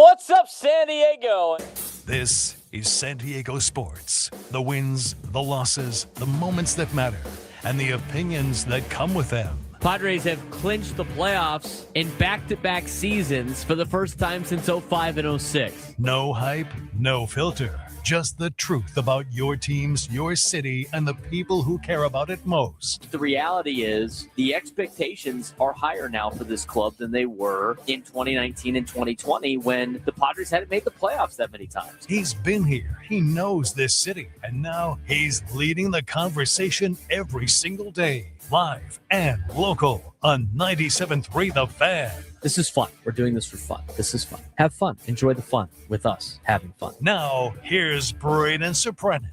What's up, San Diego? This is San Diego sports. The wins, the losses, the moments that matter, and the opinions that come with them. Padres have clinched the playoffs in back-to-back seasons for the first time since 05 and 06. No hype, no filter. Just the truth about your teams, your city, and the people who care about it most. The reality is the expectations are higher now for this club than they were in 2019 and 2020 when the Padres hadn't made the playoffs that many times. He's been here. He knows this city. And now he's leading the conversation every single day. Live and local on 97.3 The Fan. This is fun. We're doing this for fun. This is fun. Have fun. Enjoy the fun with us having fun. Now, here's Braden Surprenant.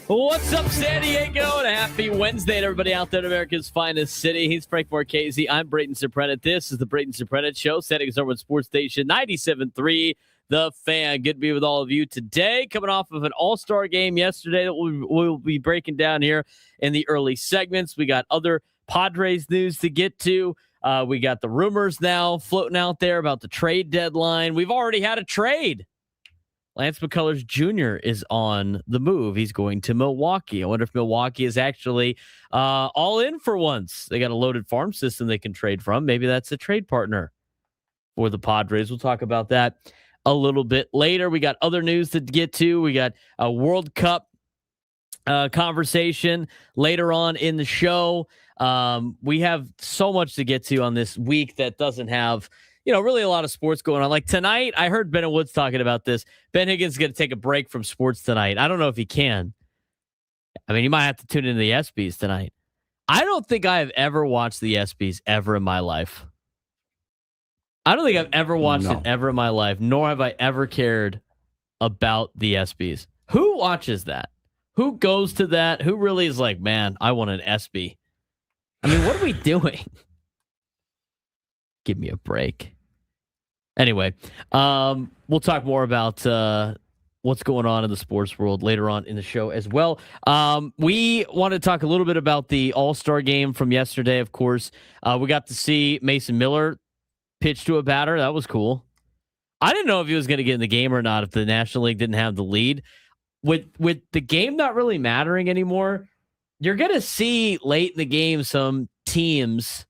What's up, San Diego? And a happy Wednesday to everybody out there in America's finest city. He's Frank Marchese. I'm Braden Surprenant. This is the Braden Surprenant Show, San Diego's #1 sports station, 97.3 The Fan. Good to be with all of you today. Coming off of an all-star game yesterday that we'll be breaking down here in the early segments. We got other Padres news to get to. We got the rumors now floating out there about the trade deadline. We've already had a trade. Lance McCullers Jr. is on the move. He's going to Milwaukee. I wonder if Milwaukee is actually all in for once. They got a loaded farm system they can trade from. Maybe that's a trade partner for the Padres. We'll talk about that a little bit later. We got other news to get to. We got a World Cup conversation later on in the show. We have so much to get to on this week that doesn't have, really a lot of sports going on. Like tonight, I heard Ben Woods talking about this. Ben Higgins is going to take a break from sports tonight. I don't know if he can. I mean, he might have to tune into the ESPYs tonight. I don't think I have ever watched the ESPYs ever in my life. I don't think I've ever watched it ever in my life, nor have I ever cared about the ESPYs. Who watches that? Who goes to that? Who really is like, man, I want an ESPY? I mean, what are we doing? Give me a break. Anyway, we'll talk more about what's going on in the sports world later on in the show as well. We want to talk a little bit about the All-Star game from yesterday, of course. We got to see Mason Miller pitch to a batter. That was cool. I didn't know if he was going to get in the game or not if the National League didn't have the lead. With the game not really mattering anymore, you're going to see late in the game some teams,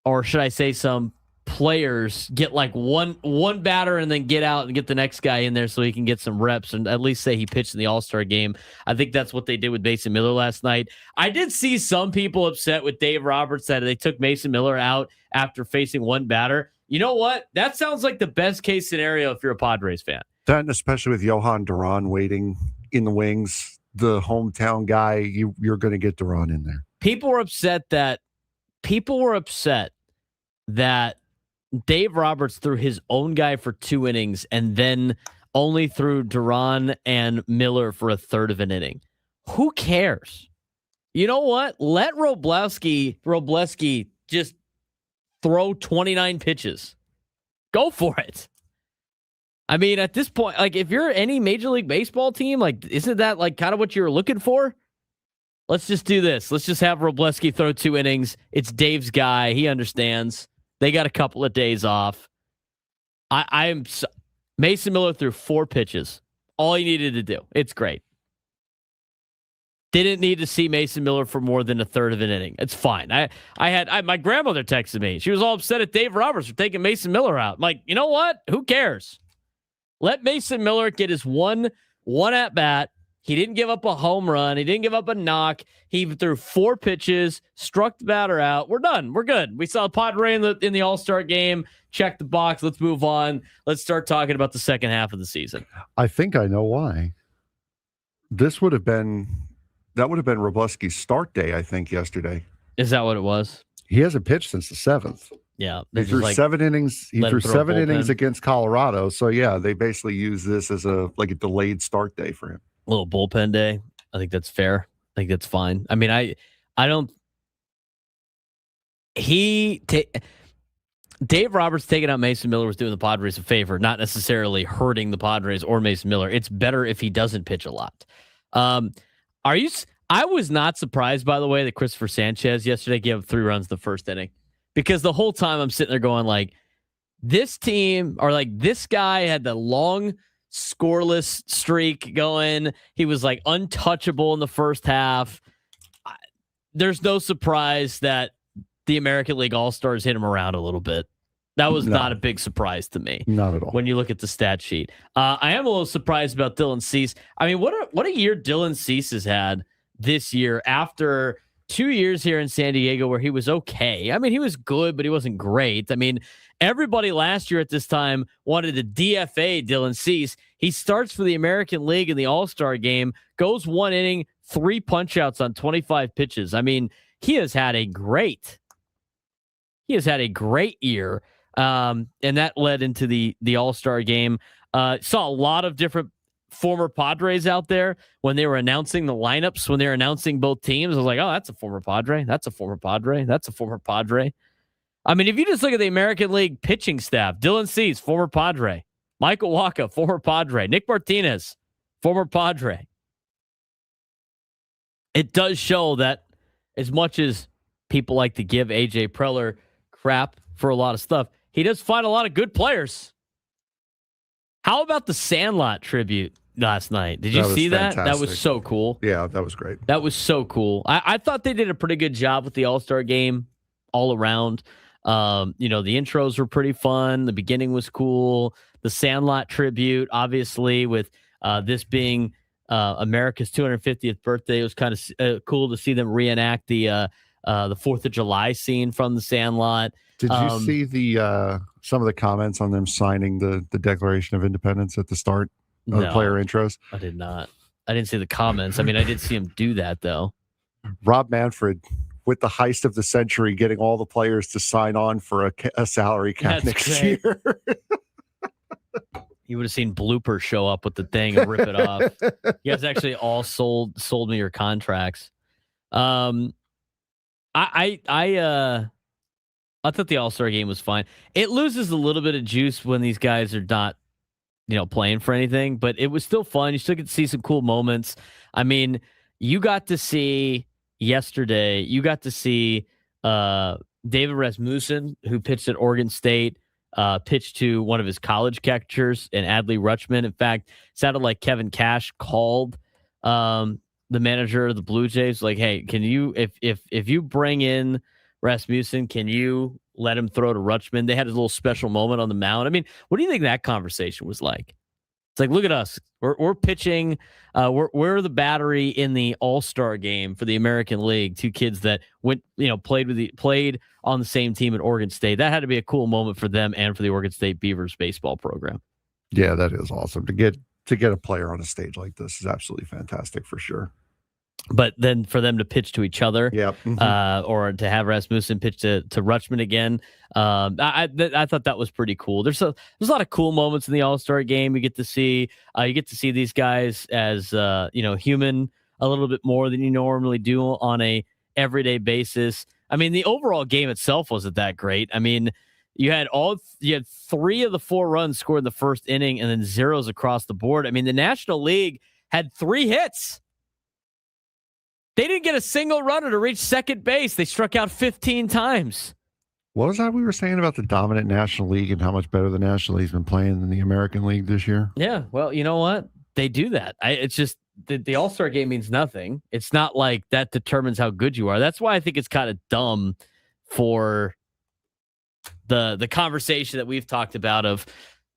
or should I say some players, get like one batter and then get out and get the next guy in there so he can get some reps and at least say he pitched in the All-Star game. I think that's what they did with Mason Miller last night. I did see some people upset with Dave Roberts that they took Mason Miller out after facing one batter. You know what? That sounds like the best case scenario if you're a Padres fan. That, and especially with Johan Duran waiting in the wings, the hometown guy, you're going to get Duran in there. People were upset that Dave Roberts threw his own guy for 2 innings and then only threw Duran and Miller for a third of an inning. Who cares? You know what? Let Robleski just throw 29 pitches. Go for it. I mean, at this point, like if you're any Major League Baseball team, like isn't that like kind of what you're looking for? Let's just do this. Let's just have Robleski throw 2 innings. It's Dave's guy. He understands. They got a couple of days off. Mason Miller threw 4 pitches. All he needed to do. It's great. Didn't need to see Mason Miller for more than a third of an inning. It's fine. My grandmother texted me. She was all upset at Dave Roberts for taking Mason Miller out. I'm like, you know what? Who cares? Let Mason Miller get his one at bat. He didn't give up a home run. He didn't give up a knock. He threw 4 pitches, struck the batter out. We're done. We're good. We saw Padre in the All-Star game. Check the box. Let's move on. Let's start talking about the second half of the season. I think I know why. That would have been Robleski's start day, I think, yesterday. Is that what it was? He hasn't pitched since the 7th. Yeah. He threw 7 innings. He threw 7 innings against Colorado. So, yeah, they basically use this as a delayed start day for him. A little bullpen day. I think that's fair. I think that's fine. I mean, I don't. Dave Roberts taking out Mason Miller was doing the Padres a favor, not necessarily hurting the Padres or Mason Miller. It's better if he doesn't pitch a lot. I was not surprised, by the way, that Christopher Sanchez yesterday gave up 3 runs the first inning, because the whole time I'm sitting there going like, this team, or like this guy had the long scoreless streak going. He was like untouchable in the first half. There's no surprise that the American League All-Stars hit him around a little bit. That was not a big surprise to me. Not at all. When you look at the stat sheet. I am a little surprised about Dylan Cease. I mean, what a year Dylan Cease has had this year after 2 years here in San Diego where he was okay. I mean, he was good, but he wasn't great. I mean, everybody last year at this time wanted to DFA Dylan Cease. He starts for the American League in the All-Star game, goes 1 inning, 3 punch-outs on 25 pitches. I mean, he has had a great year. And that led into the All-Star game. Saw a lot of different former Padres out there when they were announcing the lineups, when they were announcing both teams. I was like, oh, that's a former Padre. That's a former Padre. That's a former Padre. I mean, if you just look at the American League pitching staff, Dylan Cease, former Padre. Michael Wacha, former Padre. Nick Martinez, former Padre. It does show that as much as people like to give AJ Preller crap for a lot of stuff, he does find a lot of good players. How about the Sandlot tribute last night? Did you see that? That was so cool. Yeah, that was great. That was so cool. I thought they did a pretty good job with the All-Star game all around. The intros were pretty fun. The beginning was cool. The Sandlot tribute, obviously, with this being America's 250th birthday, it was kind of cool to see them reenact the 4th of July scene from the Sandlot. Did you see the some of the comments on them signing the Declaration of Independence at the start of the player intros? I did not. I didn't see the comments. I mean, I did see him do that, though. Rob Manfred, with the heist of the century, getting all the players to sign on for a salary cap next year. You would have seen bloopers show up with the thing and rip it off. You guys actually all sold me your contracts. I thought the All-Star game was fine. It loses a little bit of juice when these guys are not, playing for anything, but it was still fun. You still get to see some cool moments. I mean, you got to see yesterday, David Rasmussen, who pitched at Oregon State, pitched to one of his college catchers and Adley Rutschman. In fact, sounded like Kevin Cash called the manager of the Blue Jays, like, hey, can you, if you bring in Rasmussen, can you let him throw to Rutschman? They had a little special moment on the mound. I mean, what do you think that conversation was like? It's like, look at us. We're pitching. We're the battery in the All-Star game for the American League. 2 kids that went, played on the same team at Oregon State. That had to be a cool moment for them and for the Oregon State Beavers baseball program. Yeah, that is awesome. To get a player on a stage like this is absolutely fantastic for sure. But then for them to pitch to each other, or to have Rasmussen pitch to Rutschman again, I thought that was pretty cool. There's a lot of cool moments in the All-Star game. You get to see these guys as human a little bit more than you normally do on a everyday basis. I mean, the overall game itself wasn't that great. I mean, you had 3 of the 4 runs scored in the first inning, and then zeros across the board. I mean, the National League had 3 hits. They didn't get a single runner to reach second base. They struck out 15 times. What was that we were saying about the dominant National League and how much better the National League's been playing than the American League this year? Yeah, well, you know what? They do that. It's just the All-Star game means nothing. It's not like that determines how good you are. That's why I think it's kind of dumb for the conversation that we've talked about of,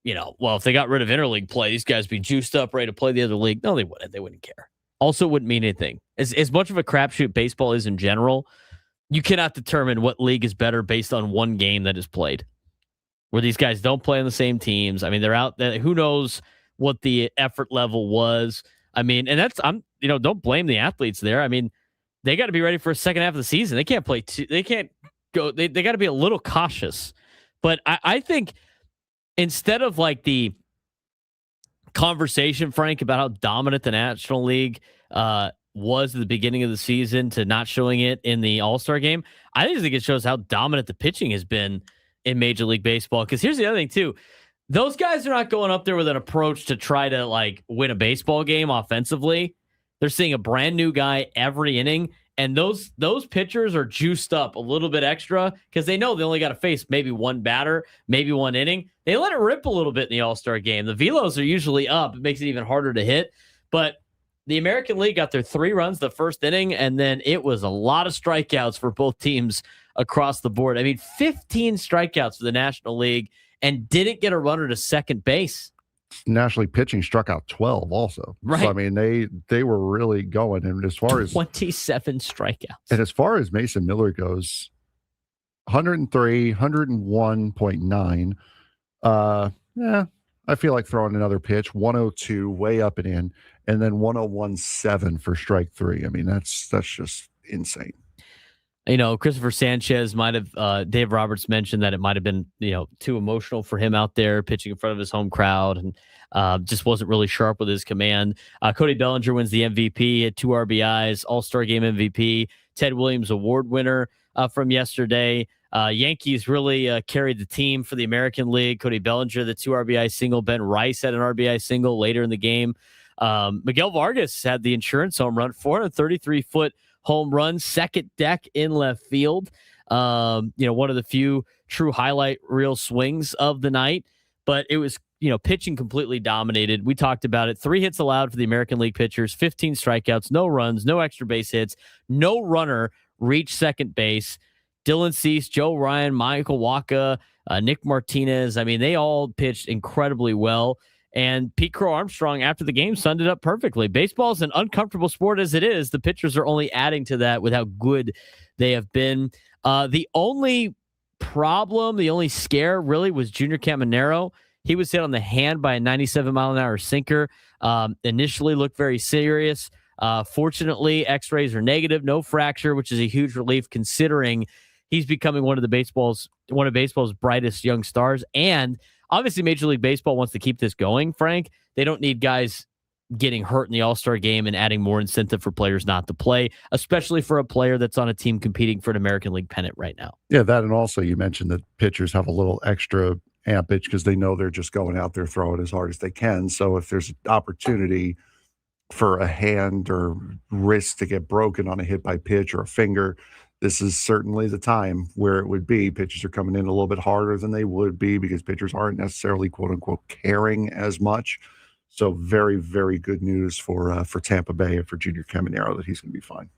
if they got rid of interleague play, these guys be juiced up, ready to play the other league. No, they wouldn't. They wouldn't care. Also wouldn't mean anything. As much of a crapshoot baseball is in general, you cannot determine what league is better based on one game that is played. Where these guys don't play on the same teams. I mean, they're out there. Who knows what the effort level was? I mean, and don't blame the athletes there. I mean, they got to be ready for a second half of the season. They can't play they can't go. They got to be a little cautious. But I think instead of like the conversation, Frank, about how dominant the National League was at the beginning of the season to not showing it in the All-Star game, I think it shows how dominant the pitching has been in Major League Baseball. Because here's the other thing too. Those guys are not going up there with an approach to try to like win a baseball game offensively. They're seeing a brand new guy every inning, And those pitchers are juiced up a little bit extra because they know they only got to face maybe one batter, maybe one inning. They let it rip a little bit in the All-Star game. The velos are usually up. It makes it even harder to hit. But the American League got their 3 runs the first inning, and then it was a lot of strikeouts for both teams across the board. I mean, 15 strikeouts for the National League and didn't get a runner to second base. National League pitching struck out 12 also. Right. So, I mean, they were really going. And as far as 27 strikeouts. And as far as Mason Miller goes, 103, 101.9. Yeah, I feel like throwing another pitch, 102 way up and in, and then 101.7 for strike 3. I mean, that's just insane. You know, Christopher Sanchez might have, Dave Roberts mentioned that it might have been, too emotional for him out there pitching in front of his home crowd and just wasn't really sharp with his command. Cody Bellinger wins the MVP at 2 RBIs, All-Star Game MVP, Ted Williams Award winner from yesterday. Yankees really carried the team for the American League. Cody Bellinger, the 2 RBI single. Ben Rice had an RBI single later in the game. Miguel Vargas had the insurance home run, 433-foot home run, second deck in left field. One of the few true highlight reel swings of the night, but it was, pitching completely dominated. We talked about it. 3 hits allowed for the American League pitchers, 15 strikeouts, no runs, no extra base hits, no runner reached second base. Dylan Cease, Joe Ryan, Michael Wacha, Nick Martinez. I mean, they all pitched incredibly well. And Pete Crow Armstrong, after the game, summed it up perfectly. Baseball is an uncomfortable sport as it is. The pitchers are only adding to that with how good they have been. The only problem, the only scare really was Junior Caminero. He was hit on the hand by a 97-mile-an-hour sinker. Initially looked very serious. Fortunately, x-rays are negative, no fracture, which is a huge relief considering he's becoming one of baseball's brightest young stars. And obviously, Major League Baseball wants to keep this going, Frank. They don't need guys getting hurt in the All-Star game and adding more incentive for players not to play, especially for a player that's on a team competing for an American League pennant right now. Yeah, that, and also you mentioned that pitchers have a little extra ampage because they know they're just going out there throwing as hard as they can. So if there's an opportunity for a hand or wrist to get broken on a hit by pitch or a finger, this is certainly the time where it would be. Pitchers are coming in a little bit harder than they would be because pitchers aren't necessarily, quote unquote, caring as much. So very, very good news for Tampa Bay and for Junior Caminero that he's going to be fine.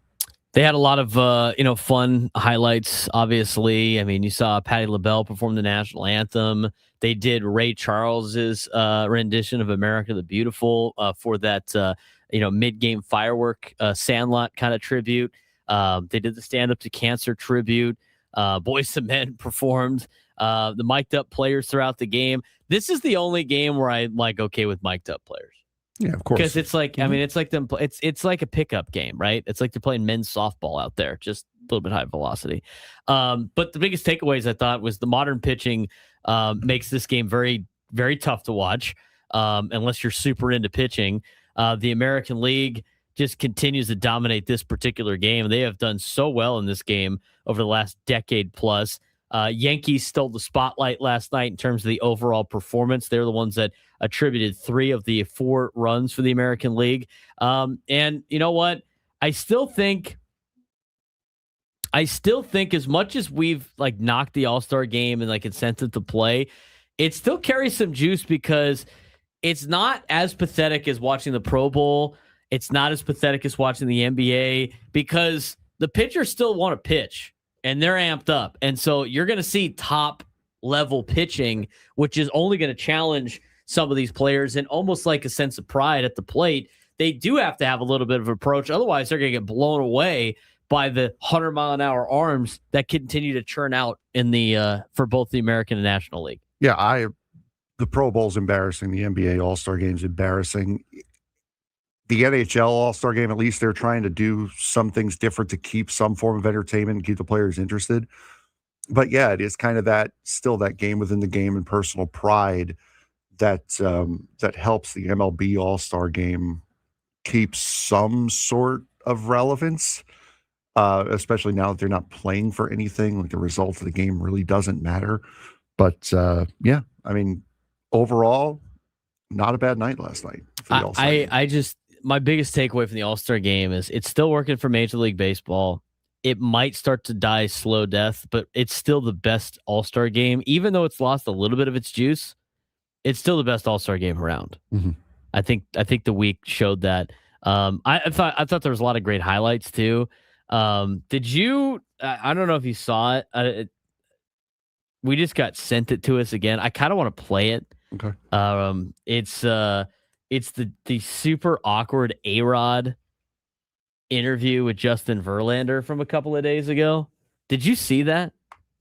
They had a lot of fun highlights. Obviously, I mean, you saw Patti LaBelle perform the national anthem. They did Ray Charles's rendition of "America the Beautiful" for that mid-game firework Sandlot kind of tribute. They did the Stand Up to Cancer tribute. Boyz II Men performed. The mic'd up players throughout the game. This is the only game where I'm like okay with mic'd up players. Yeah, of course. Because it's like, I mean, it's like them. It's like a pickup game, right? It's like they're playing men's softball out there, just a little bit high velocity. But the biggest takeaways I thought was the modern pitching makes this game very, very tough to watch unless you're super into pitching. The American League just continues to dominate this particular game. They have done so well in this game over the last decade plus. Yankees stole the spotlight last night in terms of the overall performance. They're the ones that attributed 3 of the 4 runs for the American League. And you know what? I still think as much as we've like knocked the All-Star game and like incentive to play, it still carries some juice because it's not as pathetic as watching the Pro Bowl. It's not as pathetic as watching the NBA because the pitchers still want to pitch and they're amped up. And so you're going to see top level pitching, which is only going to challenge some of these players and almost like a sense of pride at the plate. They do have to have a little bit of approach. Otherwise, they're going to get blown away by the 100-mile-an-hour arms that continue to churn out in the for both the American and National League. Yeah, the Pro Bowl's embarrassing. The NBA All-Star Game's embarrassing. The NHL All-Star Game, at least they're trying to do some things different to keep some form of entertainment and keep the players interested. But yeah, it is kind of still that game within the game and personal pride that helps the MLB All-Star Game keep some sort of relevance, especially now that they're not playing for anything. Like the result of the game really doesn't matter. But yeah, I mean, overall, not a bad night last night. For the All-Star game. my biggest takeaway from the All-Star game is it's still working for Major League Baseball. It might start to die slow death, but it's still the best All-Star game. Even though it's lost a little bit of its juice, it's still the best All-Star game around. Mm-hmm. I think the week showed that. I thought there was a lot of great highlights too. Did you? I don't know if you saw it. We just got sent it to us again. I kind of want to play it. Okay. It's the super awkward A-Rod interview with Justin Verlander from a couple of days ago. Did you see that?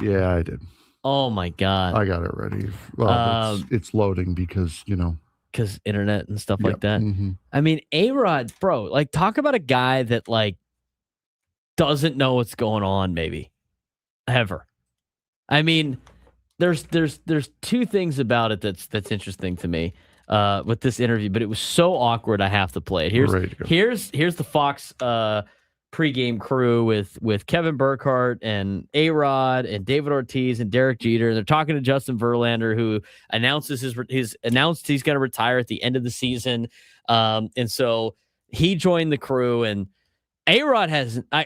Yeah, I did. Oh my God. I got it ready. Well, it's loading because, because internet and stuff like that. Mm-hmm. I mean, A-Rod, bro, like talk about a guy that like doesn't know what's going on, maybe ever. I mean, there's two things about it that's interesting to me with this interview, but it was so awkward. I have to play it. Here's the Fox pregame crew with Kevin Burkhardt and A-Rod and David Ortiz and Derek Jeter. They're talking to Justin Verlander, who announces announced he's going to retire at the end of the season, and so he joined the crew. And A-Rod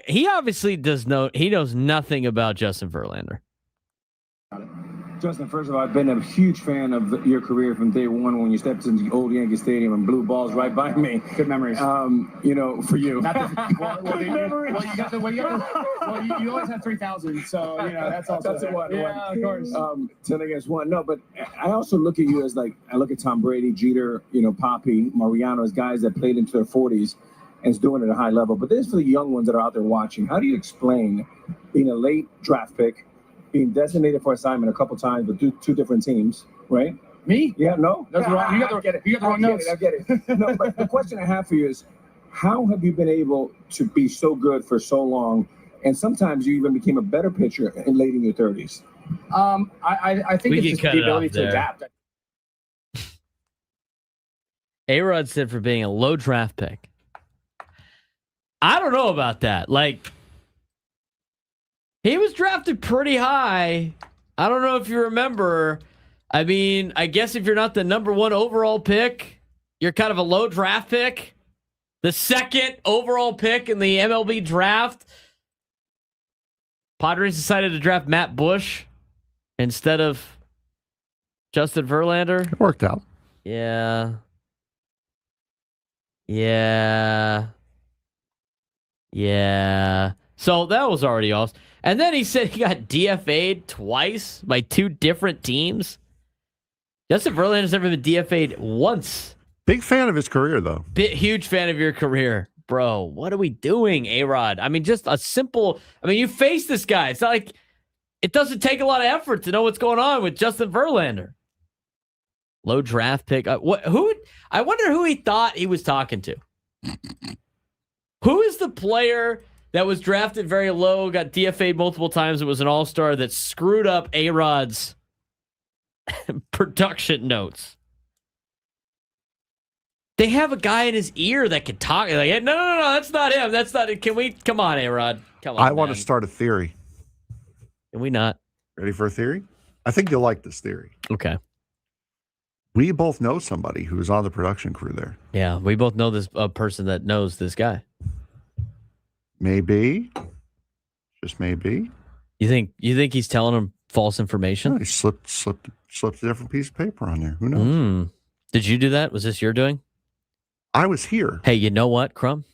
he obviously knows nothing about Justin Verlander. Justin, first of all, I've been a huge fan of your career from day one when you stepped into the old Yankee Stadium and blew balls right by me. Good memories. For you. Good memories. You always had 3,000, so that's also that's one. Yeah, of course. 10 against 1. No, but I also look at you as I look at Tom Brady, Jeter, Papi, Mariano as guys that played into their 40s and is doing it at a high level. But this is for the young ones that are out there watching. How do you explain being a late draft pick, being designated for assignment a couple times with two different teams, right? Me? Yeah, no? That's wrong. You got the wrong notes. I get it. No, but the question I have for you is, how have you been able to be so good for so long, and sometimes you even became a better pitcher late in your 30s? I think it's just the ability to adapt. A-Rod said for being a low draft pick. I don't know about that. Like, he was drafted pretty high. I don't know if you remember. I mean, I guess if you're not the number 1 overall pick, you're kind of a low draft pick. The 2nd overall pick in the MLB draft, Padres decided to draft Matt Bush instead of Justin Verlander. It worked out. Yeah. So that was already off. And then he said he got DFA'd twice by 2 different teams. Justin Verlander's never been DFA'd once. Big fan of his career, though. Huge fan of your career. Bro, what are we doing, A-Rod? I mean, just a simple... I mean, you face this guy. It's not like... It doesn't take a lot of effort to know what's going on with Justin Verlander. Low draft pick. I wonder who he thought he was talking to. Who is the player that was drafted very low, got DFA'd multiple times, it was an all-star that screwed up A-Rod's production notes? They have a guy in his ear that can talk. Like, no, that's not him. That's not it. Can we? Come on, A-Rod. Come on. I want to start a theory. Can we not? Ready for a theory? I think you'll like this theory. Okay. We both know somebody who's on the production crew there. Yeah, we both know this person that knows this guy. Maybe. Just maybe. You think he's telling him false information? No, he slipped a different piece of paper on there. Who knows? Did you do that? Was this your doing? I was here. Hey, you know what, Crumb?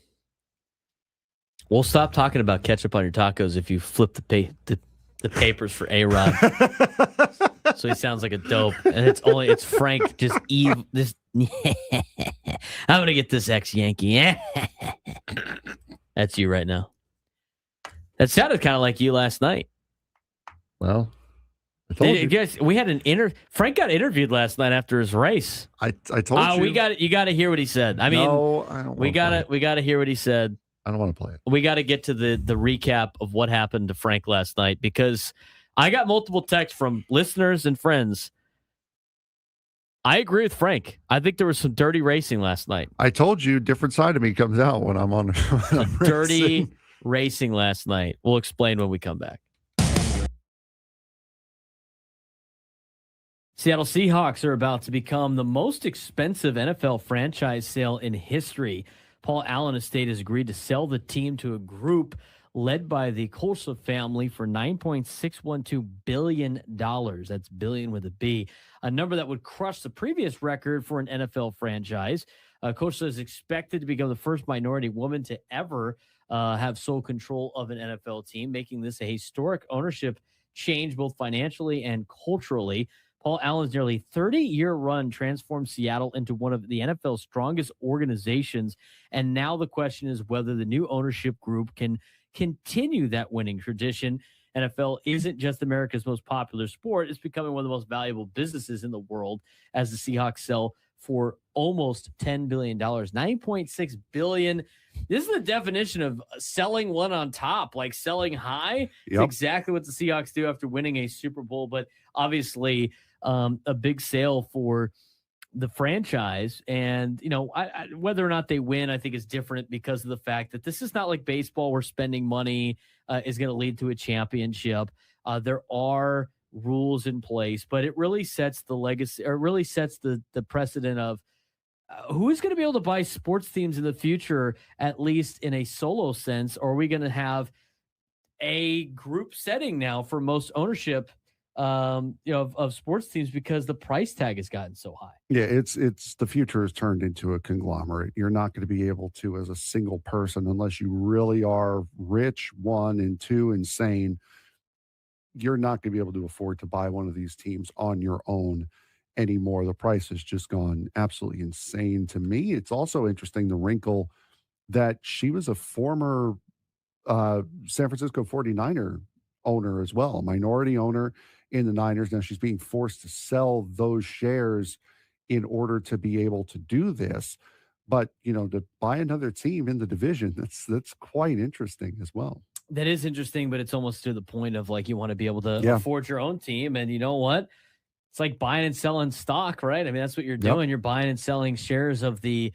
We'll stop talking about ketchup on your tacos if you flip the papers for A-Rod. So he sounds like a dope. And it's Frank just this I'm gonna get this ex-Yankee. That's you right now. That sounded kind of like you last night. Well, I told you. Guys, we had Frank got interviewed last night after his race. I told you. You got to hear what he said. I mean, no, I don't. We got to hear what he said. I don't want to play it. We got to get to the recap of what happened to Frank last night, because I got multiple texts from listeners and friends. I agree with Frank. I think there was some dirty racing last night. I told you, different side of me comes out when I'm on. When I'm dirty racing last night. We'll explain when we come back. Seattle Seahawks are about to become the most expensive NFL franchise sale in history. Paul Allen Estate has agreed to sell the team to a group led by the Kolsa family for $9.612 billion. That's billion with a B, a number that would crush the previous record for an NFL franchise. Kolsa is expected to become the first minority woman to ever have sole control of an NFL team, making this a historic ownership change both financially and culturally. Paul Allen's nearly 30-year run transformed Seattle into one of the NFL's strongest organizations, and now the question is whether the new ownership group can continue that winning tradition. NFL isn't just America's most popular sport. It's becoming one of the most valuable businesses in the world as the Seahawks sell for almost $10 billion, $9.6 billion. This is the definition of selling one on top, like selling high. It's exactly what the Seahawks do after winning a Super Bowl, but obviously a big sale for the franchise. And, you know, whether or not they win, I think is different because of the fact that this is not like baseball where spending money is going to lead to a championship. There are rules in place, but it really sets the legacy, or really sets the precedent of who is going to be able to buy sports teams in the future, at least in a solo sense. Or are we going to have a group setting now for most ownership of sports teams because the price tag has gotten so high? Yeah, it's the future has turned into a conglomerate. You're not going to be able to, as a single person, unless you really are rich, one, and two, insane, you're not going to be able to afford to buy one of these teams on your own anymore. The price has just gone absolutely insane to me. It's also interesting, the wrinkle that she was a former San Francisco 49er owner as well, minority owner in the Niners. Now she's being forced to sell those shares in order to be able to do this. But, you know, to buy another team in the division, that's quite interesting as well. That is interesting, but it's almost to the point of like you want to be able to afford your own team. And you know what? It's like buying and selling stock, right? I mean, that's what you're doing. You're buying and selling shares of the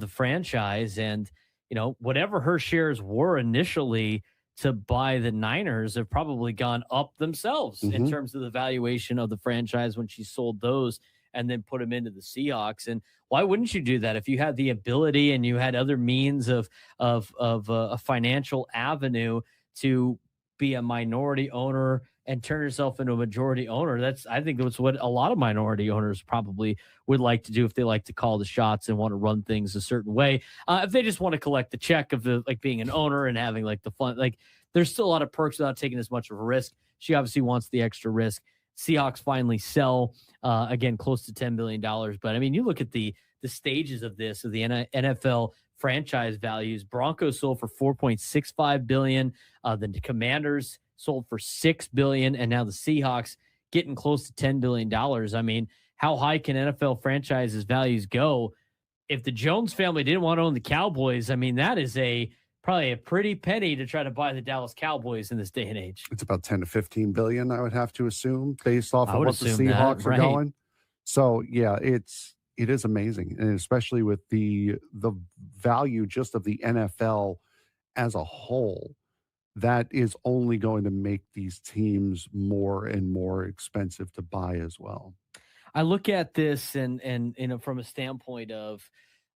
franchise. And, you know, whatever her shares were initially to buy the Niners have probably gone up themselves in terms of the valuation of the franchise when she sold those and then put them into the Seahawks. And why wouldn't you do that if you had the ability and you had other means of a financial avenue to be a minority owner and turn yourself into a majority owner? I think that's what a lot of minority owners probably would like to do if they like to call the shots and want to run things a certain way. If they just want to collect the check of the, like, being an owner and having like the fun, like there's still a lot of perks without taking as much of a risk. She obviously wants the extra risk. Seahawks finally sell, again, close to $10 billion. But I mean, you look at the stages of this, of the NFL franchise values. Broncos sold for $4.65 billion. The Commanders sold for $6 billion. And now the Seahawks getting close to $10 billion. I mean, how high can NFL franchises values go? If the Jones family didn't want to own the Cowboys, I mean, that is probably a pretty penny to try to buy the Dallas Cowboys in this day and age. It's about 10 to 15 billion, I would have to assume, based off of what the Seahawks are going. So yeah, it is amazing. And especially with the value just of the NFL as a whole, that is only going to make these teams more and more expensive to buy as well. I look at this and you know, from a standpoint of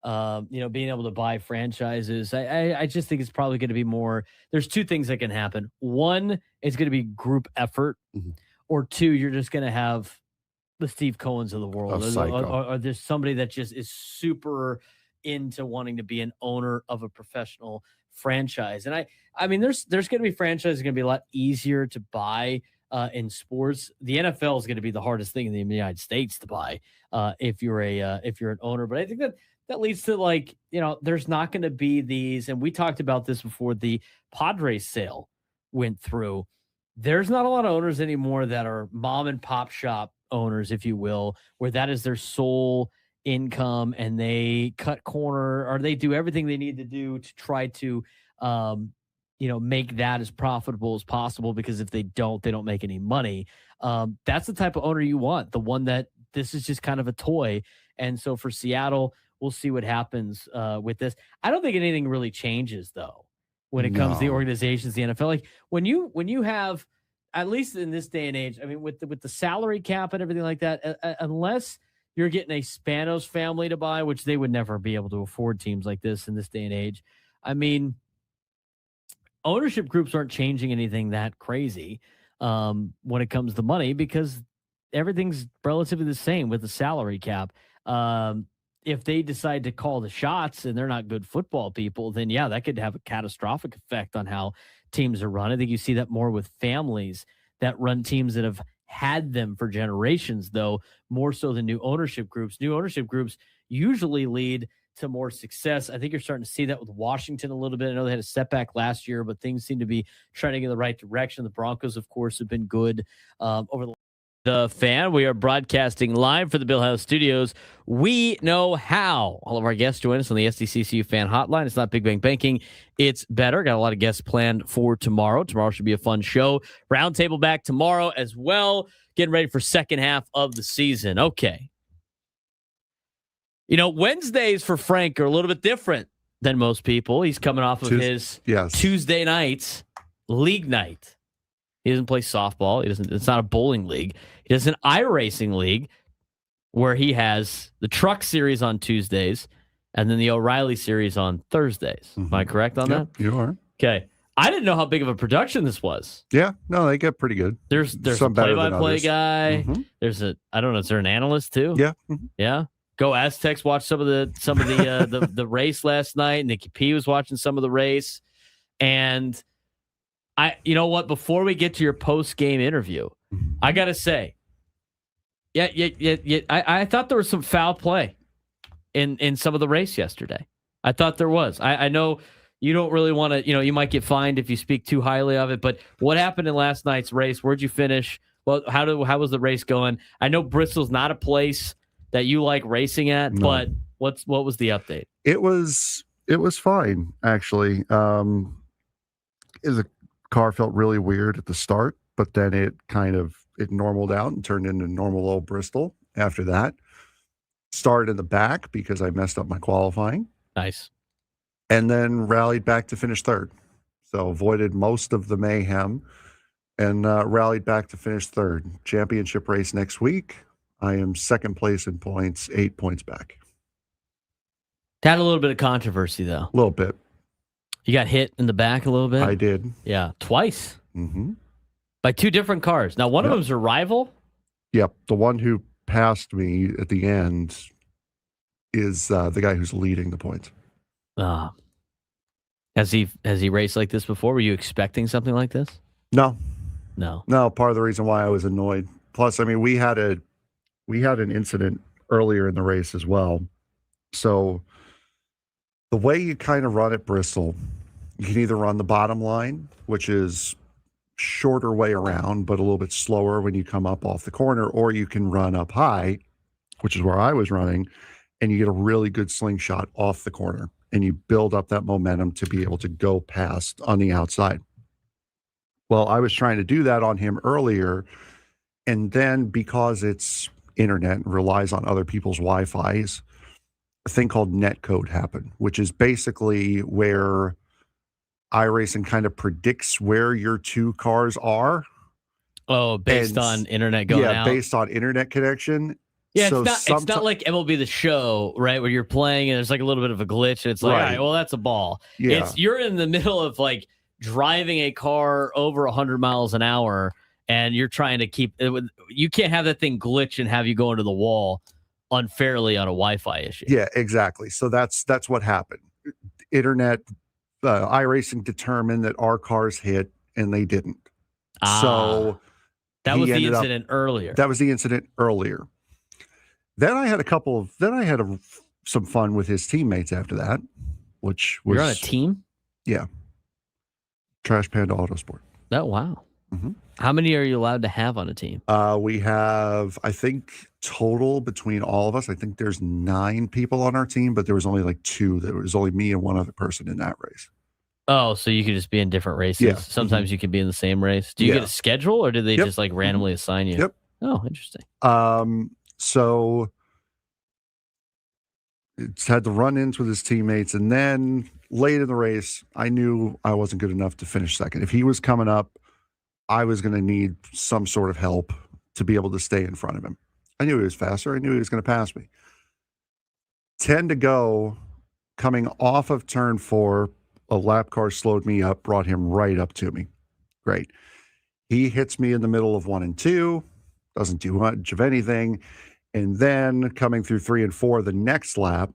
being able to buy franchises. I just think it's probably going to be more. There's two things that can happen. One, it's going to be group effort, or two, you're just going to have the Steve Cohens of the world, or there's somebody that just is super into wanting to be an owner of a professional franchise. And I mean, there's going to be franchises going to be a lot easier to buy in sports. The NFL is going to be the hardest thing in the United States to buy if you're an owner. But I think that leads to, like, you know, there's not going to be these, and we talked about this before the Padres sale went through. There's not a lot of owners anymore that are mom and pop shop owners, if you will, where that is their sole income and they cut corner, or they do everything they need to do to try to, make that as profitable as possible, because if they don't make any money. That's the type of owner you want, the one that this is just kind of a toy. And so for Seattle, we'll see what happens with this. I don't think anything really changes, though, when it comes to the organizations, the NFL. Like when you have, at least in this day and age, I mean, with the salary cap and everything like that, unless You're getting a Spanos family to buy, which they would never be able to afford teams like this in this day and age. I mean, ownership groups aren't changing anything that crazy when it comes to money because everything's relatively the same with the salary cap. If they decide to call the shots and they're not good football people, then yeah, that could have a catastrophic effect on how teams are run. I think you see that more with families that run teams that have had them for generations, though, more so than new ownership groups. New ownership groups usually lead to more success. I think you're starting to see that with Washington a little bit. I know they had a setback last year, but things seem to be trending in the right direction. The Broncos, of course, have been good over the Fan. We are broadcasting live for the Bill House Studios. We know how. All of our guests join us on the SDCCU Fan Hotline. It's not Big Bang Banking. It's better. Got a lot of guests planned for tomorrow. Tomorrow should be a fun show. Roundtable back tomorrow as well. Getting ready for second half of the season. Okay. You know, Wednesdays for Frank are a little bit different than most people. He's coming off of his Tuesday nights league night. He doesn't play softball. He doesn't. It's not a bowling league. He does an iRacing league where he has the Truck Series on Tuesdays and then the O'Reilly Series on Thursdays. Am I correct on that? You are. Okay. I didn't know how big of a production this was. Yeah. No, they get pretty good. There's some a play-by-play guy. Mm-hmm. There's I don't know. Is there an analyst too? Yeah. Mm-hmm. Yeah. Go Aztecs watched some of the race last night. Nikki P was watching some of the race. And you know what? Before we get to your post-game interview, I got to say, I thought there was some foul play in some of the race yesterday. I thought there was. I know you don't really want to, you might get fined if you speak too highly of it, but what happened in last night's race? Where'd you finish? Well, how was the race going? I know Bristol's not a place that you like racing at, no. But what was the update? It was fine, actually. The car felt really weird at the start, but then it normaled out and turned into normal old Bristol after that. Started in the back because I messed up my qualifying. Nice. And then rallied back to finish third. So avoided most of the mayhem and rallied back to finish third. Championship race next week. I am second place in points, 8 points back. Had a little bit of controversy, though. A little bit. You got hit in the back a little bit? I did. Yeah, twice. Mm-hmm. By two different cars. Now, one of them's a rival? Yep. The one who passed me at the end is the guy who's leading the points. Has he raced like this before? Were you expecting something like this? No. Part of the reason why I was annoyed. Plus, I mean, we had an incident earlier in the race as well. So the way you kind of run at Bristol, you can either run the bottom line, which is shorter way around, but a little bit slower when you come up off the corner, or you can run up high, which is where I was running, and you get a really good slingshot off the corner, and you build up that momentum to be able to go past on the outside. Well, I was trying to do that on him earlier, and then because it's internet and relies on other people's Wi-Fi's, a thing called netcode happened, which is basically where iRacing kind of predicts where your two cars are. Oh, based on internet going out? Yeah, based on internet connection. Yeah, so it's not like MLB The Show, right, where you're playing and there's like a little bit of a glitch and it's like, all right, well, that's a ball. Yeah. You're in the middle of like driving a car over 100 miles an hour and you're trying to keep it with, you can't have that thing glitch and have you go into the wall unfairly on a Wi-Fi issue. Yeah, exactly. So that's what happened. Internet iRacing determined that our cars hit and they didn't. So that was the incident earlier. That was the incident earlier. Then I had some fun with his teammates after that, which was... You're on a team? Yeah. Trash Panda Autosport. Oh, wow. Mm-hmm. How many are you allowed to have on a team? We have, I think, total between all of us, I think there's 9 people on our team, but there was only like 2. There was only me and one other person in that race. Oh, so you could just be in different races. Yeah. Sometimes you can be in the same race. Do you get a schedule or do they just like randomly assign you? Yep. Oh, interesting. So it's had the run-ins with his teammates, and then late in the race, I knew I wasn't good enough to finish second. If he was coming up, I was going to need some sort of help to be able to stay in front of him. I knew he was faster. I knew he was going to pass me. 10 to go, coming off of turn 4, a lap car slowed me up, brought him right up to me. Great. He hits me in the middle of 1 and 2, doesn't do much of anything. And then coming through 3 and 4, the next lap,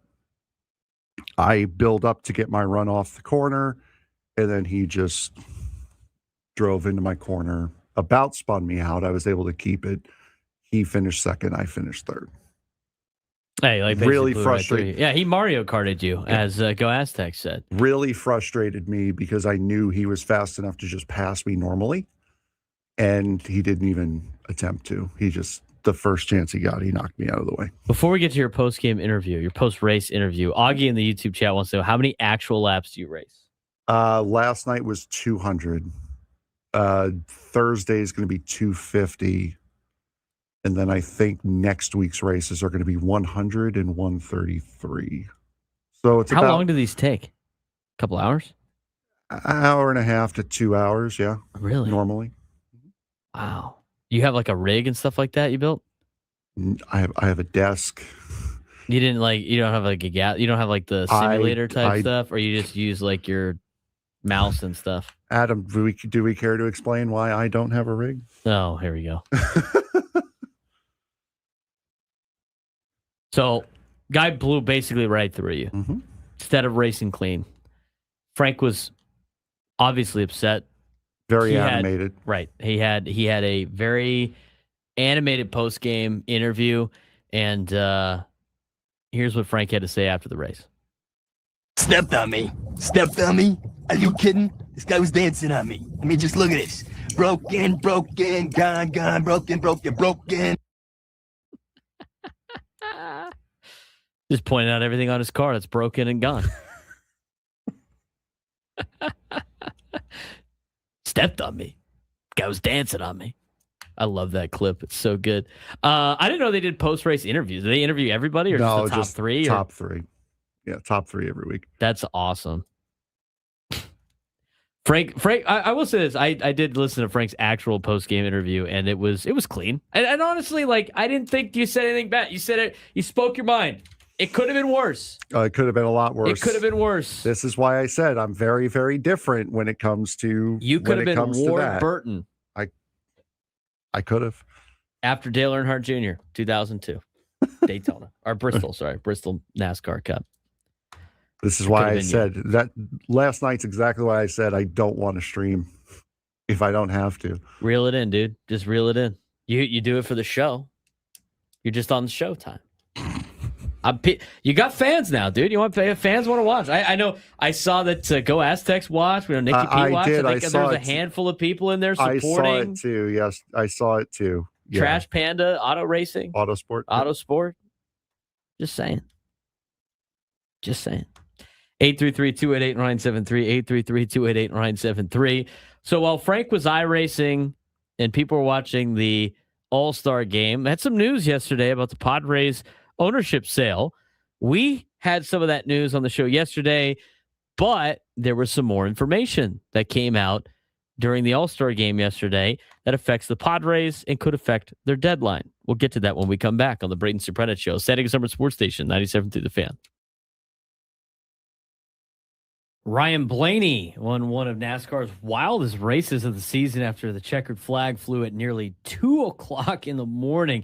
I build up to get my run off the corner, and then he just drove into my corner, about spun me out. I was able to keep it. He finished second. I finished third. Hey, like really blew frustrated. Right, yeah, he Mario Karted you, as Go Aztecs said. Really frustrated me because I knew he was fast enough to just pass me normally, and he didn't even attempt to. He just, the first chance he got, he knocked me out of the way. Before we get to your post-game interview, your post-race interview, Augie in the YouTube chat wants to know, how many actual laps do you race? Last night was 200. Thursday is going to be 250. And then I think next week's races are going to be 100 and 133. So it's how long do these take? A couple hours? An hour and a half to 2 hours, yeah. Really? Normally. Wow. You have like a rig and stuff like that you built? I have a desk. You don't have like you don't have like the simulator type stuff, or you just use like your mouse and stuff? Adam, do we care to explain why I don't have a rig? Oh, here we go. So, guy blew basically right through you. Mm-hmm. Instead of racing clean. Frank was obviously upset. Very animated. Right. He had a very animated post-game interview, and here's what Frank had to say after the race. Stepped on me. Are you kidding? This guy was dancing on me. I mean, just look at this. Broken, gone, broken. Just pointing out everything on his car that's broken and gone. Stepped on me. Guy was dancing on me. I love that clip. It's so good. I didn't know they did post-race interviews. Do they interview everybody, or no, just the top three? Top three. Yeah, top 3 every week. That's awesome. Frank, I will say this. I did listen to Frank's actual post-game interview, and it was clean. And honestly, like, I didn't think you said anything bad. You said it. You spoke your mind. It could have been worse. It could have been a lot worse. It could have been worse. This is why I said I'm very, very different when it comes to. You could have been Ward Burton. I could have. After Dale Earnhardt Jr., 2002. Daytona. Or Bristol, Bristol NASCAR Cup. This is why I said that last night's exactly why I said I don't want to stream if I don't have to. Reel it in, dude. Just reel it in. You do it for the show. You're just on the show time. You got fans now, dude. You want fans want to watch. I know. I saw that Go Aztecs watch. We know Nikki P watched. I think there's a handful of people in there supporting. I saw it too. Yes, I saw it too. Yeah. Trash Panda Auto Racing, Autosport. Just saying. 833-288-973, 833-288-973. So while Frank was iRacing and people were watching the All-Star game, I had some news yesterday about the Padres ownership sale. We had some of that news on the show yesterday, but there was some more information that came out during the All-Star game yesterday that affects the Padres and could affect their deadline. We'll get to that when we come back on the Braden Surprenant Show, San Diego Summer Sports Station, 97.3 The Fan. Ryan Blaney won one of NASCAR's wildest races of the season after the checkered flag flew at nearly 2 o'clock in the morning.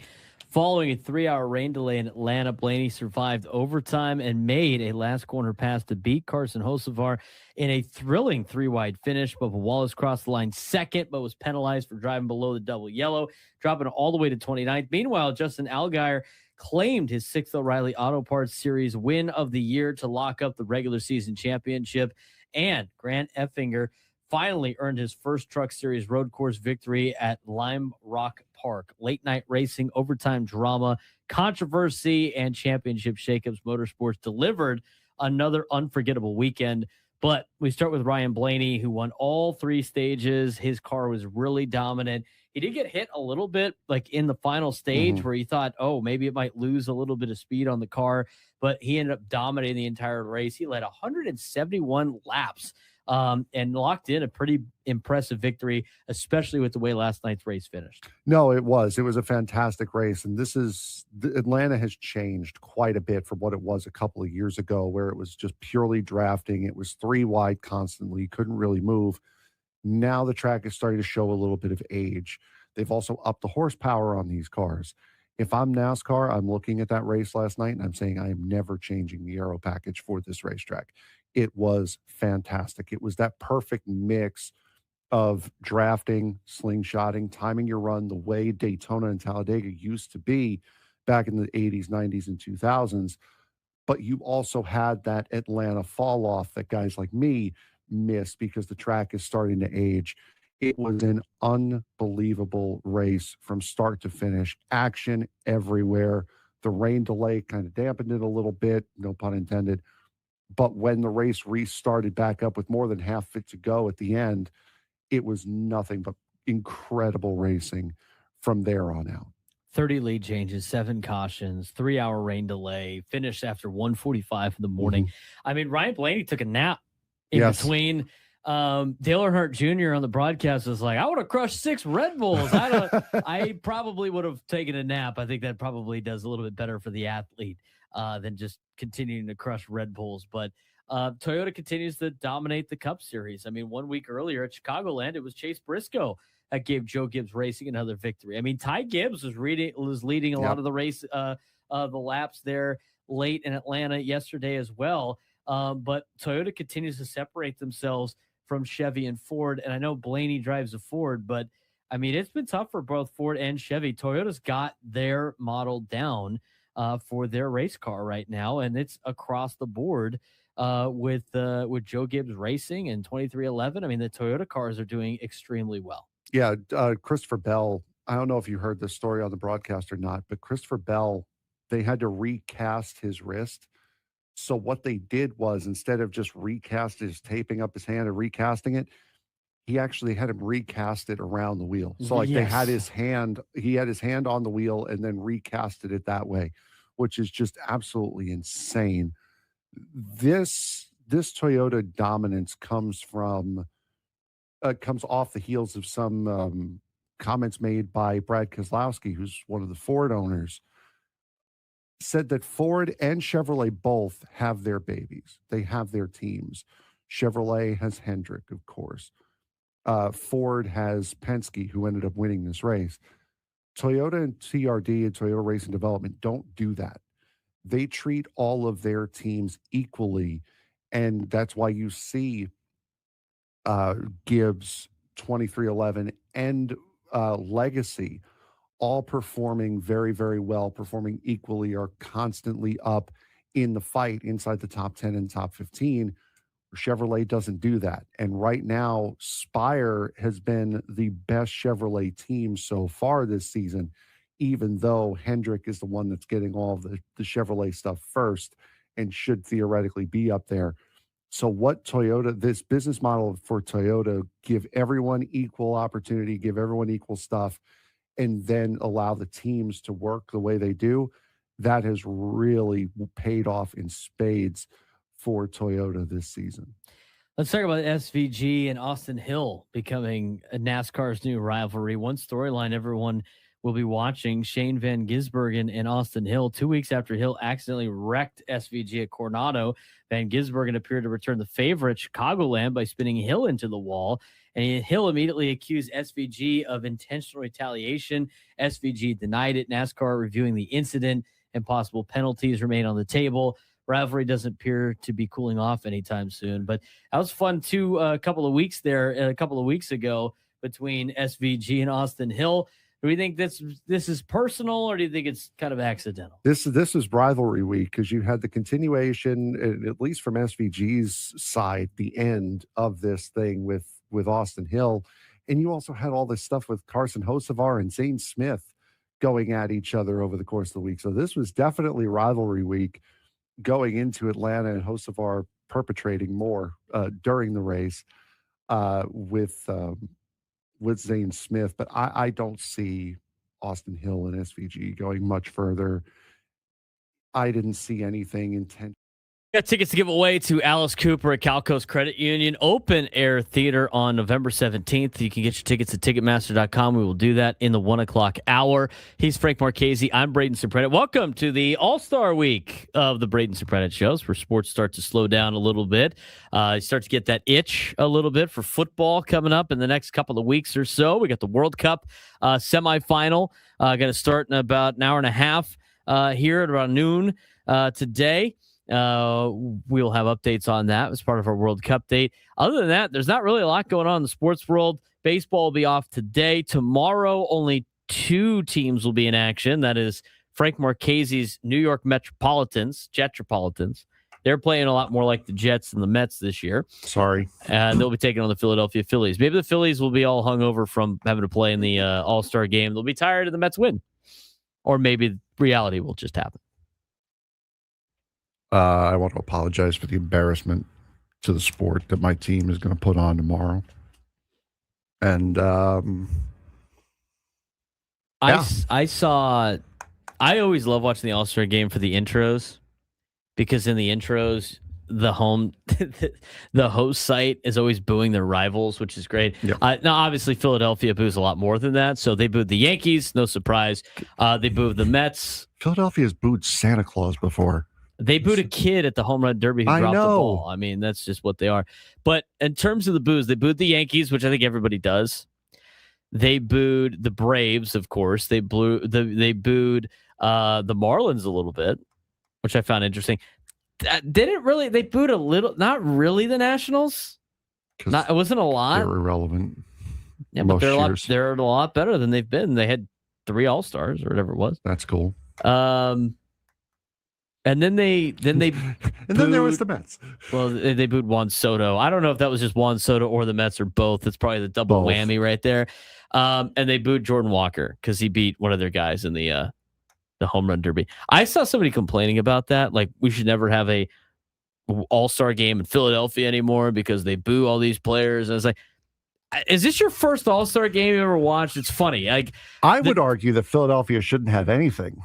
Following a 3-hour rain delay in Atlanta, Blaney survived overtime and made a last corner pass to beat Carson Hocevar in a thrilling 3-wide finish. Bubba Wallace crossed the line second, but was penalized for driving below the double yellow, dropping all the way to 29th. Meanwhile, Justin Allgaier claimed his 6th O'Reilly Auto Parts Series win of the year to lock up the regular season championship. And Grant Effinger finally earned his first Truck Series road course victory at Lime Rock Park. Late night racing, overtime drama, controversy, and championship shakeups. Motorsports delivered another unforgettable weekend. But we start with Ryan Blaney, who won all 3 stages. His car was really dominant. He did get hit a little bit, like in the final stage, where he thought, oh, maybe it might lose a little bit of speed on the car. But he ended up dominating the entire race. He led 171 laps and locked in a pretty impressive victory, especially with the way last night's race finished. No, it was. It was a fantastic race. And Atlanta has changed quite a bit from what it was a couple of years ago, where it was just purely drafting. It was 3 wide constantly, couldn't really move. Now the track is starting to show a little bit of age. They've also upped the horsepower on these cars. If I'm NASCAR, I'm looking at that race last night and I'm saying I am never changing the aero package for this racetrack. It was fantastic. It was that perfect mix of drafting, slingshotting, timing your run the way Daytona and Talladega used to be back in the 80s, 90s, and 2000s. But you also had that Atlanta fall off that guys like me miss because the track is starting to age. It was an unbelievable race from start to finish. Action everywhere. The rain delay kind of dampened it a little bit, no pun intended. But when the race restarted back up with more than half it to go at the end, it was nothing but incredible racing from there on out. 30 lead changes, 7 cautions, 3-hour rain delay, finished after 1:45 in the morning. I mean, Ryan Blaney took a nap in between. Dale Earnhardt Jr. on the broadcast was like, I would have crushed 6 Red Bulls. I probably would have taken a nap. I think that probably does a little bit better for the athlete than just continuing to crush Red Bulls. But Toyota continues to dominate the Cup Series. I mean, 1 week earlier at Chicagoland, it was Chase Briscoe that gave Joe Gibbs Racing another victory. I mean, Ty Gibbs was leading a lot of the race, the laps there late in Atlanta yesterday as well. But Toyota continues to separate themselves from Chevy and Ford. And I know Blaney drives a Ford, but I mean, it's been tough for both Ford and Chevy. Toyota's got their model down for their race car right now, and it's across the board with Joe Gibbs Racing and 2311. I mean, the Toyota cars are doing extremely well. Yeah, Christopher Bell, I don't know if you heard this story on the broadcast or not, but Christopher Bell, they had to recast his wrist. So what they did was, instead of just taping up his hand and recasting it, he actually had him recast it around the wheel. So like he had his hand on the wheel and then recasted it that way, which is just absolutely insane. This Toyota dominance comes off the heels of some comments made by Brad Keselowski, who's one of the Ford owners, said that Ford and Chevrolet both have their babies. They have their teams. Chevrolet has Hendrick, of course. Ford has Penske, who ended up winning this race. Toyota and TRD and Toyota Racing Development don't do that. They treat all of their teams equally, and that's why you see Gibbs, 2311, and Legacy all performing very, very well, performing equally, are constantly up in the fight inside the top 10 and top 15. Chevrolet doesn't do that. And right now, Spire has been the best Chevrolet team so far this season, even though Hendrick is the one that's getting all of the Chevrolet stuff first and should theoretically be up there. So what this business model for Toyota, give everyone equal opportunity, give everyone equal stuff, and then allow the teams to work the way they do, that has really paid off in spades for Toyota this season. Let's talk about SVG and Austin Hill becoming NASCAR's new rivalry. One storyline everyone will be watching: Shane Van Gisbergen and Austin Hill. 2 weeks after Hill accidentally wrecked SVG at Coronado, Van Gisbergen appeared to return the favor at Chicagoland by spinning Hill into the wall. And Hill immediately accused SVG of intentional retaliation. SVG denied it. NASCAR reviewing the incident and possible penalties remain on the table. Rivalry doesn't appear to be cooling off anytime soon. But that was fun too. A couple of weeks ago between SVG and Austin Hill. Do we think this is personal, or do you think it's kind of accidental? This is rivalry week, because you had the continuation, at least from SVG's side, the end of this thing with Austin Hill. And you also had all this stuff with Carson Hocevar and Zane Smith going at each other over the course of the week. So this was definitely rivalry week going into Atlanta, and Hocevar perpetrating more during the race with Zane Smith. But I don't see Austin Hill and SVG going much further. I didn't see anything intentional. Got tickets to give away to Alice Cooper at Cal Coast Credit Union Open Air Theater on November 17th. You can get your tickets at Ticketmaster.com. We will do that in the 1 o'clock hour. He's Frank Marchese. I'm Braden Surprenant. Welcome to the All-Star Week of the Braden Surprenant Shows, where sports start to slow down a little bit. You start to get that itch a little bit for football coming up in the next couple of weeks or so. We got the World Cup semifinal going to start in about an hour and a half here at around noon today. We'll have updates on that as part of our World Cup date. Other than that, there's not really a lot going on in the sports world. Baseball will be off today. Tomorrow, only 2 teams will be in action. That is Frank Marchese's New York Jetropolitans. They're playing a lot more like the Jets and the Mets this year. Sorry. And they'll be taking on the Philadelphia Phillies. Maybe the Phillies will be all hungover from having to play in the All-Star game. They'll be tired and the Mets win. Or maybe reality will just happen. I want to apologize for the embarrassment to the sport that my team is going to put on tomorrow. And I always love watching the All-Star game for the intros, because in the intros, the host site is always booing their rivals, which is great. Yep. Now, obviously, Philadelphia boos a lot more than that. So they booed the Yankees, no surprise. They booed the Mets. Philadelphia's booed Santa Claus before. They booed a kid at the home run derby who dropped the ball. I mean, that's just what they are. But in terms of the boos, they booed the Yankees, which I think everybody does. They booed the Braves, of course. They booed the Marlins a little bit, which I found interesting. They booed a little, not really the Nationals. It wasn't a lot. They're irrelevant. Yeah, but they're a lot better than they've been. They had 3 All-Stars or whatever it was. That's cool. And then then there was the Mets. Well, they booed Juan Soto. I don't know if that was just Juan Soto or the Mets or both. It's probably the double whammy right there. And they booed Jordan Walker because he beat one of their guys in the home run derby. I saw somebody complaining about that. Like, we should never have a All-Star game in Philadelphia anymore because they boo all these players. And I was like, is this your first All-Star game you ever watched? It's funny. Like, I would argue that Philadelphia shouldn't have anything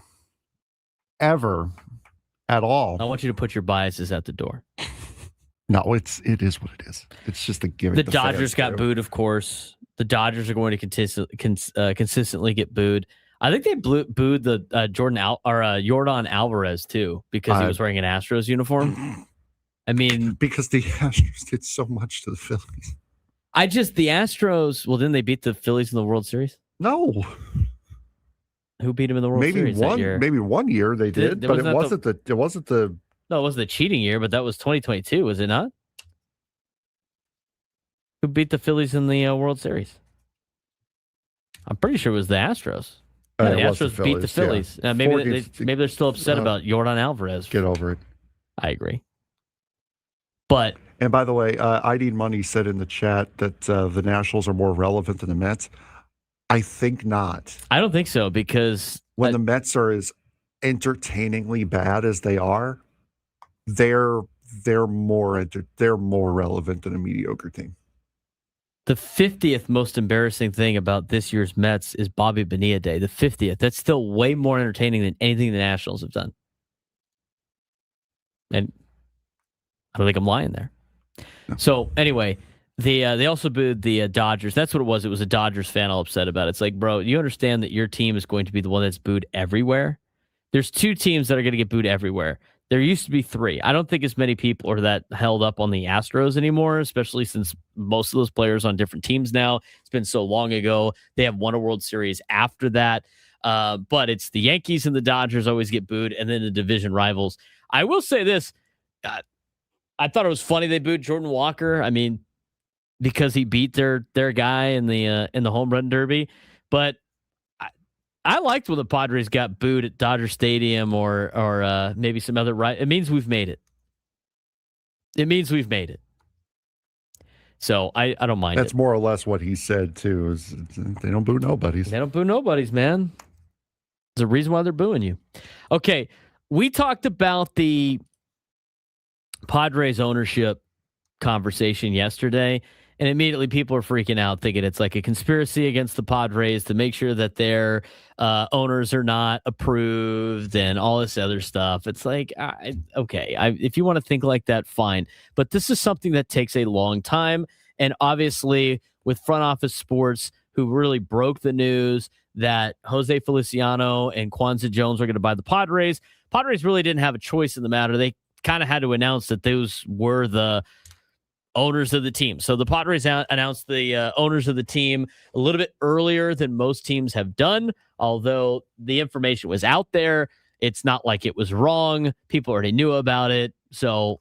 ever. At all. I want you to put your biases at the door. No, it is what it is. It's just a given. The Dodgers got booed, of course. The Dodgers are going to consistently get booed. I think they booed the Yordan Alvarez too, because he was wearing an Astros uniform. I mean, because the Astros did so much to the Phillies. The Astros. Well, didn't they beat the Phillies in the World Series? No. Who beat him in the World Series that year? Maybe one year they did, but it wasn't the. No, it wasn't the cheating year, but that was 2022, was it not? Who beat the Phillies in the World Series? I'm pretty sure it was the Astros. Yeah, the Astros beat the Phillies. Yeah. Maybe they're still upset about Yordan Alvarez. Get over it. I agree. But and by the way, I Need Money said in the chat that the Nationals are more relevant than the Mets. I think not. I don't think so, because when the Mets are as entertainingly bad as they are, they're more relevant than a mediocre team. The 50th most embarrassing thing about this year's Mets is Bobby Bonilla Day. The 50th. That's still way more entertaining than anything the Nationals have done. And I don't think I'm lying there. No. So anyway, they also booed the Dodgers. That's what it was. It was a Dodgers fan all upset about it. It's like, bro, you understand that your team is going to be the one that's booed everywhere? There's 2 teams that are going to get booed everywhere. There used to be 3. I don't think as many people are that held up on the Astros anymore, especially since most of those players on different teams now. It's been so long ago. They have won a World Series after that. But it's the Yankees and the Dodgers always get booed, and then the division rivals. I will say this. I thought it was funny they booed Jordan Walker. I mean, because he beat their guy in the home run derby. But I liked when the Padres got booed at Dodger Stadium or maybe some other right. It means we've made it. It means we've made it. So I don't mind. That's more or less what he said too. Is they don't boo nobodies. They don't boo nobodies, man. There's a reason why they're booing you. Okay, we talked about the Padres ownership conversation yesterday. and immediately people are freaking out, thinking it's like a conspiracy against the Padres to make sure that their owners are not approved and all this other stuff. It's like, okay, if you want to think like that, fine. But this is something that takes a long time. And obviously, with front office sports, who really broke the news that Jose Feliciano and Kwanzaa Jones were going to buy the Padres, Padres really didn't have a choice in the matter. They kind of had to announce that those were the owners of the team. So the Padres announced the owners of the team a little bit earlier than most teams have done, although the information was out there. It's not like it was wrong. People already knew about it. So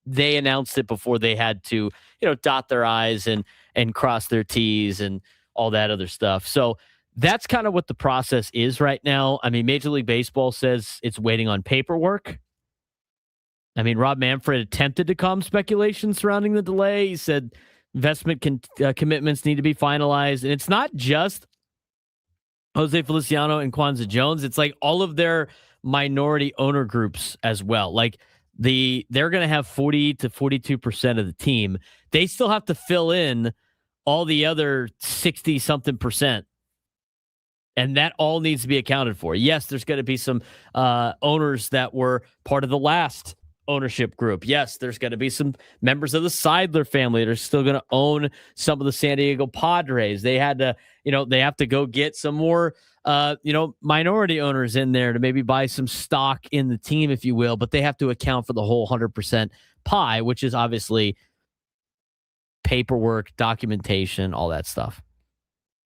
they announced it before they had to, dot their I's and cross their T's and all that other stuff. So that's kind of what the process is right now. I mean, Major League Baseball says it's waiting on paperwork. I mean, Rob Manfred attempted to calm speculation surrounding the delay. He said investment commitments need to be finalized. And it's not just Jose Feliciano and Kwanzaa Jones. It's like all of their minority owner groups as well. Like they're going to have 40 to 42% of the team. They still have to fill in all the other 60 something percent. And that all needs to be accounted for. Yes, there's going to be some owners that were part of the last ownership group. Yes, there's going to be some members of the Seidler family that are still going to own some of the San Diego Padres. They had to, they have to go get some more, minority owners in there to maybe buy some stock in the team, if you will, but they have to account for the whole 100% pie, which is obviously paperwork, documentation, all that stuff.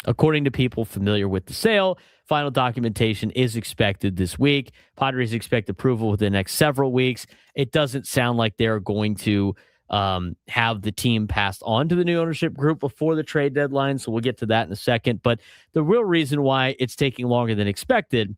According to people familiar with the sale, final documentation is expected this week. Padres expect approval within the next several weeks. It doesn't sound like they're going to have the team passed on to the new ownership group before the trade deadline, so we'll get to that in a second. But the real reason why it's taking longer than expected,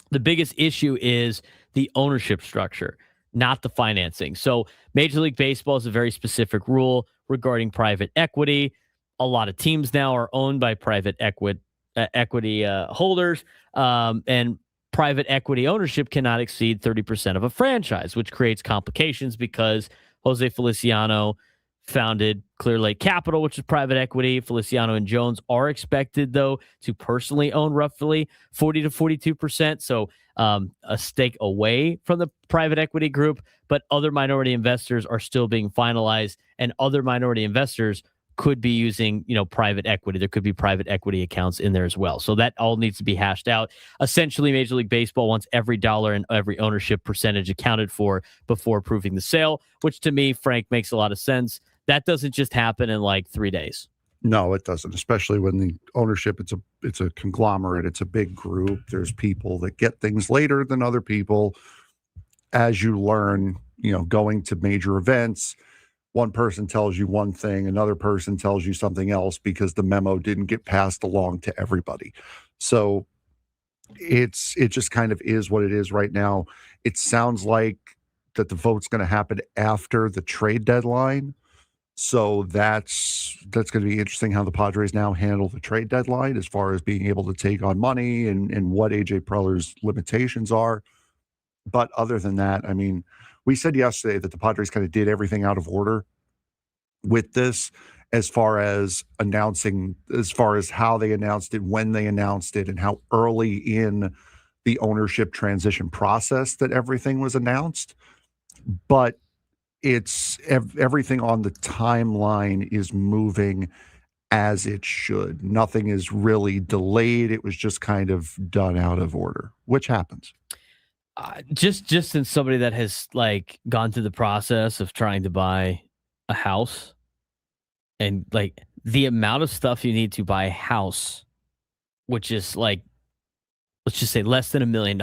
the biggest issue is the ownership structure, not the financing. So Major League Baseball has a very specific rule regarding private equity. A lot of teams now are owned by private equity holders, and private equity ownership cannot exceed 30% of a franchise, which creates complications because Jose Feliciano founded Clear Lake Capital, which is private equity. Feliciano and Jones are expected, though, to personally own roughly 40 to 42%. So a stake away from the private equity group, but other minority investors are still being finalized, and other minority investors could be using, private equity. There could be private equity accounts in there as well. So that all needs to be hashed out. Essentially, Major League Baseball wants every dollar and every ownership percentage accounted for before approving the sale, which to me, Frank, makes a lot of sense. That doesn't just happen in like 3 days. No, it doesn't, especially when the ownership, it's a conglomerate. It's a big group. There's people that get things later than other people. As you learn, going to major events, one person tells you one thing, another person tells you something else because the memo didn't get passed along to everybody. So it just kind of is what it is right now. It sounds like that the vote's going to happen after the trade deadline. So that's going to be interesting how the Padres now handle the trade deadline as far as being able to take on money and what AJ Preller's limitations are. But other than that, I mean, we said yesterday that the Padres kind of did everything out of order with this as far as how they announced it, when they announced it, and how early in the ownership transition process that everything was announced. But it's everything on the timeline is moving as it should. Nothing is really delayed. It was just kind of done out of order, which happens. Just as somebody that has like gone through the process of trying to buy a house, and like the amount of stuff you need to buy a house, which is like, let's just say less than $1 million.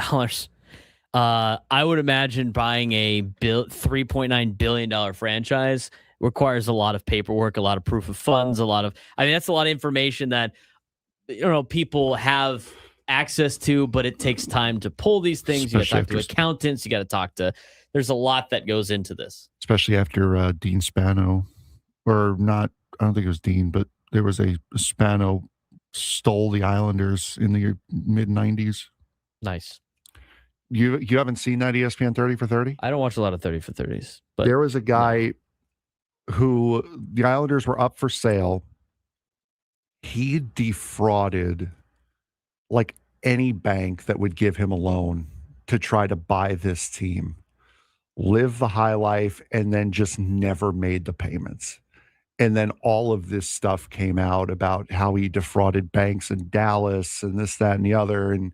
I would imagine buying a $3.9 billion franchise requires a lot of paperwork, a lot of proof of funds, that's a lot of information that, people have access to, but it takes time to pull these things. You got to talk to accountants. You got to talk to, there's a lot that goes into this. Especially after Dean Spano, or not, I don't think it was Dean, but there was a Spano stole the Islanders in the mid 90s. Nice. You haven't seen that ESPN 30 for 30? I don't watch a lot of 30 for 30s, but there was a guy who the Islanders were up for sale. He defrauded like any bank that would give him a loan to try to buy this team, live the high life, and then just never made the payments. And then all of this stuff came out about how he defrauded banks in Dallas and this, that, and the other, and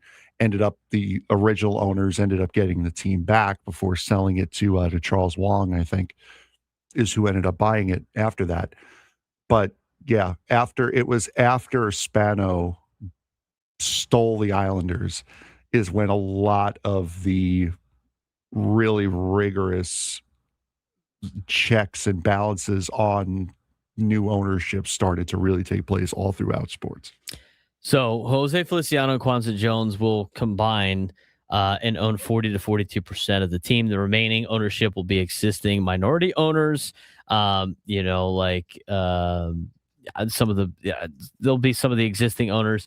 the original owners ended up getting the team back before selling it to Charles Wong, I think, is who ended up buying it after that. But yeah, after Spano stole the Islanders is when a lot of the really rigorous checks and balances on new ownership started to really take place all throughout sports. So Jose Feliciano and Kwanzaa Jones will combine and own 40 to 42% of the team. The remaining ownership will be existing minority owners. There'll be some of the existing owners,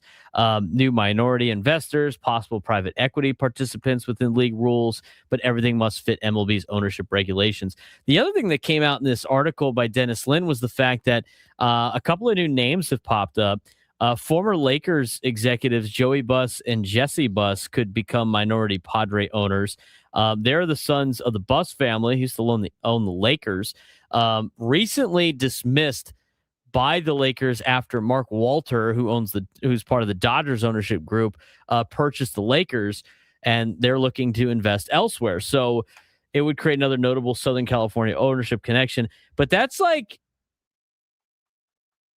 new minority investors, possible private equity participants within league rules, but everything must fit MLB's ownership regulations. The other thing that came out in this article by Dennis Lin was the fact that a couple of new names have popped up. Former Lakers executives Joey Buss and Jesse Buss could become minority Padre owners. They're the sons of the Buss family, who used to own the Lakers, recently dismissed by the Lakers after Mark Walter, who's part of the Dodgers ownership group, purchased the Lakers, and they're looking to invest elsewhere. So it would create another notable Southern California ownership connection. But that's like,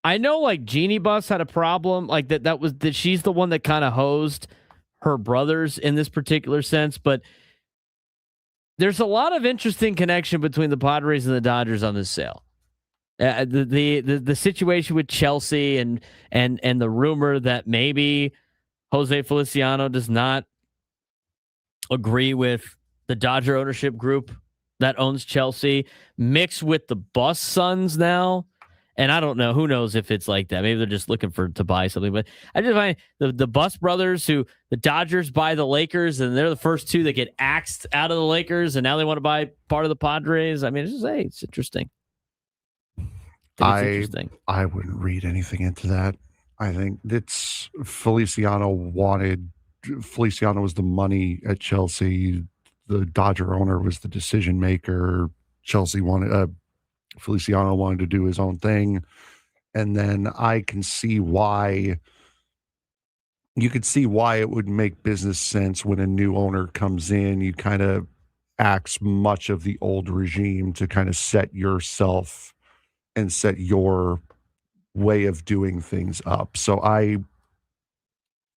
I know like Jeannie Buss had a problem like that she's the one that kind of hosed her brothers in this particular sense, but there's a lot of interesting connection between the Padres and the Dodgers on this sale. The situation with Chelsea and the rumor that maybe Jose Feliciano does not agree with the Dodger ownership group that owns Chelsea, mixed with the Buss sons now. And I don't know, who knows if it's like that. Maybe they're just looking to buy something. But I just find the Buss brothers, who the Dodgers buy the Lakers, and they're the first two that get axed out of the Lakers, and now they want to buy part of the Padres. I mean, it's interesting. I wouldn't read anything into that. I think it's Feliciano was the money at Chelsea. The Dodger owner was the decision maker. Feliciano wanted to do his own thing. And then I can see why it would make business sense when a new owner comes in. You kind of axe much of the old regime to kind of set yourself and set your way of doing things up. So I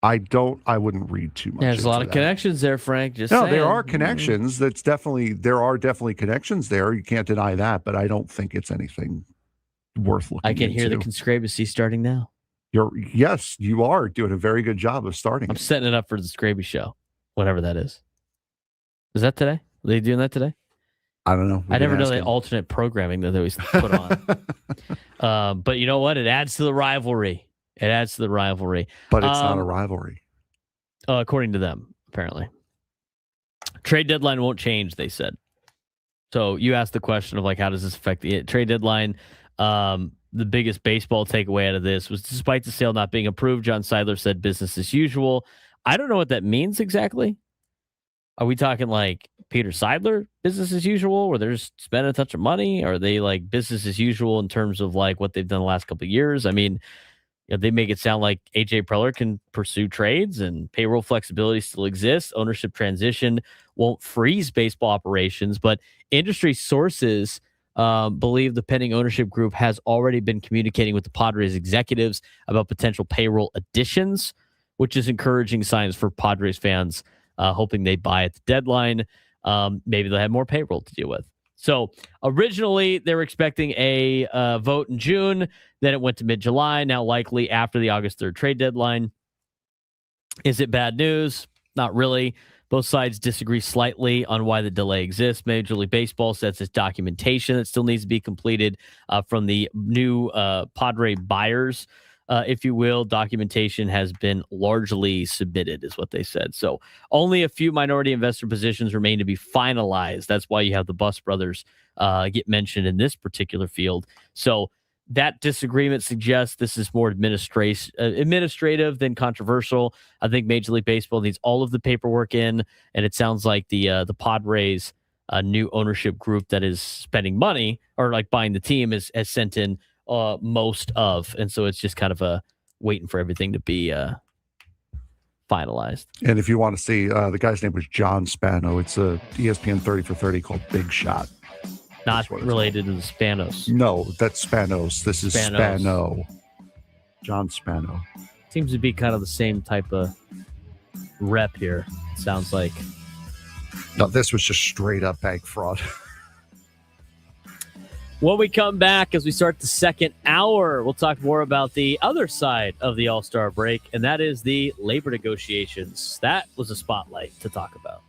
wouldn't read too much. There's a lot of connections there, Frank. Just no, saying. there are connections. There are definitely connections there. You can't deny that, but I don't think it's anything worth looking into. I can hear the conspiracy starting now. Yes, you are doing a very good job of starting. I'm setting it up for the Scraby show, whatever that is. Is that today? Are they doing that today? I don't know. I never know the alternate programming that they always put on. But you know what? It adds to the rivalry. But it's not a rivalry. According to them, apparently. Trade deadline won't change, they said. So you asked the question of like, how does this affect the trade deadline? The biggest baseball takeaway out of this was, despite the sale not being approved, John Seidler said business as usual. I don't know what that means exactly. Are we talking like Peter Seidler, business as usual, where they're just spending a touch of money? Or are they like business as usual in terms of like what they've done the last couple of years? I mean, they make it sound like AJ Preller can pursue trades and payroll flexibility still exists. Ownership transition won't freeze baseball operations, but industry sources believe the pending ownership group has already been communicating with the Padres executives about potential payroll additions, which is encouraging signs for Padres fans, hoping they buy at the deadline. Maybe they'll have more payroll to deal with. So originally they were expecting a vote in June. Then it went to mid-July. Now likely after the August 3rd trade deadline. Is it bad news? Not really. Both sides disagree slightly on why the delay exists. Major League Baseball says it's documentation that still needs to be completed from the new Padre buyers. if you will. Documentation has been largely submitted, is what they said. So only a few minority investor positions remain to be finalized. That's why you have the Bus brothers get mentioned in this particular field. So that disagreement suggests this is more administrative than controversial. I think Major League Baseball needs all of the paperwork in, and it sounds like the Padres new ownership group that is spending money or like buying the team has sent in most of, and so it's just kind of a waiting for everything to be finalized. And if you want to see, the guy's name was John Spano. It's a ESPN 30 for 30 called Big Shot. Not related to the Spanos. No, that's Spanos. This is Spano. John Spano. Seems to be kind of the same type of rep here. Sounds like. No, this was just straight up bank fraud. When we come back, as we start the second hour, we'll talk more about the other side of the All-Star break, and that is the labor negotiations. That was a spotlight to talk about.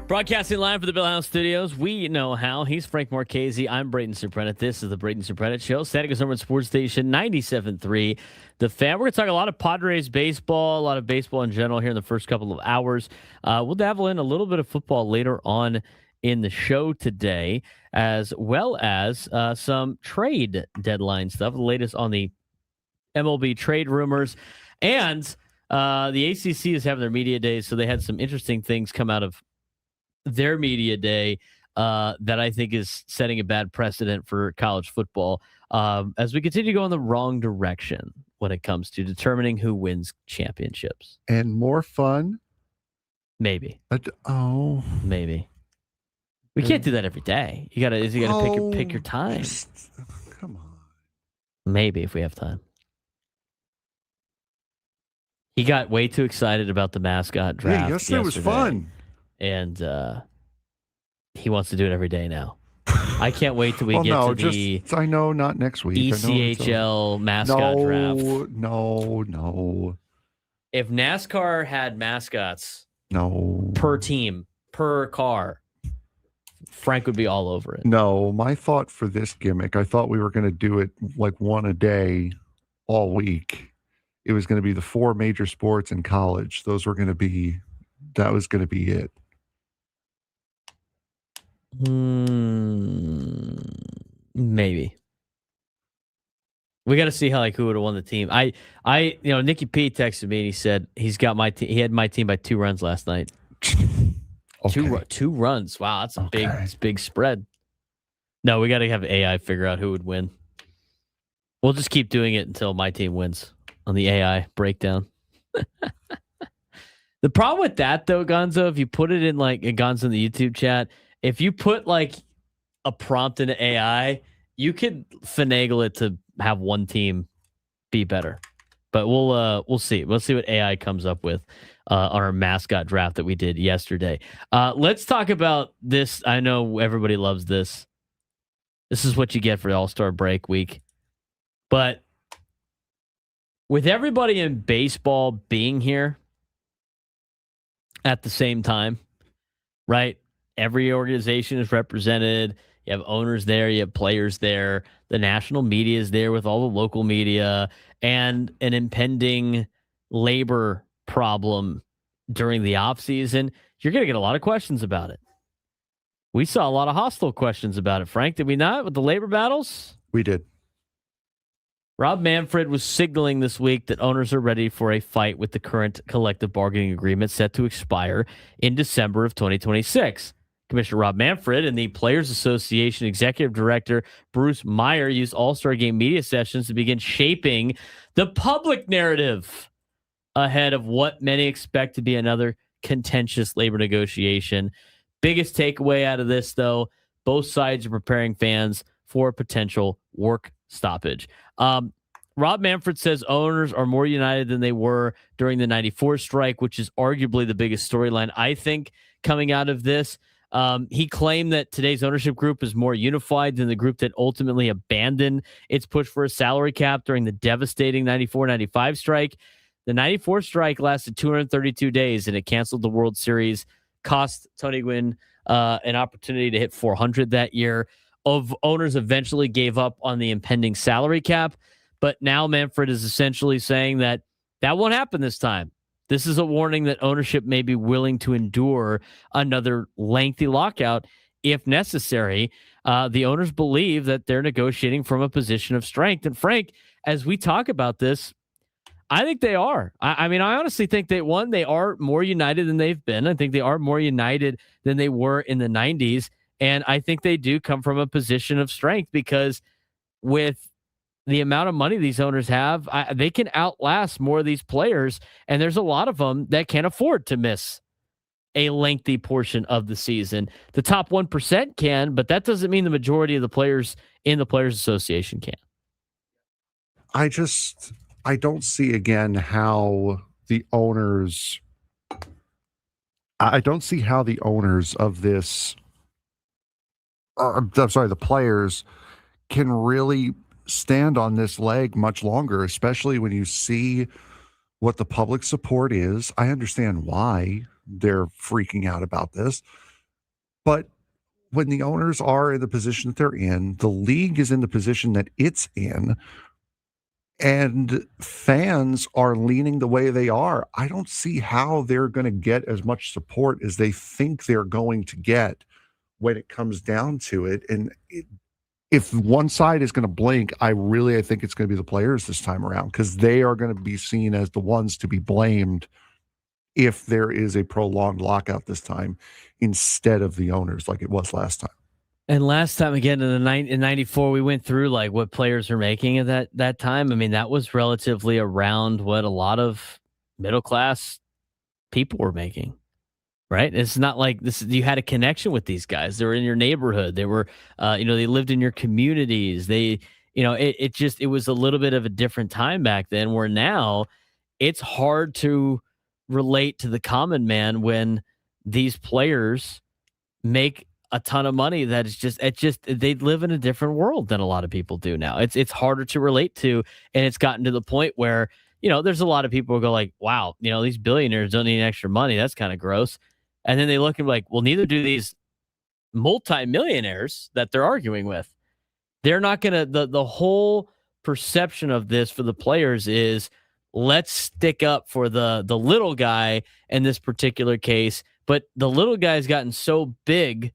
Broadcasting live for the Bill House Studios. We know how. He's Frank Marchese. I'm Braden Surprenant. This is the Braden Surprenant Show. San Diego's number one sports station, 97.3. The Fan. We're going to talk a lot of Padres baseball, a lot of baseball in general here in the first couple of hours. We'll dabble in a little bit of football later on in the show today, as well as some trade deadline stuff, the latest on the MLB trade rumors. And the ACC is having their media days, so they had some interesting things come out of their media day that I think is setting a bad precedent for college football as we continue to go in the wrong direction when it comes to determining who wins championships. And more fun. Maybe. Maybe. We can't do that every day. You gotta pick your time. Come on. Maybe if we have time. He got way too excited about the mascot draft. Hey, yesterday was fun. And he wants to do it every day now. I can't wait till we the I know not next week. ECHL mascot draft. No. If NASCAR had mascots per team, per car, Frank would be all over it. No, my thought for this gimmick, I thought we were going to do it like one a day all week. It was going to be the 4 major sports in college. That was going to be it. Maybe. We got to see who would have won the team. Nicky P texted me and he said he's got my team. He had my team by 2 runs last night. Okay. Two runs. Wow, that's a big spread. No, we got to have AI figure out who would win. We'll just keep doing it until my team wins on the AI breakdown. The problem with that, though, Gonzo, if you put it in Gonzo in the YouTube chat, if you put a prompt into AI, you could finagle it to have one team be better. But we'll see. We'll see what AI comes up with on our mascot draft that we did yesterday. Let's talk about this. I know everybody loves this. This is what you get for All-Star break week. But with everybody in baseball being here at the same time, right? Every organization is represented. You have owners there. You have players there. The national media is there with all the local media, and an impending labor problem during the offseason. You're going to get a lot of questions about it. We saw a lot of hostile questions about it, Frank, did we not, with the labor battles? We did. Rob Manfred was signaling this week that owners are ready for a fight with the current collective bargaining agreement set to expire in December of 2026. Commissioner Rob Manfred and the Players Association Executive Director Bruce Meyer used All-Star Game media sessions to begin shaping the public narrative ahead of what many expect to be another contentious labor negotiation. Biggest takeaway out of this, though, both sides are preparing fans for a potential work stoppage. Rob Manfred says owners are more united than they were during the 94 strike, which is arguably the biggest storyline, I think, coming out of this. He claimed that today's ownership group is more unified than the group that ultimately abandoned its push for a salary cap during the devastating 94-95 strike. The 94 strike lasted 232 days, and it canceled the World Series, cost Tony Gwynn an opportunity to hit 400 that year. Owners eventually gave up on the impending salary cap, but now Manfred is essentially saying that won't happen this time. This is a warning that ownership may be willing to endure another lengthy lockout if necessary. The owners believe that they're negotiating from a position of strength. And Frank, as we talk about this, I think they are. I mean, I honestly think they are more united than they've been. I think they are more united than they were in the 90s. And I think they do come from a position of strength because with the amount of money these owners have, they can outlast more of these players. And there's a lot of them that can't afford to miss a lengthy portion of the season. The top 1% can, but that doesn't mean the majority of the players in the Players Association can. I don't see again how the owners of this, the players can really stand on this leg much longer, especially when you see what the public support is. I understand why they're freaking out about this, But when the owners are in the position that they're in, the league is in the position that it's in, and fans are leaning the way they are, I don't see how they're going to get as much support as they think they're going to get when it comes down to it. And if one side is going to blink, I think it's going to be the players this time around, because they are going to be seen as the ones to be blamed if there is a prolonged lockout this time instead of the owners like it was last time. And last time, again, in 94, we went through like what players are making at that time. I mean, that was relatively around what a lot of middle class people were making, right? It's not like this. You had a connection with these guys. They were in your neighborhood. They were, they lived in your communities. They, it was a little bit of a different time back then, where now it's hard to relate to the common man when these players make a ton of money. That is just they live in a different world than a lot of people do now. It's harder to relate to, and it's gotten to the point where there's a lot of people who go like, wow, these billionaires don't need extra money, that's kind of gross. And then they look and be like, well, neither do these multimillionaires that they're arguing with. They're not gonna, the whole perception of this for the players is, let's stick up for the little guy in this particular case. But the little guy's gotten so big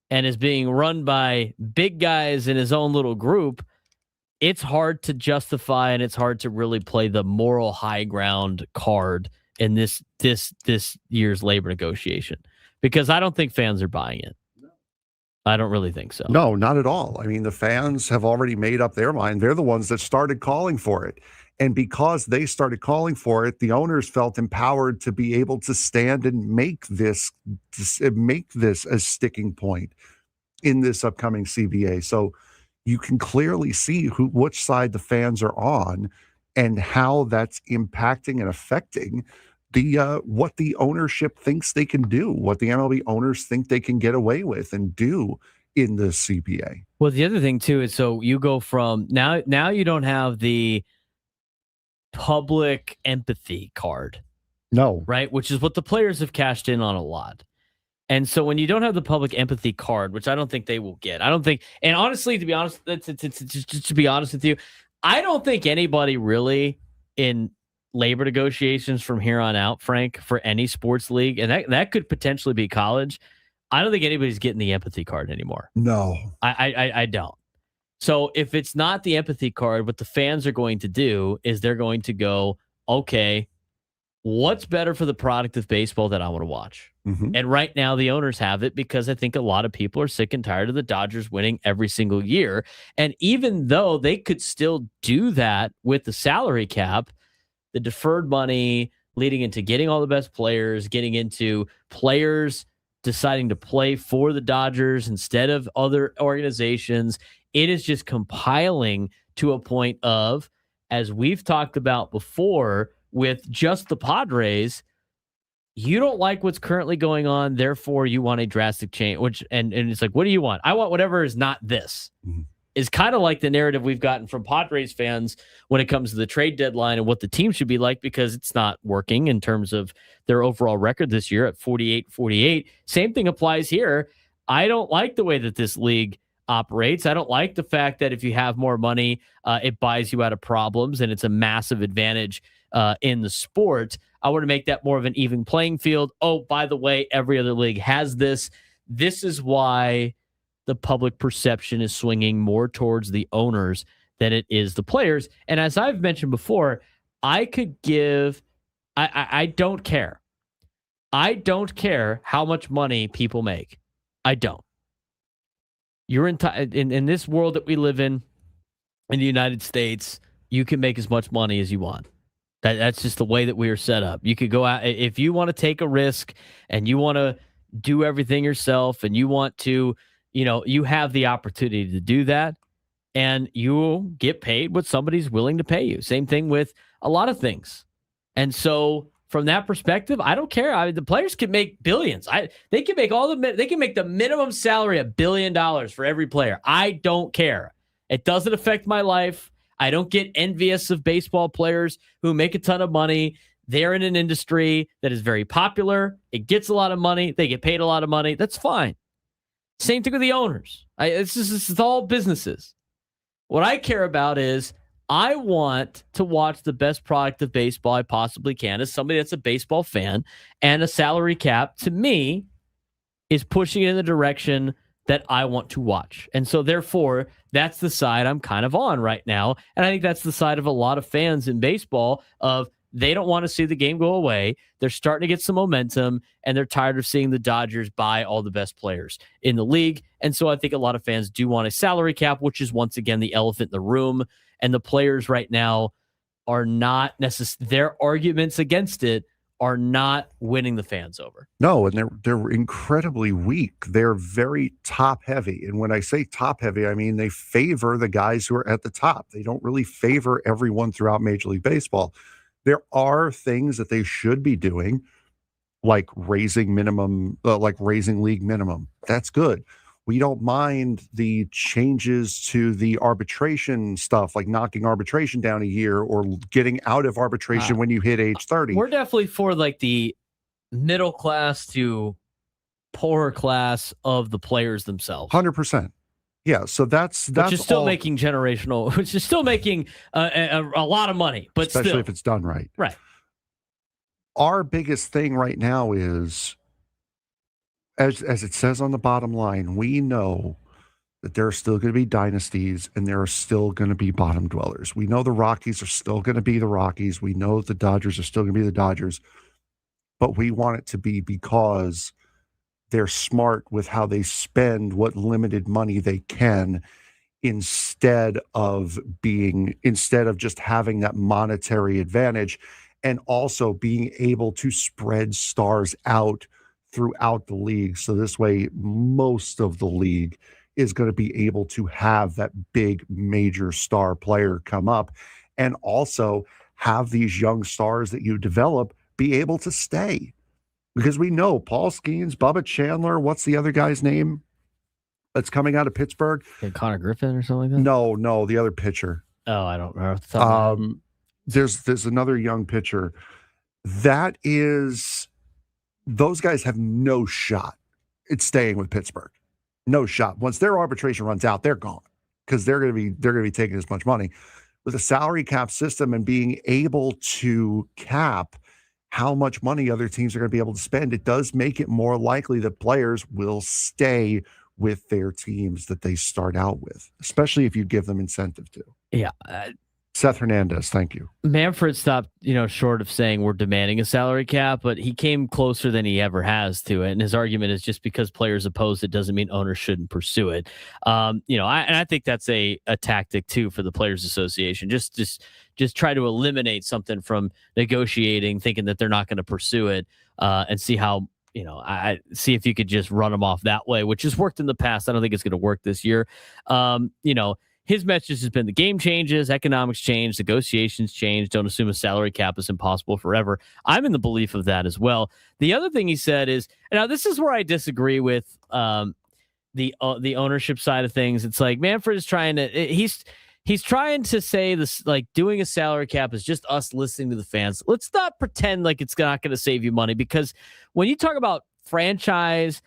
and is being run by big guys in his own little group, it's hard to justify, and it's hard to really play the moral high ground card in this year's labor negotiation, because I don't think fans are buying it. I don't really think so. No, not at all. I mean, the fans have already made up their mind. They're the ones that started calling for it. And because they started calling for it, the owners felt empowered to be able to stand and make this a sticking point in this upcoming CBA. So you can clearly see which side the fans are on and how that's impacting and affecting what the ownership thinks they can do, what the MLB owners think they can get away with and do in the CBA. Well, the other thing too is, so you go from now you don't have the public empathy card. No. Right? Which is what the players have cashed in on a lot. And so when you don't have the public empathy card, which I don't think they will get, I don't think, and honestly, to be honest, to be honest with you, I don't think anybody really in labor negotiations from here on out, Frank, for any sports league, and that could potentially be college, I don't think anybody's getting the empathy card anymore. No. I don't. So if it's not the empathy card, what the fans are going to do is they're going to go, okay, what's better for the product of baseball that I want to watch? Mm-hmm. And right now the owners have it, because I think a lot of people are sick and tired of the Dodgers winning every single year. And even though they could still do that with the salary cap, the deferred money leading into getting all the best players, getting into players deciding to play for the Dodgers instead of other organizations, it is just compiling to a point of, as we've talked about before with just the Padres, you don't like what's currently going on, therefore you want a drastic change. And it's like, what do you want? I want whatever is not this. Mm-hmm. Is kind of like the narrative we've gotten from Padres fans when it comes to the trade deadline and what the team should be like, because it's not working in terms of their overall record this year at 48-48. Same thing applies here. I don't like the way that this league operates. I don't like the fact that if you have more money, it buys you out of problems, and it's a massive advantage in the sport. I want to make that more of an even playing field. Oh, by the way, every other league has this. This is why the public perception is swinging more towards the owners than it is the players. And as I've mentioned before, I don't care. I don't care how much money people make. I don't. You're in this world that we live in the United States, you can make as much money as you want. That's just the way that we are set up. You could go out if you want to take a risk and you want to do everything yourself, and you want to, you have the opportunity to do that, and you'll get paid what somebody's willing to pay you. Same thing with a lot of things. And so from that perspective, I don't care. The players can make billions. They can make the minimum salary $1 billion for every player. I don't care. It doesn't affect my life. I don't get envious of baseball players who make a ton of money. They're in an industry that is very popular. It gets a lot of money. They get paid a lot of money. That's fine. Same thing with the owners. It's all businesses. What I care about is I want to watch the best product of baseball I possibly can as somebody that's a baseball fan, and a salary cap to me is pushing it in the direction that I want to watch. And so therefore, that's the side I'm kind of on right now. And I think that's the side of a lot of fans in baseball of they don't want to see the game go away. They're starting to get some momentum, and they're tired of seeing the Dodgers buy all the best players in the league. And so I think a lot of fans do want a salary cap, which is once again the elephant in the room. And the players right now are not necessarily, their arguments against it are not winning the fans over. No, and they're incredibly weak. They're very top heavy. And when I say top heavy, I mean they favor the guys who are at the top. They don't really favor everyone throughout Major League Baseball. There are things that they should be doing, like raising league minimum. That's good. We don't mind the changes to the arbitration stuff, like knocking arbitration down a year or getting out of arbitration when you hit age 30. We're definitely for like the middle class to poorer class of the players themselves. 100%. Yeah, so that's which is still making generational, which is still making a lot of money, but especially still, if it's done right. Right. Our biggest thing right now is, as it says on the bottom line, we know that there are still going to be dynasties and there are still going to be bottom dwellers. We know the Rockies are still going to be the Rockies. We know the Dodgers are still going to be the Dodgers, but we want it to be because they're smart with how they spend what limited money they can, instead of just having that monetary advantage, and also being able to spread stars out throughout the league. So this way, most of the league is going to be able to have that big major star player come up, and also have these young stars that you develop be able to stay. Because we know Paul Skeens, Bubba Chandler, what's the other guy's name that's coming out of Pittsburgh? Connor Griffin or something like that? No, the other pitcher. Oh, I don't remember. There's another young pitcher. Those guys have no shot at staying with Pittsburgh. No shot. Once their arbitration runs out, they're gone because they're going to be taking as much money. With a salary cap system and being able to cap how much money other teams are going to be able to spend, it does make it more likely that players will stay with their teams that they start out with, especially if you give them incentive to. Yeah. Seth Hernandez, thank you. Manfred stopped, short of saying we're demanding a salary cap, but he came closer than he ever has to it. And his argument is just because players oppose it doesn't mean owners shouldn't pursue it. I think that's a tactic too for the Players Association. Just try to eliminate something from negotiating, thinking that they're not going to pursue it, and see how, see if you could just run them off that way, which has worked in the past. I don't think it's going to work this year. His message has been the game changes, economics change, negotiations change. Don't assume a salary cap is impossible forever. I'm in the belief of that as well. The other thing he said is, now this is where I disagree with the ownership side of things. It's like Manfred is trying to, he's trying to say this, like doing a salary cap is just us listening to the fans. Let's not pretend like it's not going to save you money, because when you talk about franchise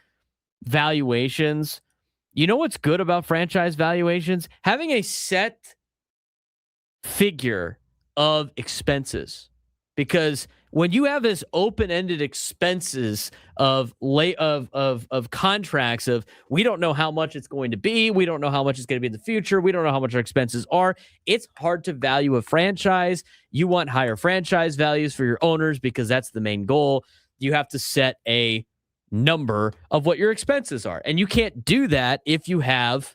valuations, you know what's good about franchise valuations? Having a set figure of expenses. Because when you have this open-ended expenses of contracts of, we don't know how much it's going to be, we don't know how much it's going to be in the future, we don't know how much our expenses are, it's hard to value a franchise. You want higher franchise values for your owners because that's the main goal. You have to set a number of what your expenses are. And you can't do that if you have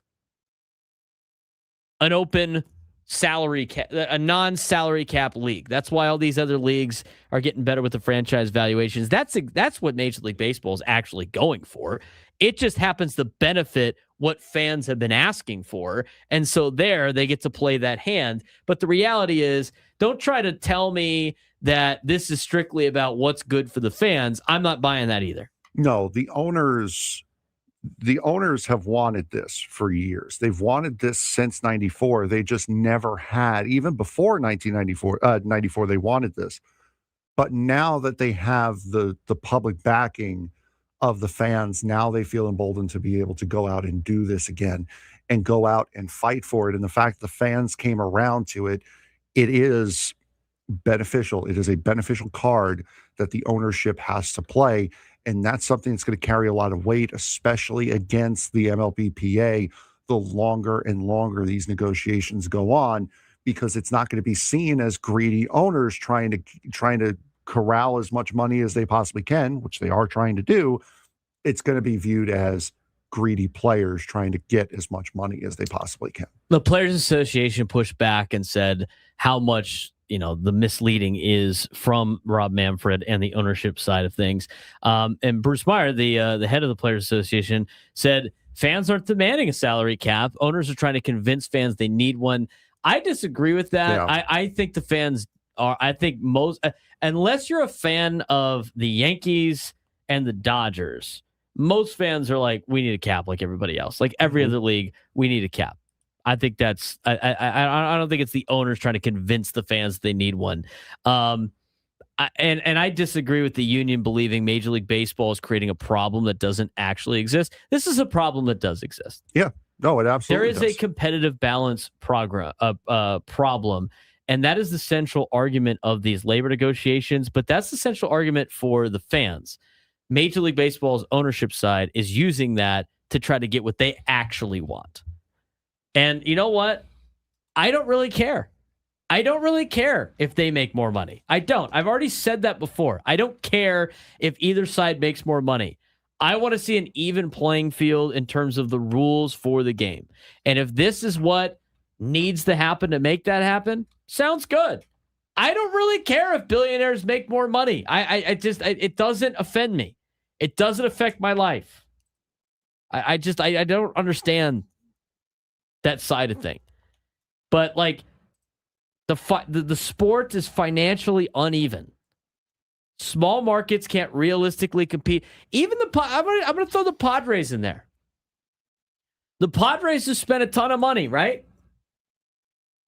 an open salary cap, a non-salary cap league. That's why all these other leagues are getting better with the franchise valuations. That's what Major League Baseball is actually going for. It just happens to benefit what fans have been asking for. And so there they get to play that hand. But the reality is, don't try to tell me that this is strictly about what's good for the fans. I'm not buying that either. No, the owners have wanted this for years. They've wanted this since 94. They just never had, even before 94, they wanted this. But now that they have the public backing of the fans. Now they feel emboldened to be able to go out and do this again and go out and fight for it. And the fact the fans came around to it, it is beneficial. It is a beneficial card that the ownership has to play. And that's something that's going to carry a lot of weight, especially against the MLBPA, the longer and longer these negotiations go on, because it's not going to be seen as greedy owners trying to corral as much money as they possibly can, which they are trying to do. It's going to be viewed as greedy players trying to get as much money as they possibly can. The Players Association pushed back and said how much, the misleading is from Rob Manfred and the ownership side of things. And Bruce Meyer, the head of the Players Association, said fans aren't demanding a salary cap. Owners are trying to convince fans they need one. I disagree with that. Yeah. I think the fans are, unless you're a fan of the Yankees and the Dodgers, most fans are like, we need a cap like everybody else. Like every other league, we need a cap. I think that's, I don't think it's the owners trying to convince the fans they need one. And I disagree with the union believing Major League Baseball is creating a problem that doesn't actually exist. This is a problem that does exist. Yeah. No, it absolutely There is a competitive balance problem, and that is the central argument of these labor negotiations, but that's the central argument for the fans. Major League Baseball's ownership side is using that to try to get what they actually want. And you know what? I don't really care. I don't really care if they make more money. I don't. I've already said that before. I don't care if either side makes more money. I want to see an even playing field in terms of the rules for the game. And if this is what needs to happen to make that happen, sounds good. I don't really care if billionaires make more money. It doesn't offend me. It doesn't affect my life. I don't understand that side of thing. But like the sport is financially uneven. Small markets can't realistically compete. Even I'm going to throw the Padres in there. The Padres have spent a ton of money, right?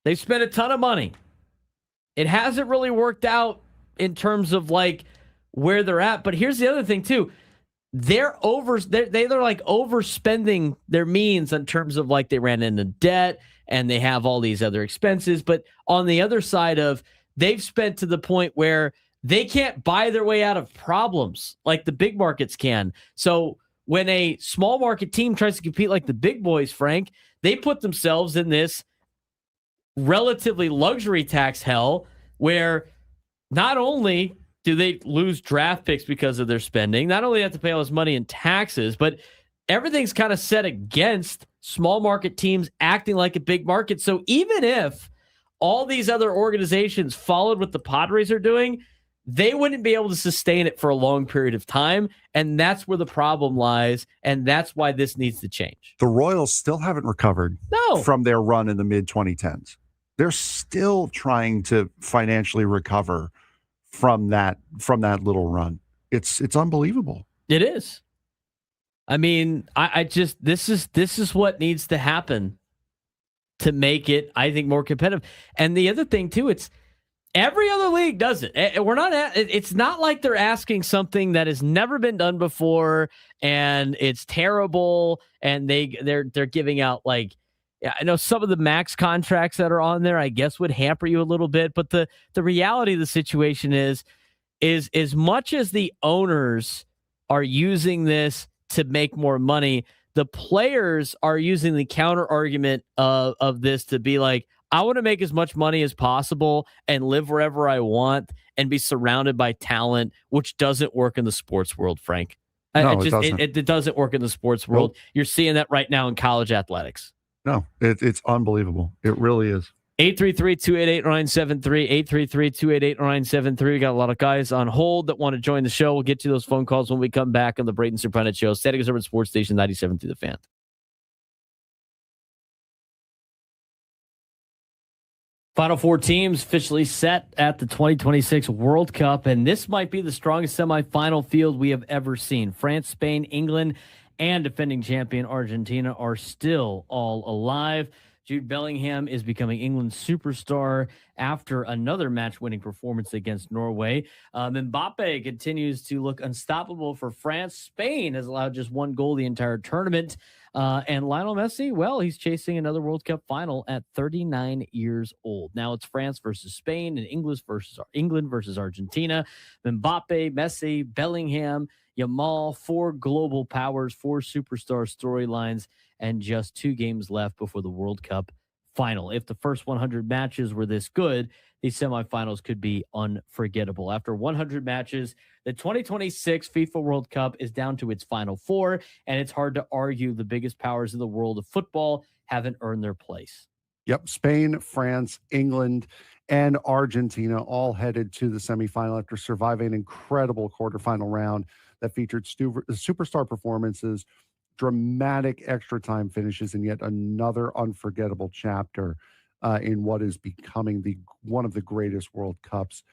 They've spent a ton of money. It hasn't really worked out in terms of like where they're at. But here's the other thing too. They're like overspending their means in terms of like they ran into debt and they have all these other expenses. But on the other side of, they've spent to the point where they can't buy their way out of problems like the big markets can. So when a small market team tries to compete like the big boys, Frank, they put themselves in this relatively luxury tax hell where not only do they lose draft picks because of their spending, not only have to pay all this money in taxes, but everything's kind of set against small market teams acting like a big market. So even if all these other organizations followed what the Padres are doing, they wouldn't be able to sustain it for a long period of time. And that's where the problem lies. And that's why this needs to change. The Royals still haven't recovered from their run in the mid-2010s. They're still trying to financially recover from that little run. It's unbelievable. It is. I mean, I just this is what needs to happen to make it, I think, more competitive. And the other thing too, it's every other league does it. It's not like they're asking something that has never been done before and it's terrible. And they're giving out like, I know some of the max contracts that are on there, I guess, would hamper you a little bit. But the reality of the situation is as much as the owners are using this to make more money, the players are using the counter argument of this to be like, I want to make as much money as possible and live wherever I want and be surrounded by talent, which doesn't work in the sports world, Frank. It doesn't work in the sports world. Nope. You're seeing that right now in college athletics. No, it's unbelievable. It really is. 833-288-0973, 833-288-0973. We got a lot of guys on hold that want to join the show. We'll get to those phone calls when we come back on the Braden Surprenant Show. San Diego Urban Sports Station 97 through the Fan. Final four teams officially set at the 2026 World Cup, and this might be the strongest semifinal field we have ever seen. France, Spain, England, and defending champion Argentina are still all alive. Jude Bellingham is becoming England's superstar after another match-winning performance against Norway. Mbappe continues to look unstoppable for France. Spain has allowed just one goal the entire tournament. And Lionel Messi, well, he's chasing another World Cup final at 39 years old. Now it's France versus Spain and England versus Argentina. Mbappe, Messi, Bellingham, Yamal, 4 global powers, 4 superstar storylines, and just 2 games left before the World Cup final. If the first 100 matches were this good, these semifinals could be unforgettable. After 100 matches, the 2026 FIFA World Cup is down to its final 4, and it's hard to argue the biggest powers in the world of football haven't earned their place. Yep. Spain, France, England, and Argentina all headed to the semifinal after surviving an incredible quarterfinal round that featured superstar performances, dramatic extra time finishes, and yet another unforgettable chapter in what is becoming one of the greatest World Cups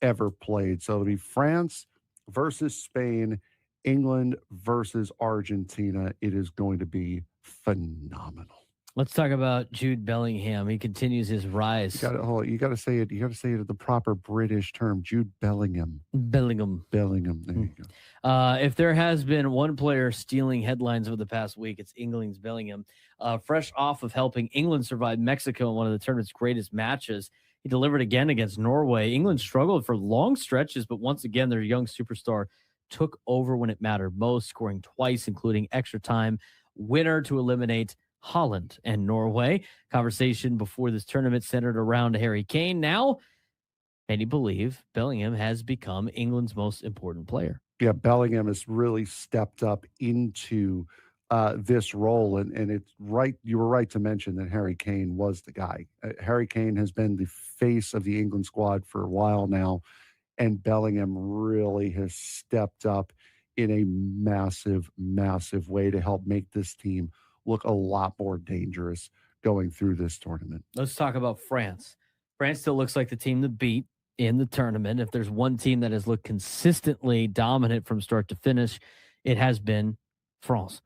ever played. So it'll be France versus Spain, England versus Argentina. It is going to be phenomenal. Let's talk about Jude Bellingham. He continues his rise. You got to say it. You got to say it in the proper British term. Jude Bellingham. Bellingham. There you go. If there has been one player stealing headlines over the past week, it's England's Bellingham. Fresh off of helping England survive Mexico in one of the tournament's greatest matches, he delivered again against Norway. England struggled for long stretches, but once again, their young superstar took over when it mattered most, scoring twice, including extra time winner to eliminate Holland and Norway. Conversation before this tournament centered around Harry Kane. Now, many believe Bellingham has become England's most important player. Yeah, Bellingham has really stepped up into this role, and it's right. You were right to mention that Harry Kane was the guy. Harry Kane has been the face of the England squad for a while now, and Bellingham really has stepped up in a massive, massive way to help make this team look a lot more dangerous going through this tournament. Let's talk about France. France still looks like the team to beat in the tournament. If there's one team that has looked consistently dominant from start to finish, it has been France.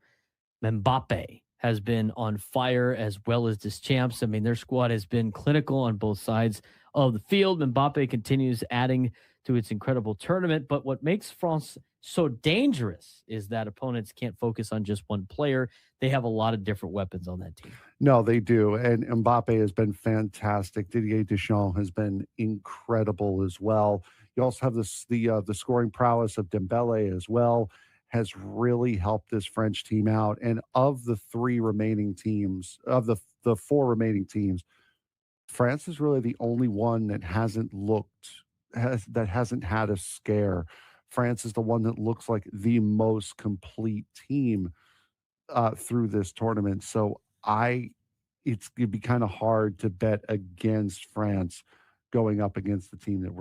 Mbappe has been on fire, as well as Deschamps. I mean, their squad has been clinical on both sides of the field. Mbappe continues adding to its incredible tournament. But what makes France so dangerous is that opponents can't focus on just one player. They have a lot of different weapons on that team. No, they do. And Mbappe has been fantastic. Didier Deschamps has been incredible as well. You also have the scoring prowess of Dembele as well, has really helped this French team out. And of the 3 remaining teams, of the 4 remaining teams, France is really the only one that hasn't had a scare. France is the one that looks like the most complete team through this tournament. So it'd be kind of hard to bet against France going up against the team that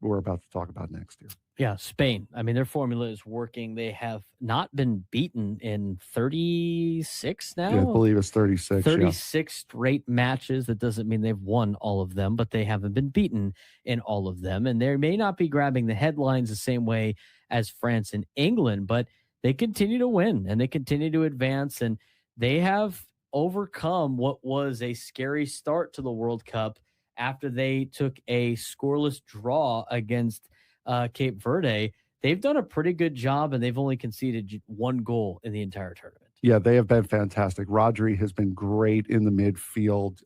we're about to talk about next year. Yeah, Spain. I mean, their formula is working. They have not been beaten in 36 now. Yeah, I believe it's 36. 36 straight matches. That doesn't mean they've won all of them, but they haven't been beaten in all of them. And they may not be grabbing the headlines the same way as France and England, but they continue to win and they continue to advance. And they have overcome what was a scary start to the World Cup after they took a scoreless draw against Cape Verde. They've done a pretty good job, and they've only conceded 1 goal in the entire tournament. Yeah, they have been fantastic. Rodri has been great in the midfield.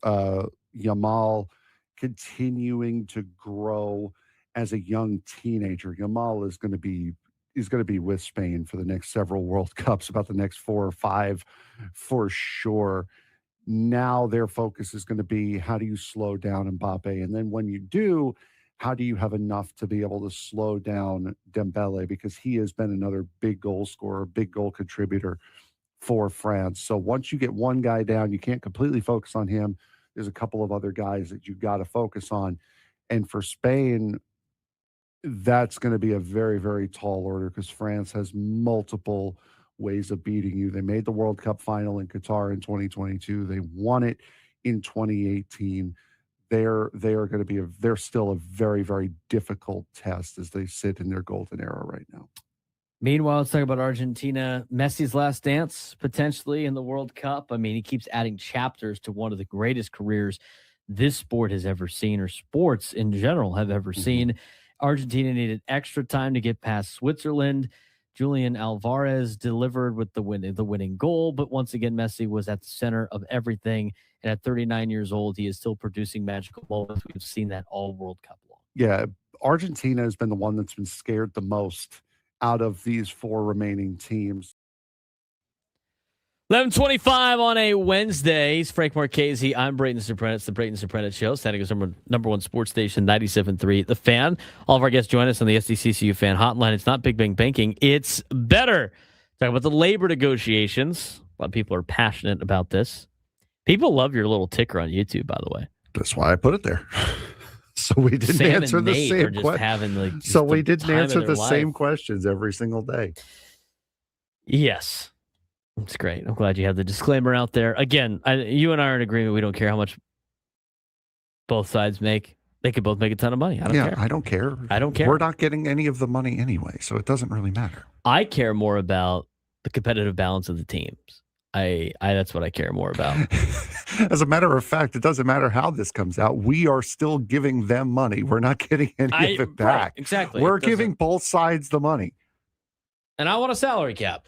Yamal continuing to grow as a young teenager. Yamal is going to be with Spain for the next several World Cups, about the next 4 or 5 for sure. Now their focus is going to be, how do you slow down Mbappe? And then when you do, how do you have enough to be able to slow down Dembele? Because he has been another big goal scorer, big goal contributor for France. So once you get one guy down, you can't completely focus on him. There's a couple of other guys that you've got to focus on. And for Spain, that's going to be a very, very tall order because France has multiple ways of beating you. They made the World Cup final in Qatar in 2022. They won it in 2018. They're still a very, very difficult test as they sit in their golden era right now. Meanwhile, let's talk about Argentina. Messi's last dance, potentially in the World Cup. I mean, he keeps adding chapters to one of the greatest careers this sport has ever seen, or sports in general have ever seen. Argentina needed extra time to get past Switzerland. Julian Alvarez delivered with the winning goal, but once again, Messi was at the center of everything. And at 39 years old, he is still producing magical moments. We've seen that all World Cup long. Yeah, Argentina has been the one that's been scared the most out of these four remaining teams. 11:25 on a Wednesday. He's Frank Marchese. I'm Braden Surprenant. It's the Braden Surprenant Show. San Diego's number one sports station, 97.3 The Fan. All of our guests join us on the SDCCU Fan Hotline. It's not Big Bang Banking. It's better. Talk about the labor negotiations. A lot of people are passionate about this. People love your little ticker on YouTube, by the way. That's why I put it there. So we didn't Sam answer and the Nate same questions. So we didn't answer the same questions every single day. Yes. It's great. I'm glad you have the disclaimer out there. Again, you and I are in agreement. We don't care how much both sides make. They could both make a ton of money. I don't care. I don't care. I don't care. We're not getting any of the money anyway, so it doesn't really matter. I care more about the competitive balance of the teams. I that's what I care more about. As a matter of fact, it doesn't matter how this comes out. We are still giving them money. We're not getting any of it back. Right, exactly. We're giving both sides the money. And I want a salary cap.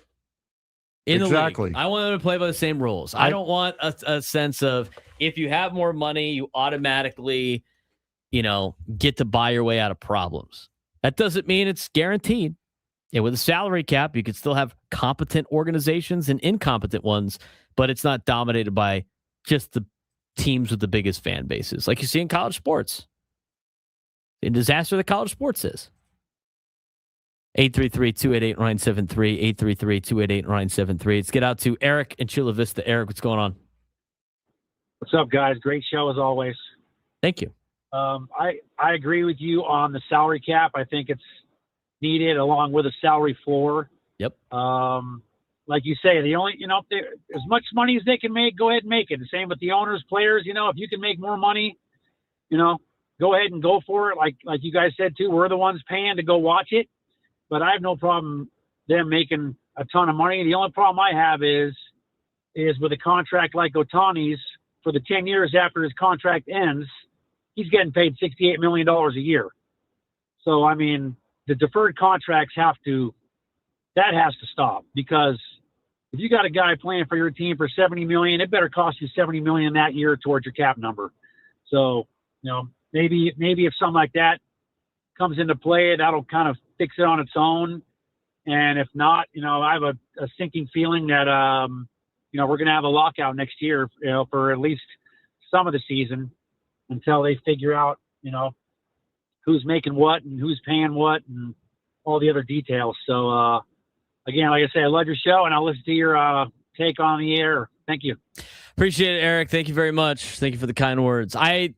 In the league. I want them to play by the same rules. I don't want a sense of if you have more money, you automatically, get to buy your way out of problems. That doesn't mean it's guaranteed. Yeah, with a salary cap, you could still have competent organizations and incompetent ones, but it's not dominated by just the teams with the biggest fan bases, like you see in college sports. The disaster that college sports is. 833-288-973, 833-288-973. Let's get out to Eric in Chula Vista. Eric, what's going on? What's up, guys? Great show as always. Thank you. I agree with you on the salary cap. I think it's needed along with a salary floor. Yep. Like you say, the only, as much money as they can make, go ahead and make it. The same with the owners, players, if you can make more money, go ahead and go for it. Like you guys said too, we're the ones paying to go watch it. But I have no problem them making a ton of money. The only problem I have is with a contract like Ohtani's, for the 10 years after his contract ends, he's getting paid $68 million a year. So, I mean, the deferred contracts has to stop, because if you got a guy playing for your team for $70 million, it better cost you $70 million that year towards your cap number. So, maybe if something like that comes into play, that'll kind of fix it on its own. And if not, I have a sinking feeling that, we're going to have a lockout next year, for at least some of the season until they figure out, who's making what and who's paying what and all the other details. So, again, like I say, I love your show, and I'll listen to your take on the air. Thank you. Appreciate it, Eric. Thank you very much. Thank you for the kind words. I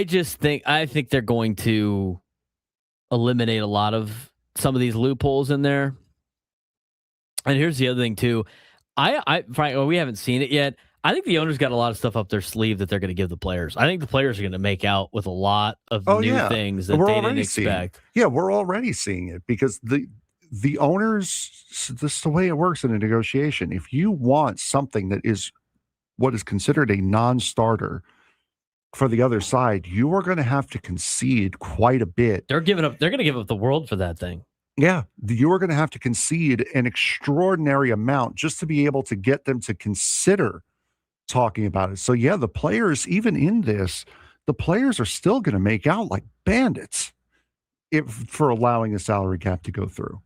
think they're going to eliminate a lot of some of these loopholes in there. And here's the other thing too. Frank, we haven't seen it yet. I think the owners got a lot of stuff up their sleeve that they're going to give the players. I think the players are going to make out with a lot of new things that they didn't expect. We're already seeing it, because the owners, this is the way it works in a negotiation. If you want something that is what is considered a non-starter for the other side, you are going to have to concede quite a bit. They're going to give up the world for that thing. Yeah, you are going to have to concede an extraordinary amount just to be able to get them to consider talking about it. So yeah, the players, even in this, the players are still going to make out like bandits for allowing a salary cap to go through.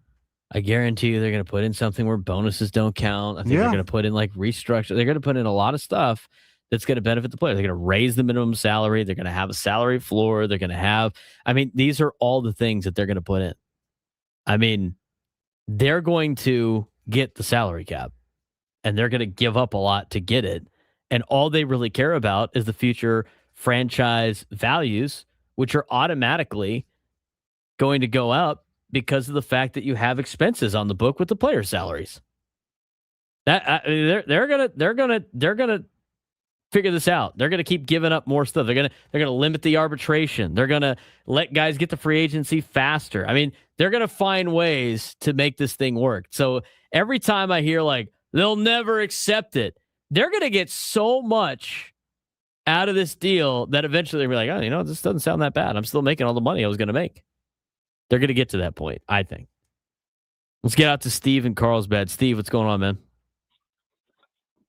I guarantee you they're going to put in something where bonuses don't count. I think they're going to put in like restructure. They're going to put in a lot of stuff that's going to benefit the player. They're going to raise the minimum salary. They're going to have a salary floor. They're going to have, these are all the things that they're going to put in. They're going to get the salary cap, and they're going to give up a lot to get it. And all they really care about is the future franchise values, which are automatically going to go up because of the fact that you have expenses on the book with the player salaries. That they're gonna figure this out. They're gonna keep giving up more stuff. They're gonna limit the arbitration. They're gonna let guys get to free agency faster. They're going to find ways to make this thing work. So every time I hear like, they'll never accept it, they're going to get so much out of this deal that eventually they'll be like, oh, you know, this doesn't sound that bad. I'm still making all the money I was going to make. They're going to get to that point, I think. Let's get out to Steve in Carlsbad. Steve, what's going on, man?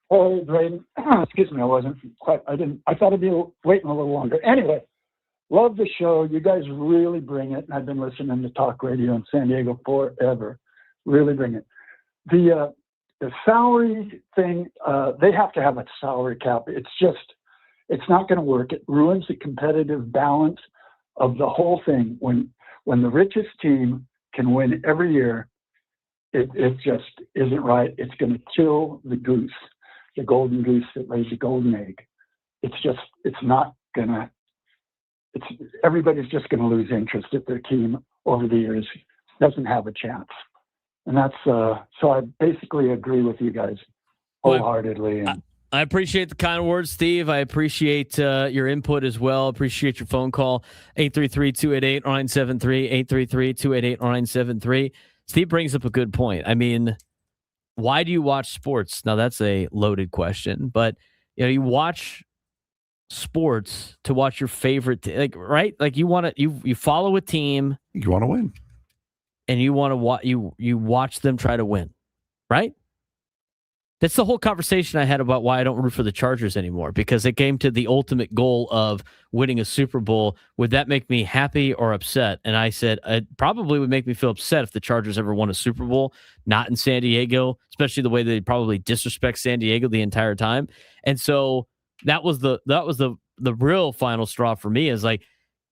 Hey, Braden. Excuse me, I thought I'd be waiting a little longer. Anyway, love the show. You guys really bring it. And I've been listening to talk radio in San Diego forever. Really bring it. The salary thing, they have to have a salary cap. It's not going to work. It ruins the competitive balance of the whole thing. When the richest team can win every year, it just isn't right. It's going to kill the goose. The golden goose that lays the golden egg. Everybody's just going to lose interest if their team over the years doesn't have a chance. And that's, so I basically agree with you guys wholeheartedly. And I appreciate the kind words, Steve. I appreciate your input as well. Appreciate your phone call. 833-288-0973, 833-288-0973. Steve brings up a good point. I mean, why do you watch sports? Now that's a loaded question, but you watch sports to watch your favorite, right? Like you want to, you follow a team. You want to win, and you want to you watch them try to win, right? That's the whole conversation I had about why I don't root for the Chargers anymore, because it came to the ultimate goal of winning a Super Bowl. Would that make me happy or upset? And I said, it probably would make me feel upset if the Chargers ever won a Super Bowl, not in San Diego, especially the way they probably disrespect San Diego the entire time. And so that was the real final straw for me, is like,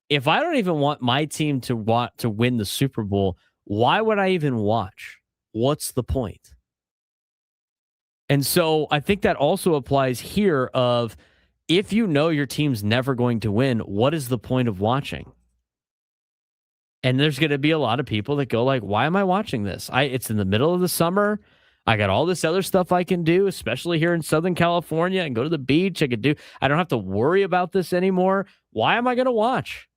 if I don't even want my team to win the Super Bowl, why would I even watch? What's the point? And so I think that also applies here of, if you know your team's never going to win, what is the point of watching? And there's going to be a lot of people that go like, why am I watching this? It's in the middle of the summer. I got all this other stuff I can do, especially here in Southern California. I can go to the beach. I don't have to worry about this anymore. Why am I going to watch?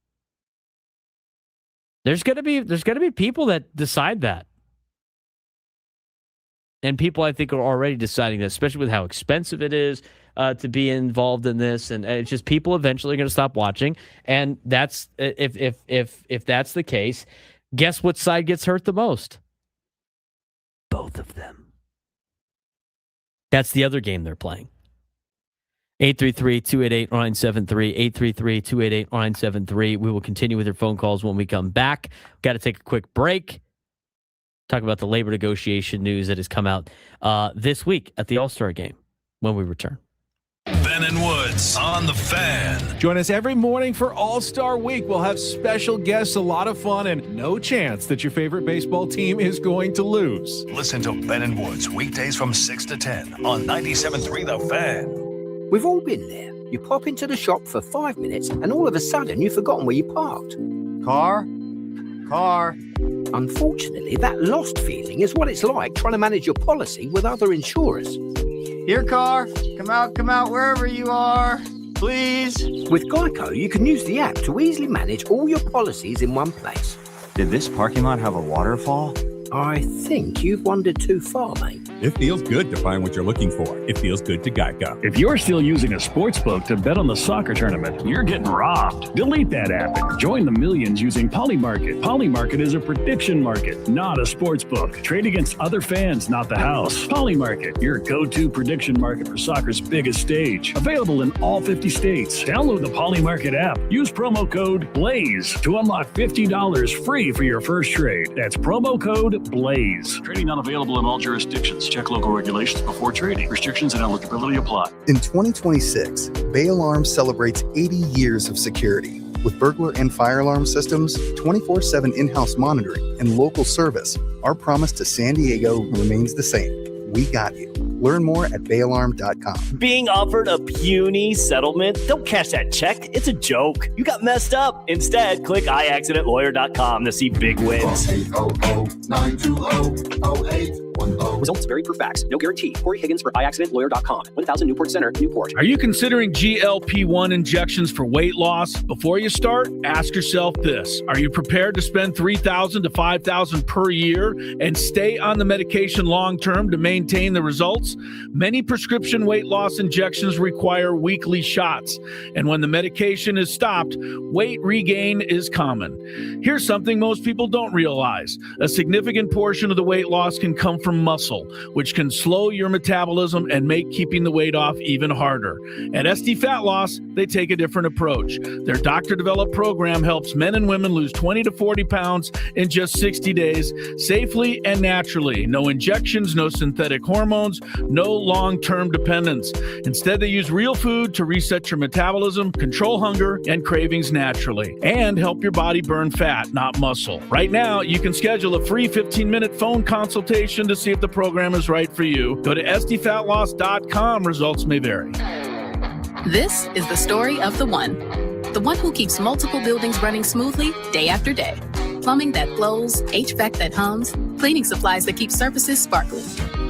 There's going to be people that decide that. And people, I think, are already deciding that, especially with how expensive it is to be involved in this. And it's just, people eventually are going to stop watching. And that's, if that's the case, guess what side gets hurt the most? Both of them. That's the other game they're playing. 833-288-0973, 833-288-0973. We will continue with your phone calls when we come back. Got to take a quick break. Talk about the labor negotiation news that has come out this week at the All-Star game when we return. Ben and Woods on the Fan. Join us every morning for All-Star Week. We'll have special guests, a lot of fun, and no chance that your favorite baseball team is going to lose. Listen to Ben and Woods weekdays from 6 to 10 on 97.3 The Fan. We've all been there. You pop into the shop for 5 minutes and all of a sudden you've forgotten where you parked. Car. Unfortunately, that lost feeling is what it's like trying to manage your policy with other insurers. Here, car. Come out wherever you are. Please. With Geico, you can use the app to easily manage all your policies in one place. Did this parking lot have a waterfall? I think you've wandered too far, mate. It feels good to find what you're looking for. It feels good to Geico. If you're still using a sportsbook to bet on the soccer tournament, you're getting robbed. Delete that app and join the millions using Polymarket. Polymarket is a prediction market, not a sportsbook. Trade against other fans, not the house. Polymarket, your go-to prediction market for soccer's biggest stage. Available in all 50 states. Download the Polymarket app. Use promo code BLAZE to unlock $50 free for your first trade. That's promo code BLAZE. Trading not available in all jurisdictions. Check local regulations before trading. Restrictions and eligibility apply. In 2026, Bay Alarm celebrates 80 years of security. With burglar and fire alarm systems, 24/7 in-house monitoring, and local service, our promise to San Diego remains the same. We got you. Learn more at bayalarm.com. Being offered a puny settlement? Don't cash that check. It's a joke. You got messed up. Instead, click iaccidentlawyer.com to see big wins. 800-920-08 one. Results vary per facts. No guarantee. Corey Higgins for iAccidentLawyer.com. 1000 Newport Center, Newport. Are you considering GLP-1 injections for weight loss? Before you start, ask yourself this. Are you prepared to spend $3,000 to $5,000 per year and stay on the medication long-term to maintain the results? Many prescription weight loss injections require weekly shots. And when the medication is stopped, weight regain is common. Here's something most people don't realize. A significant portion of the weight loss can come from muscle, which can slow your metabolism and make keeping the weight off even harder. At SD Fat Loss, they take a different approach. Their doctor-developed program helps men and women lose 20 to 40 pounds in just 60 days, safely and naturally. No injections, no synthetic hormones, no long-term dependence. Instead, they use real food to reset your metabolism, control hunger and cravings naturally, and help your body burn fat, not muscle. Right now, you can schedule a free 15-minute phone consultation to see if the program is right for you. Go to sdfatloss.com. Results may vary. This is the story of the one who keeps multiple buildings running smoothly day after day. Plumbing that flows, HVAC that hums, cleaning supplies that keep surfaces sparkling.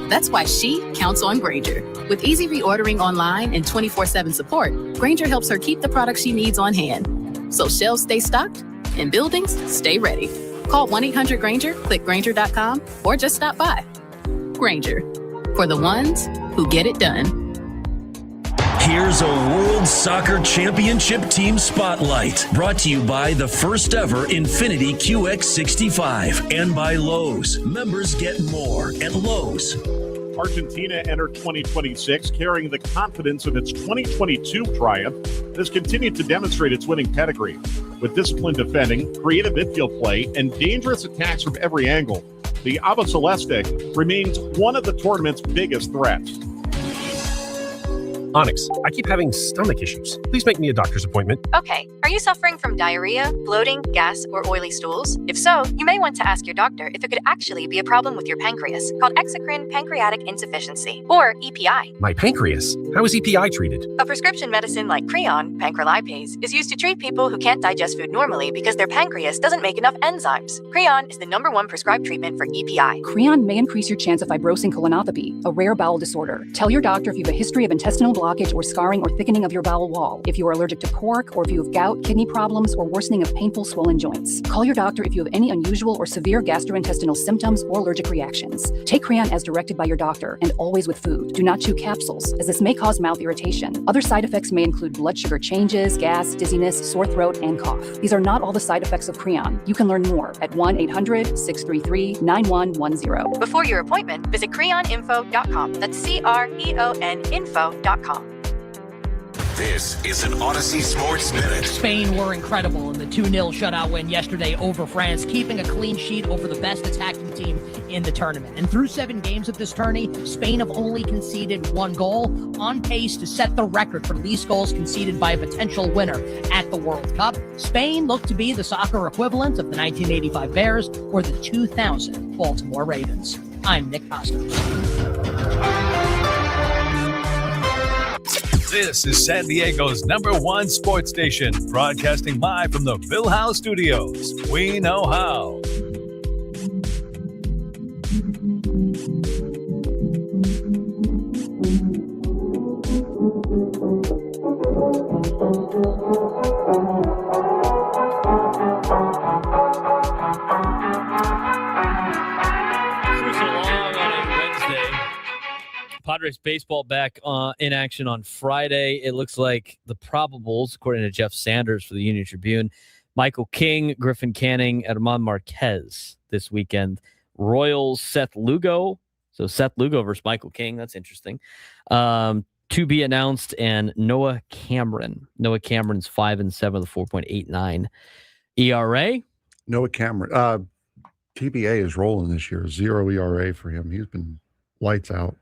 That's why she counts on Grainger. With easy reordering online and 24/7 support, Grainger helps her keep the products she needs on hand. So shelves stay stocked and buildings stay ready. Call 1-800-GRAINGER, click Grainger.com, or just stop by. Grainger, for the ones who get it done. Here's a World Soccer Championship Team Spotlight, brought to you by the first ever Infinity QX65 and by Lowe's. Members get more at Lowe's. Argentina entered 2026 carrying the confidence of its 2022 triumph and has continued to demonstrate its winning pedigree. With disciplined defending, creative midfield play, and dangerous attacks from every angle, the Ava Celeste remains one of the tournament's biggest threats. Onyx, I keep having stomach issues. Please make me a doctor's appointment. Okay, are you suffering from diarrhea, bloating, gas, or oily stools? If so, you may want to ask your doctor if it could actually be a problem with your pancreas, called exocrine pancreatic insufficiency, or EPI. My pancreas? How is EPI treated? A prescription medicine like Creon, pancrelipase, is used to treat people who can't digest food normally because their pancreas doesn't make enough enzymes. Creon is the #1 prescribed treatment for EPI. Creon may increase your chance of fibrosing colonopathy, a rare bowel disorder. Tell your doctor if you have a history of intestinal blockage or scarring or thickening of your bowel wall, if you are allergic to pork, or if you have gout, kidney problems, or worsening of painful swollen joints. Call your doctor if you have any unusual or severe gastrointestinal symptoms or allergic reactions. Take Creon as directed by your doctor and always with food. Do not chew capsules, as this may cause mouth irritation. Other side effects may include blood sugar changes, gas, dizziness, sore throat, and cough. These are not all the side effects of Creon. You can learn more at 1-800-633-9110. Before your appointment, visit creoninfo.com. That's CREON info.com. This is an Odyssey Sports Minute. Spain were incredible in the 2-0 shutout win yesterday over France, keeping a clean sheet over the best attacking team in the tournament. And through 7 games of this tourney, Spain have only conceded 1 goal, on pace to set the record for least goals conceded by a potential winner at the World Cup. Spain looked to be the soccer equivalent of the 1985 Bears or the 2000 Baltimore Ravens. I'm Nick Costos. This is San Diego's #1 sports station, broadcasting live from the Phil House Studios. We know how. Padres baseball back in action on Friday. It looks like the probables, according to Jeff Sanders for the Union Tribune, Michael King, Griffin Canning, Herman Marquez this weekend. Royals, Seth Lugo. So Seth Lugo versus Michael King. That's interesting. To be announced, and Noah Cameron. Noah Cameron's 5-7 with a 4.89 ERA. Noah Cameron. TBA is rolling this year. 0 ERA for him. He's been lights out.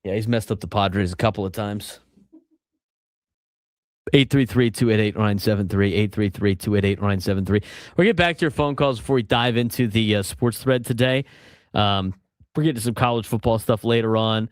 Yeah, he's messed up the Padres a couple of times. 833-288-973, 833-288-973. We'll get back to your phone calls before we dive into the sports thread today. We're getting to some college football stuff later on.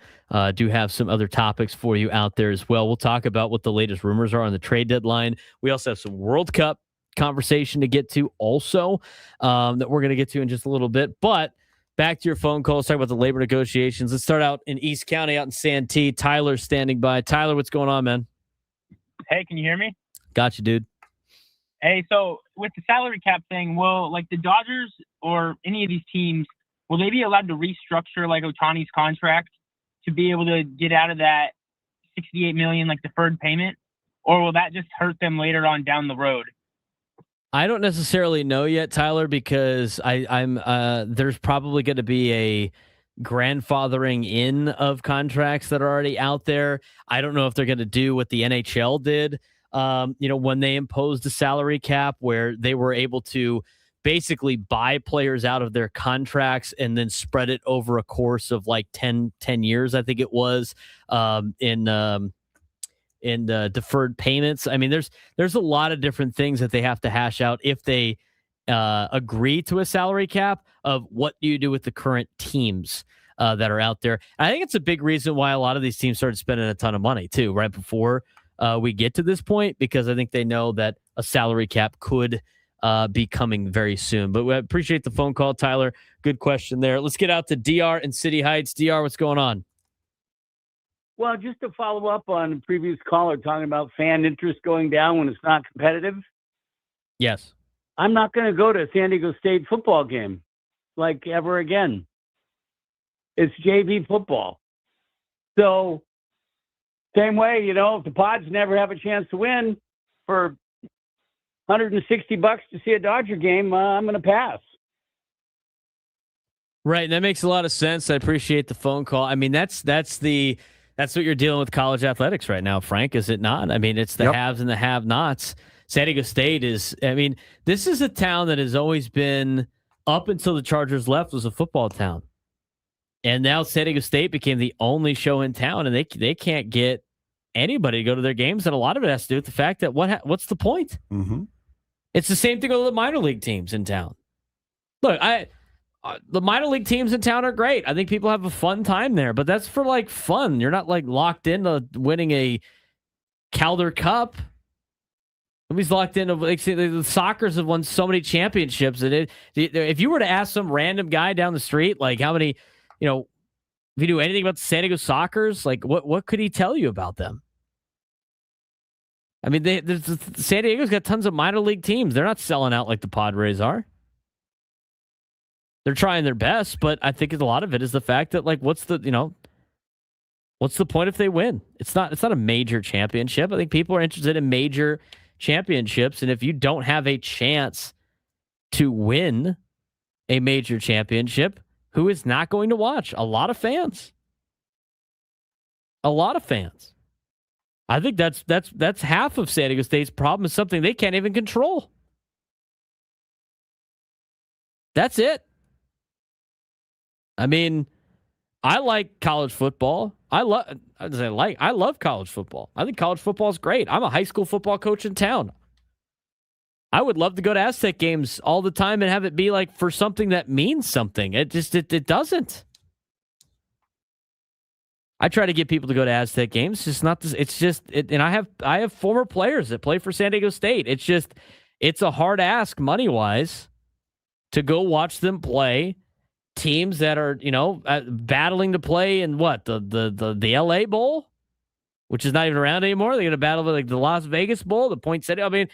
Do have some other topics for you out there as well. We'll talk about what the latest rumors are on the trade deadline. We also have some World Cup conversation to get to also that we're going to get to in just a little bit. But Back to your phone call. Let's talk about the labor negotiations. Let's start out in East County, out in Santee. Tyler's standing by. Tyler, what's going on, man? Hey, can you hear me? Got you, dude. Hey, so with the salary cap thing, will like the Dodgers or any of these teams, will they be allowed to restructure like Ohtani's contract to be able to get out of that $68 million like deferred payment, or will that just hurt them later on down the road? I don't necessarily know yet, Tyler, because I'm there's probably going to be a grandfathering in of contracts that are already out there. I don't know if they're going to do what the NHL did, when they imposed the salary cap, where they were able to basically buy players out of their contracts and then spread it over a course of like 10 years, I think it was, in deferred payments. I mean, there's a lot of different things that they have to hash out if they agree to a salary cap of what do you do with the current teams that are out there. I think it's a big reason why a lot of these teams started spending a ton of money too, right before we get to this point, because I think they know that a salary cap could be coming very soon. But we appreciate the phone call, Tyler. Good question there. Let's get out to DR in City Heights. DR, what's going on? Well, just to follow up on the previous caller talking about fan interest going down when it's not competitive. Yes. I'm not going to go to a San Diego State football game like ever again. It's JV football. So same way, if the Pods never have a chance to win for $160 to see a Dodger game, I'm going to pass. Right. That makes a lot of sense. I appreciate the phone call. I mean, that's what you're dealing with college athletics right now, Frank, is it not? I mean, it's the haves and the have-nots. San Diego State this is a town that has always been, up until the Chargers left, was a football town. And now San Diego State became the only show in town, and they can't get anybody to go to their games. And a lot of it has to do with the fact that what's the point? Mm-hmm. It's the same thing with the minor league teams in town. Look, the minor league teams in town are great. I think people have a fun time there, but that's for like fun. You're not like locked into winning a Calder Cup. Nobody's locked into, like, the Sockers have won so many championships. And if you were to ask some random guy down the street, like how many, if you knew anything about the San Diego Sockers, like what could he tell you about them? I mean, San Diego's got tons of minor league teams. They're not selling out like the Padres are. They're trying their best, but I think a lot of it is the fact that, like, what's the point if they win? It's not a major championship. I think people are interested in major championships, and if you don't have a chance to win a major championship, who is not going to watch? A lot of fans. I think that's half of San Diego State's problem, is something they can't even control. That's it. I mean, I like college football. I love college football. I think college football is great. I'm a high school football coach in town. I would love to go to Aztec games all the time and have it be like for something that means something. It doesn't. I try to get people to go to Aztec games. And I have former players that play for San Diego State. It's a hard ask money wise to go watch them play teams that are, battling to play in the LA Bowl, which is not even around anymore. They're going to battle with like the Las Vegas Bowl, the Poinsettia. I mean,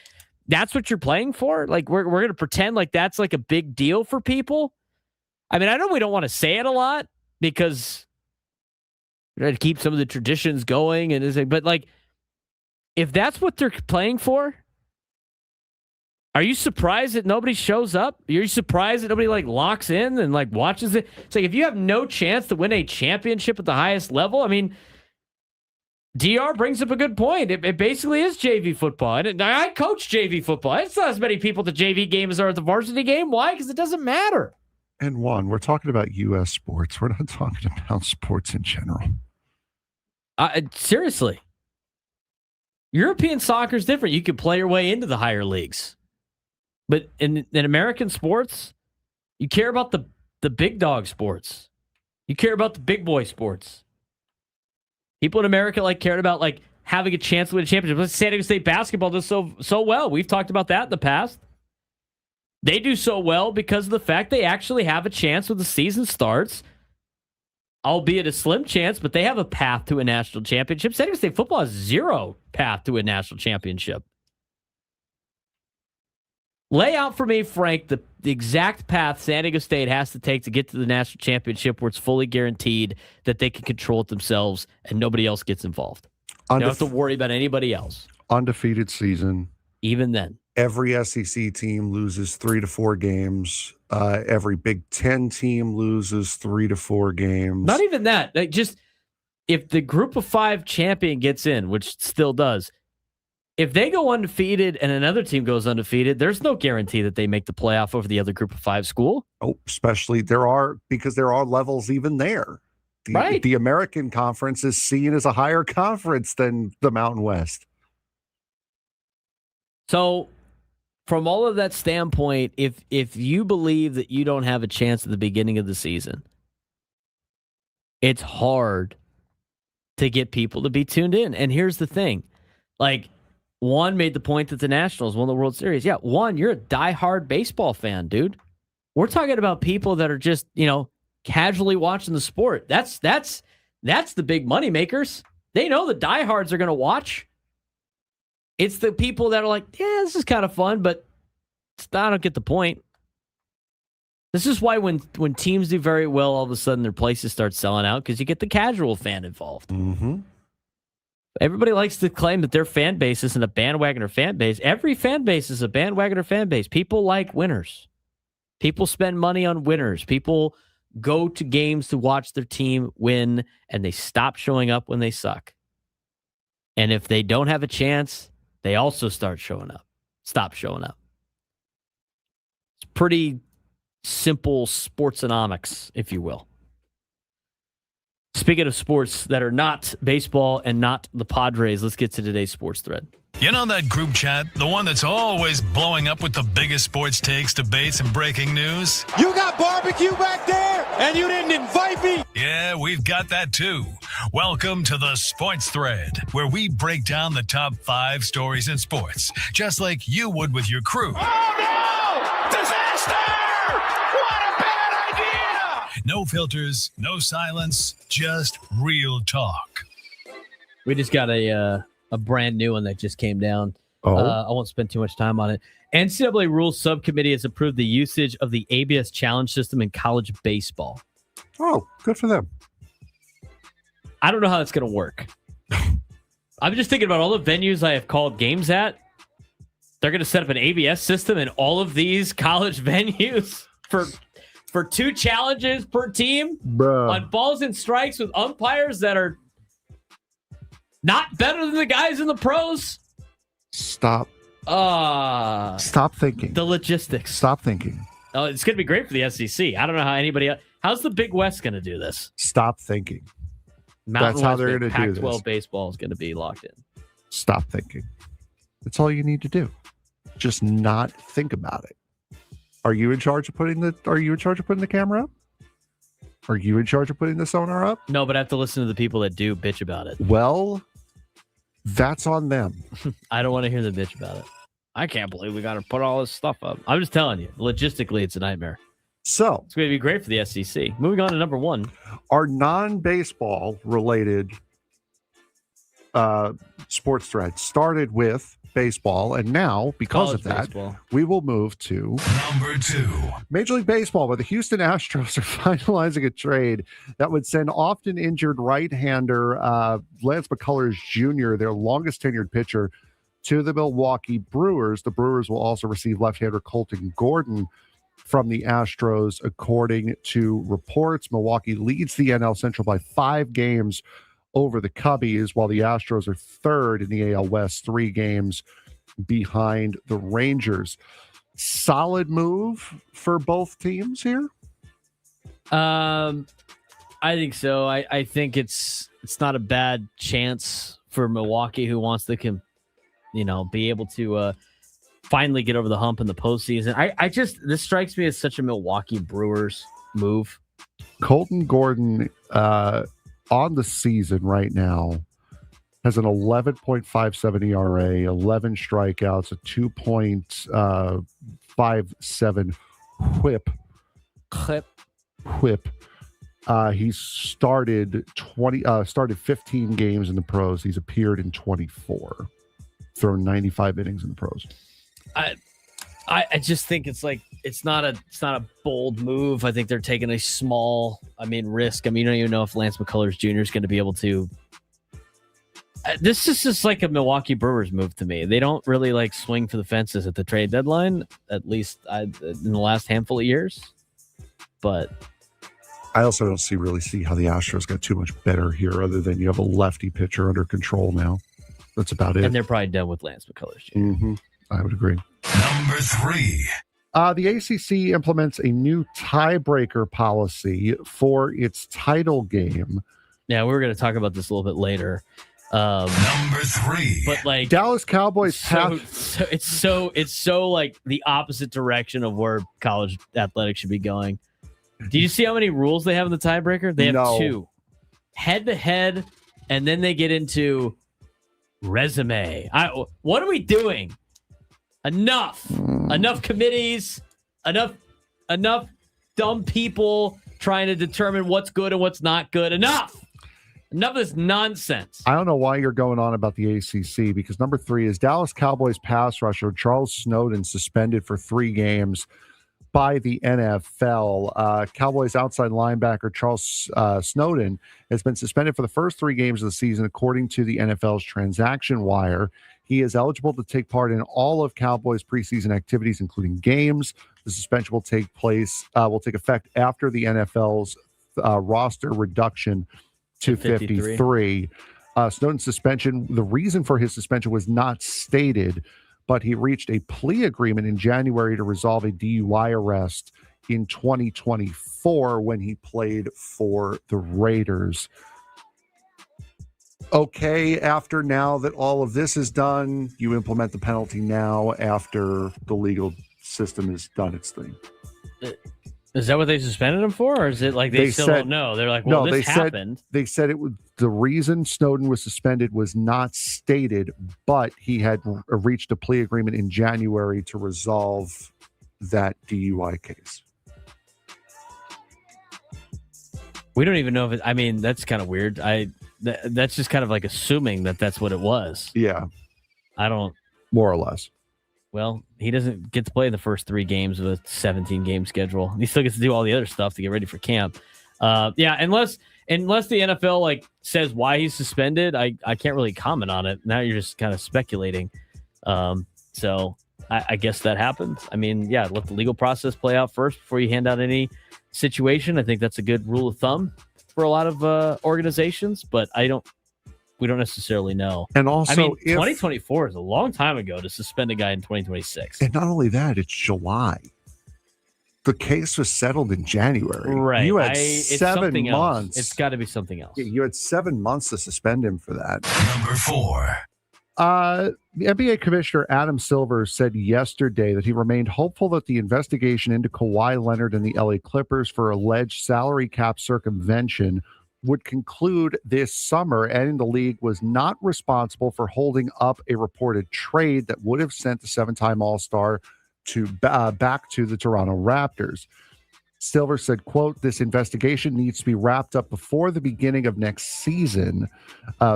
that's what you're playing for. Like we're going to pretend like that's like a big deal for people. I mean, I know we don't want to say it a lot because we're trying to keep some of the traditions going, but like, if that's what they're playing for, are you surprised that nobody shows up? Are you surprised that nobody like locks in and like watches it? It's like, if you have no chance to win a championship at the highest level, I mean, DR brings up a good point. It basically is JV football. And I coach JV football. It's not as many people at the JV game as are at the varsity game. Why? Because it doesn't matter. And we're talking about U.S. sports. We're not talking about sports in general. Seriously. European soccer is different. You can play your way into the higher leagues. But in American sports, you care about the big dog sports. You care about the big boy sports. People in America cared about having a chance to win a championship. San Diego State basketball does so well. We've talked about that in the past. They do so well because of the fact they actually have a chance when the season starts, albeit a slim chance, but they have a path to a national championship. San Diego State football has zero path to a national championship. Lay out for me, Frank, the exact path San Diego State has to take to get to the national championship where it's fully guaranteed that they can control it themselves and nobody else gets involved. You don't have to worry about anybody else. Undefeated season. Even then. Every SEC team loses 3 to 4 games. Every Big Ten team loses 3 to 4 games. Not even that. Like, just if the group of 5 champion gets in, which still does, if they go undefeated and another team goes undefeated, there's no guarantee that they make the playoff over the other group of 5 school. Oh, especially because there are levels even there. Right. The American Conference is seen as a higher conference than the Mountain West. So, from all of that standpoint, if you believe that you don't have a chance at the beginning of the season, it's hard to get people to be tuned in. And here's the thing. Like, Juan made the point that the Nationals won the World Series. Yeah, Juan, you're a diehard baseball fan, dude. We're talking about people that are just, casually watching the sport. That's the big money makers. They know the diehards are going to watch. It's the people that are like, yeah, this is kind of fun, but I don't get the point. This is why when teams do very well, all of a sudden their places start selling out because you get the casual fan involved. Mm-hmm. Everybody likes to claim that their fan base isn't a bandwagoner fan base. Every fan base is a bandwagoner fan base. People like winners. People spend money on winners. People go to games to watch their team win, and they stop showing up when they suck. And if they don't have a chance, they also stop showing up. It's pretty simple sportsonomics, if you will. Speaking of sports that are not baseball and not the Padres, let's get to today's sports thread. You know that group chat? The one that's always blowing up with the biggest sports takes, debates, and breaking news? You got barbecue back there, and you didn't invite me? Yeah, we've got that too. Welcome to the Sports Thread, where we break down the top 5 stories in sports, just like you would with your crew. Oh, no! Disaster! What a bad idea! No filters, no silence, just real talk. We just got a brand new one that just came down. Oh. I won't spend too much time on it. NCAA Rules Subcommittee has approved the usage of the ABS challenge system in college baseball. Oh, good for them. I don't know how that's going to work. I'm just thinking about all the venues I have called games at. They're going to set up an ABS system in all of these college venues for 2 challenges per team. Bruh. On balls and strikes with umpires that are not better than the guys in the pros. Stop thinking. The logistics. Stop thinking. Oh, it's going to be great for the SEC. I don't know how anybody else. How's the Big West going to do this? Stop thinking. Mountain That's how West they're going to do this. Pac-12 baseball is going to be locked in. Stop thinking. That's all you need to do. Just not think about it. Are you in charge of putting the camera up? Are you in charge of putting the sonar up? No, but I have to listen to the people that do bitch about it. Well, that's on them. I don't want to hear the bitch about it. I can't believe we got to put all this stuff up. I'm just telling you, logistically, it's a nightmare. So it's going to be great for the SEC. Moving on to number 1. Our non-baseball related sports thread started with baseball, and now, because College of that, baseball. we will move to number 2. Major League Baseball, where the Houston Astros are finalizing a trade that would send often injured right-hander Lance McCullers Jr., their longest tenured pitcher, to the Milwaukee Brewers. The Brewers will also receive left-hander Colton Gordon from the Astros, according to reports. Milwaukee leads the NL Central by 5 games over the Cubbies, while the Astros are third in the AL West, 3 games behind the Rangers. Solid move for both teams here? I think so. I think it's not a bad chance for Milwaukee, who wants to be able to finally get over the hump in the postseason. This strikes me as such a Milwaukee Brewers move. Colton Gordon on the season right now has an 11.57 ERA, 11 strikeouts, a 2.57 whip. He's started 15 games in the pros. He's appeared in 24, thrown 95 innings in the pros. I just think it's not a bold move. I think they're taking a small, risk. You don't even know if Lance McCullers Jr. is going to be able to. This is just like a Milwaukee Brewers move to me. They don't really swing for the fences at the trade deadline, at least in the last handful of years. But I also don't really see how the Astros got too much better here, other than you have a lefty pitcher under control now. That's about it. And they're probably done with Lance McCullers Jr. Mm-hmm. I would agree. Number 3. The ACC implements a new tiebreaker policy for its title game. Yeah, we were going to talk about this a little bit later. Number 3. But Dallas Cowboys it's so the opposite direction of where college athletics should be going. Do you see how many rules they have in the tiebreaker? They have 2. Head to head, and then they get into resume. What are we doing? Enough committees, enough dumb people trying to determine what's good and what's not good. Enough of this nonsense. I don't know why you're going on about the ACC, because number 3 is Dallas Cowboys pass rusher Charles Snowden suspended for 3 games by the NFL. Cowboys outside linebacker Charles Snowden has been suspended for the first 3 games of the season, according to the NFL's transaction wire. He is eligible to take part in all of Cowboys preseason activities, including games. The suspension will take effect after the NFL's roster reduction to 53. Snowden's suspension, the reason for his suspension was not stated, but he reached a plea agreement in January to resolve a DUI arrest in 2024 when he played for the Raiders. Okay, after now that all of this is done, you implement the penalty now after the legal system has done its thing. Is that what they suspended him for, or is it they still don't know? They're like, well, this happened. They said it was the reason Snowden was suspended was not stated, but he had reached a plea agreement in January to resolve that DUI case. We don't even know if it. That's kind of weird. That's just kind of assuming that that's what it was. Yeah. I don't. More or less. Well, he doesn't get to play the first 3 games of a 17-game schedule. He still gets to do all the other stuff to get ready for camp. Unless the NFL says why he's suspended, I can't really comment on it. Now you're just kind of speculating. So I guess that happens. Let the legal process play out first before you hand out any situation. I think that's a good rule of thumb for a lot of organizations, but we don't necessarily know. And also, 2024 is a long time ago to suspend a guy in 2026. And not only that, it's July. The case was settled in January. Right. You had 7 months. It's got to be something else. You had 7 months to suspend him for that. Number 4. The NBA Commissioner Adam Silver said yesterday that he remained hopeful that the investigation into Kawhi Leonard and the LA Clippers for alleged salary cap circumvention would conclude this summer, and the league was not responsible for holding up a reported trade that would have sent the 7-time All-Star back to the Toronto Raptors. Silver said, quote, "This investigation needs to be wrapped up before the beginning of next season,"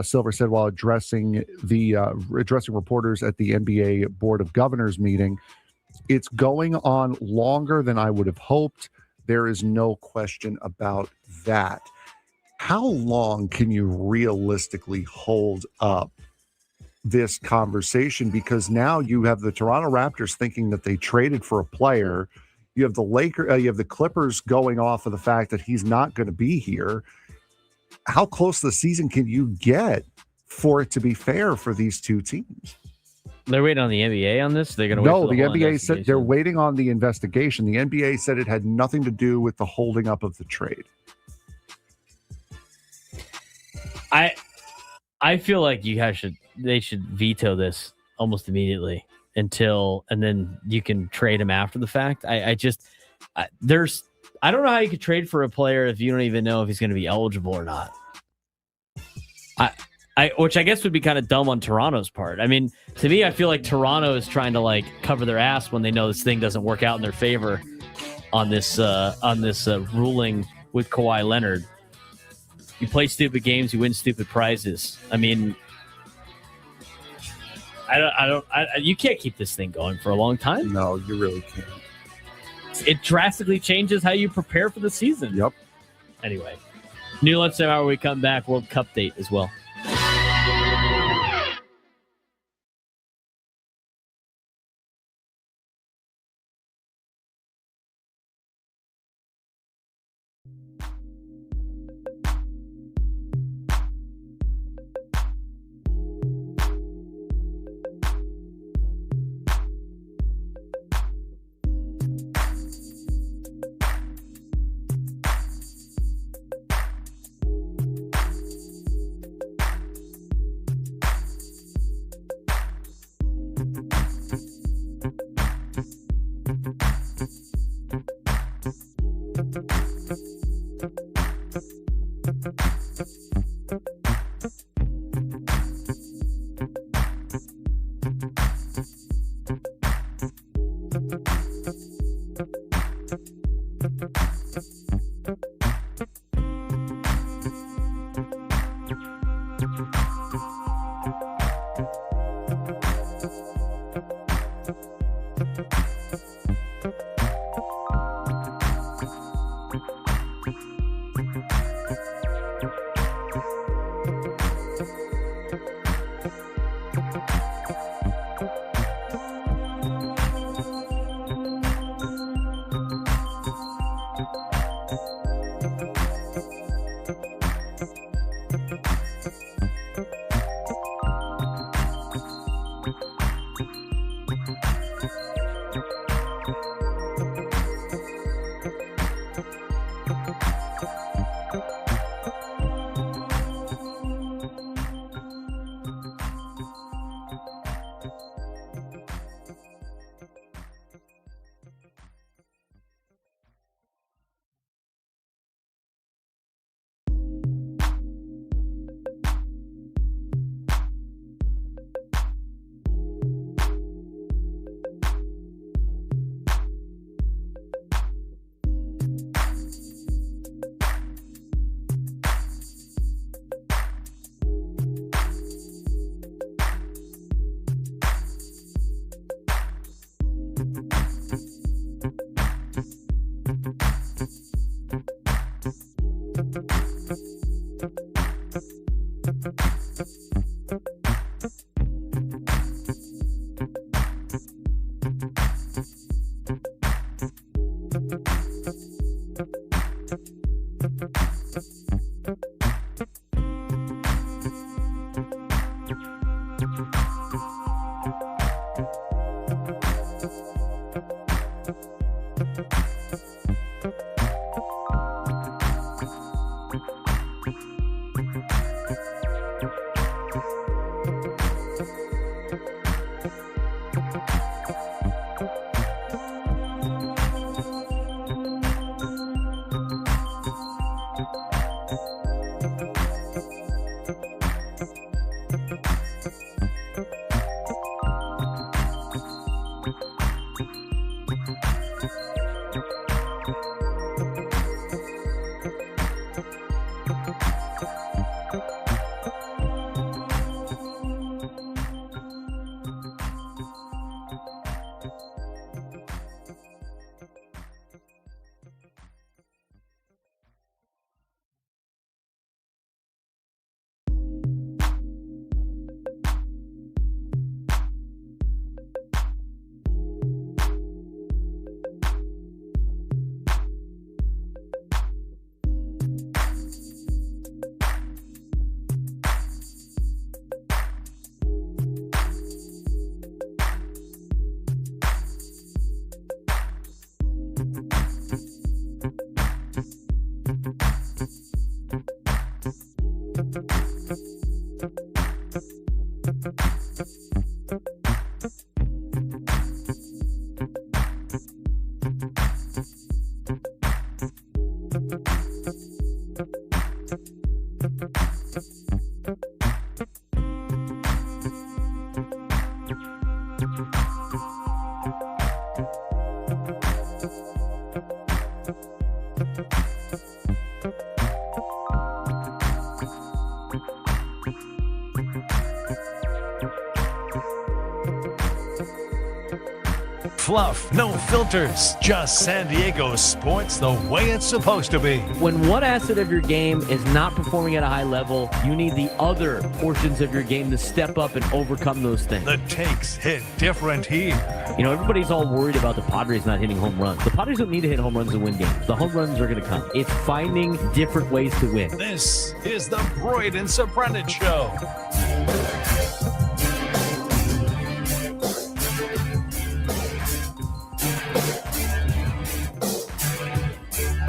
Silver said while addressing reporters at the NBA Board of Governors meeting. "It's going on longer than I would have hoped. There is no question about that." How long can you realistically hold up this conversation? Because now you have the Toronto Raptors thinking that they traded for a player. You have you have the Clippers going off of the fact that he's not going to be here. How close to the season can you get for it to be fair for these two teams? They're waiting on the NBA on this? They're going to wait for the NBA said they're waiting on the investigation. The NBA said it had nothing to do with the holding up of the trade. I feel like they should veto this almost immediately and then you can trade him after the fact. I don't know how you could trade for a player if you don't even know if he's going to be eligible or not. which I guess would be kind of dumb on Toronto's part. I mean, to me, I feel like Toronto is trying to like cover their ass when they know this thing doesn't work out in their favor on this ruling with Kawhi Leonard. You play stupid games, you win stupid prizes. I mean, you can't keep this thing going for a long time. No, you really can't. It drastically changes how you prepare for the season. Yep. Anyway, new Let's Say Hour, we come back, World Cup date as well. Fluff, no filters, just San Diego sports the way it's supposed to be. When one asset of your game is not performing at a high level, you need the other portions of your game to step up and overcome those things. The takes hit different here. You know, everybody's all worried about the Padres not hitting home runs. The Padres don't need to hit home runs to win games. The home runs are going to come. It's finding different ways to win. This is the Braden Surprenant Show.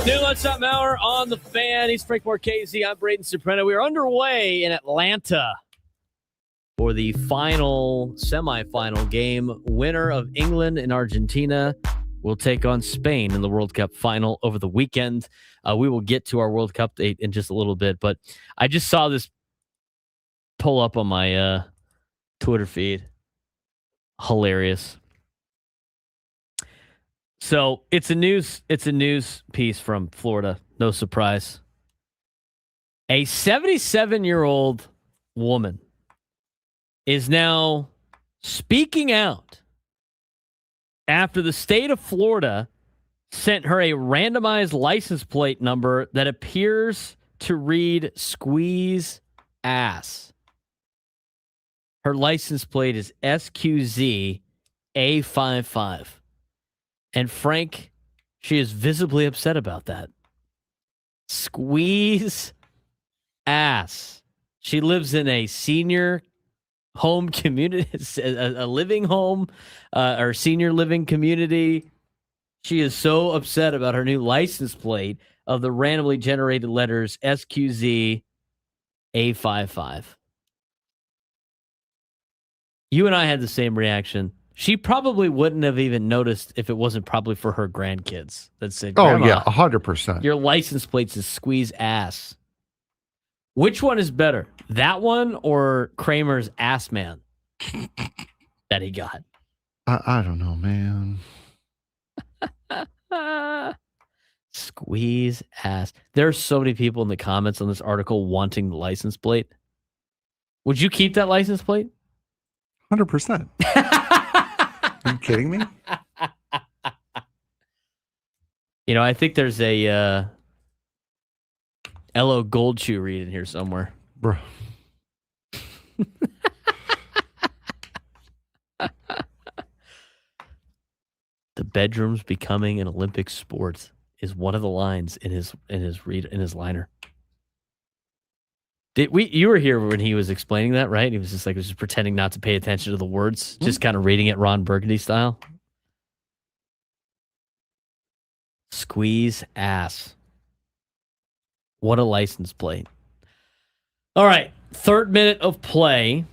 New Lunchtime Hour on the Fan. He's Frank Marchese. I'm Braden Surprenant. We are underway in Atlanta for the semifinal game. Winner of England and Argentina will take on Spain in the World Cup final over the weekend. We will get to our World Cup date in just a little bit, but I just saw this pull up on my Twitter feed. Hilarious. So it's a news piece from Florida. No surprise. A 77-year-old woman is now speaking out after the state of Florida sent her a randomized license plate number that appears to read squeeze ass. Her license plate is SQZ A55. And Frank, she is visibly upset about that. Squeeze ass. She lives in a senior home community, a living home, or senior living community. She is so upset about her new license plate of the randomly generated letters SQZ A55. You and I had the same reaction. She probably wouldn't have even noticed if it wasn't probably for her grandkids that said, "Oh Grandma, yeah, 100%. Your license plate says squeeze ass." Which one is better, that one or Kramer's ass man that he got? I don't know, man. Squeeze ass. There are so many people in the comments on this article wanting the license plate. Would you keep that license plate? 100%. Are you kidding me? You know, I think there's a LO Gold Shoe read in here somewhere. Bro. The bedroom's becoming an Olympic sport is one of the lines in his liner. You were here when he was explaining that, right? He was just pretending not to pay attention to the words, just kind of reading it Ron Burgundy style. Squeeze ass. What a license plate. All right, third minute of play.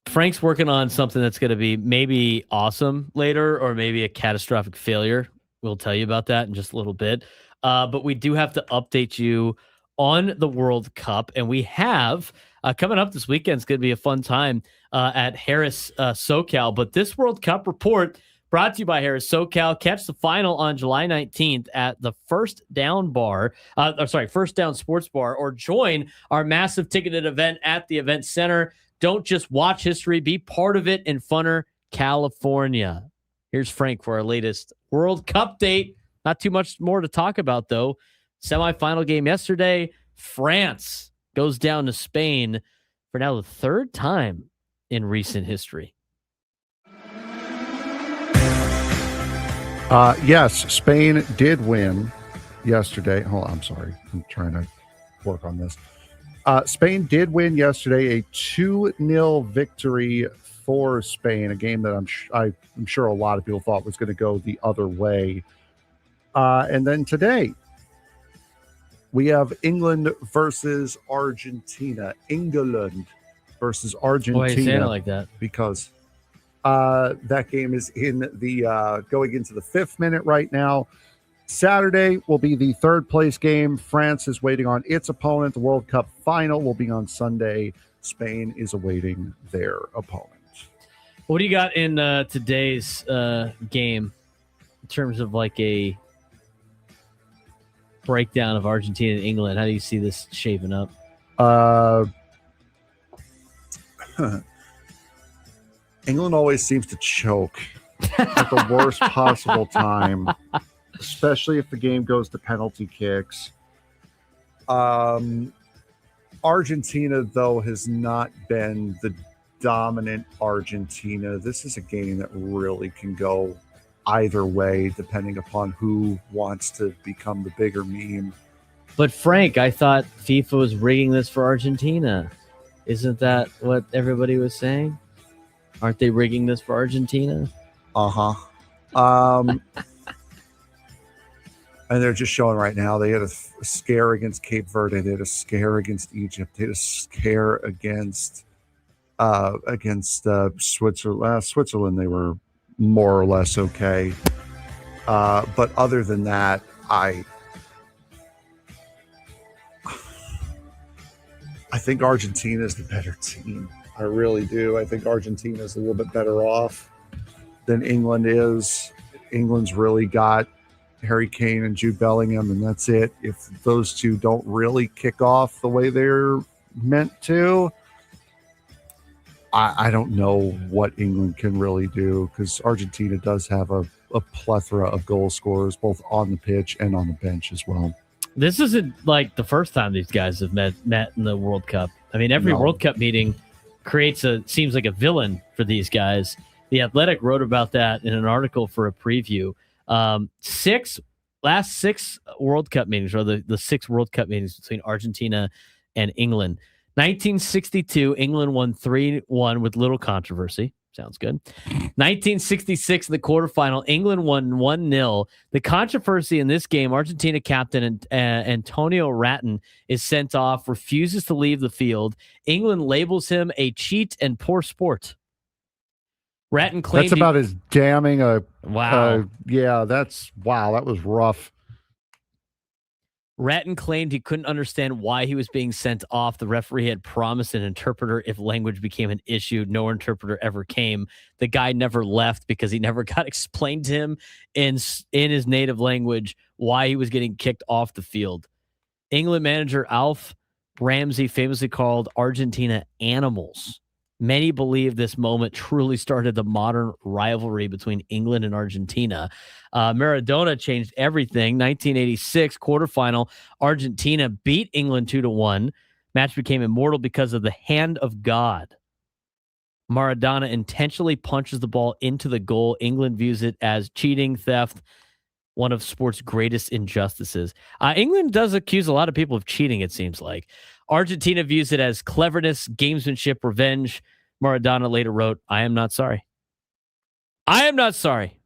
Frank's working on something that's going to be maybe awesome later or maybe a catastrophic failure. We'll tell you about that in just a little bit. But we do have to update you on the World Cup, and we have coming up this weekend. It's going to be a fun time at Harris SoCal. But this World Cup report brought to you by Harris SoCal. Catch the final on July 19th at the First Down Sports Bar, or join our massive ticketed event at the Event Center. Don't just watch history, be part of it in Funner, California. Here's Frank for our latest World Cup date. Not too much more to talk about, though. Semifinal game yesterday. France goes down to Spain for now the third time in recent history. Yes, Spain did win yesterday. Hold on, I'm sorry. I'm trying to work on this. Spain did win yesterday, a 2-0 victory for Spain, a game that I'm sure a lot of people thought was going to go the other way. And then today, we have England versus Argentina. England versus Argentina. Why are you saying it like that? Because that game is in the going into the 5th minute right now. Saturday will be the third place game. France is waiting on its opponent. The World Cup final will be on Sunday. Spain is awaiting their opponent. What do you got in today's game in terms of like a breakdown of Argentina and England. How do you see this shaping up? England always seems to choke at the worst possible time, especially if the game goes to penalty kicks. Argentina, though, has not been the dominant Argentina. This is a game that really can go either way, depending upon who wants to become the bigger meme. But Frank, I thought FIFA was rigging this for Argentina. Isn't that what everybody was saying? Aren't they rigging this for Argentina? And they're just showing right now they had a scare against Cape Verde. They had a scare against Egypt. They had a scare against Switzerland. Switzerland, they were more or less okay. But other than that, I think Argentina is the better team. I really do. I think Argentina is a little bit better off than England is. England's really got Harry Kane and Jude Bellingham, and that's it. If those two don't really kick off the way they're meant to, I don't know what England can really do, because Argentina does have a plethora of goal scorers, both on the pitch and on the bench as well. This isn't like the first time these guys have met in the World Cup. I mean, every World Cup meeting seems like a villain for these guys. The Athletic wrote about that in an article for a preview. Last six World Cup meetings, or the 6 World Cup meetings between Argentina and England. 1962, England won 3-1 with little controversy. Sounds good. 1966, in the quarterfinal, England won 1-0. The controversy in this game, Argentina captain Antonio Ratton is sent off, refuses to leave the field. England labels him a cheat and poor sport. Ratton claimed... That's about as damning a... Wow. That was rough. Ratton claimed he couldn't understand why he was being sent off. The referee had promised an interpreter if language became an issue. No interpreter ever came. The guy never left because he never got explained to him in his native language why he was getting kicked off the field. England manager Alf Ramsey famously called Argentina animals. Many believe this moment truly started the modern rivalry between England and Argentina. Maradona changed everything. 1986 quarterfinal, Argentina beat England 2-1. Match became immortal because of the hand of God. Maradona intentionally punches the ball into the goal. England views it as cheating, theft, one of sport's greatest injustices. England does accuse a lot of people of cheating, it seems like. Argentina views it as cleverness, gamesmanship, revenge. Maradona later wrote, "I am not sorry. I am not sorry."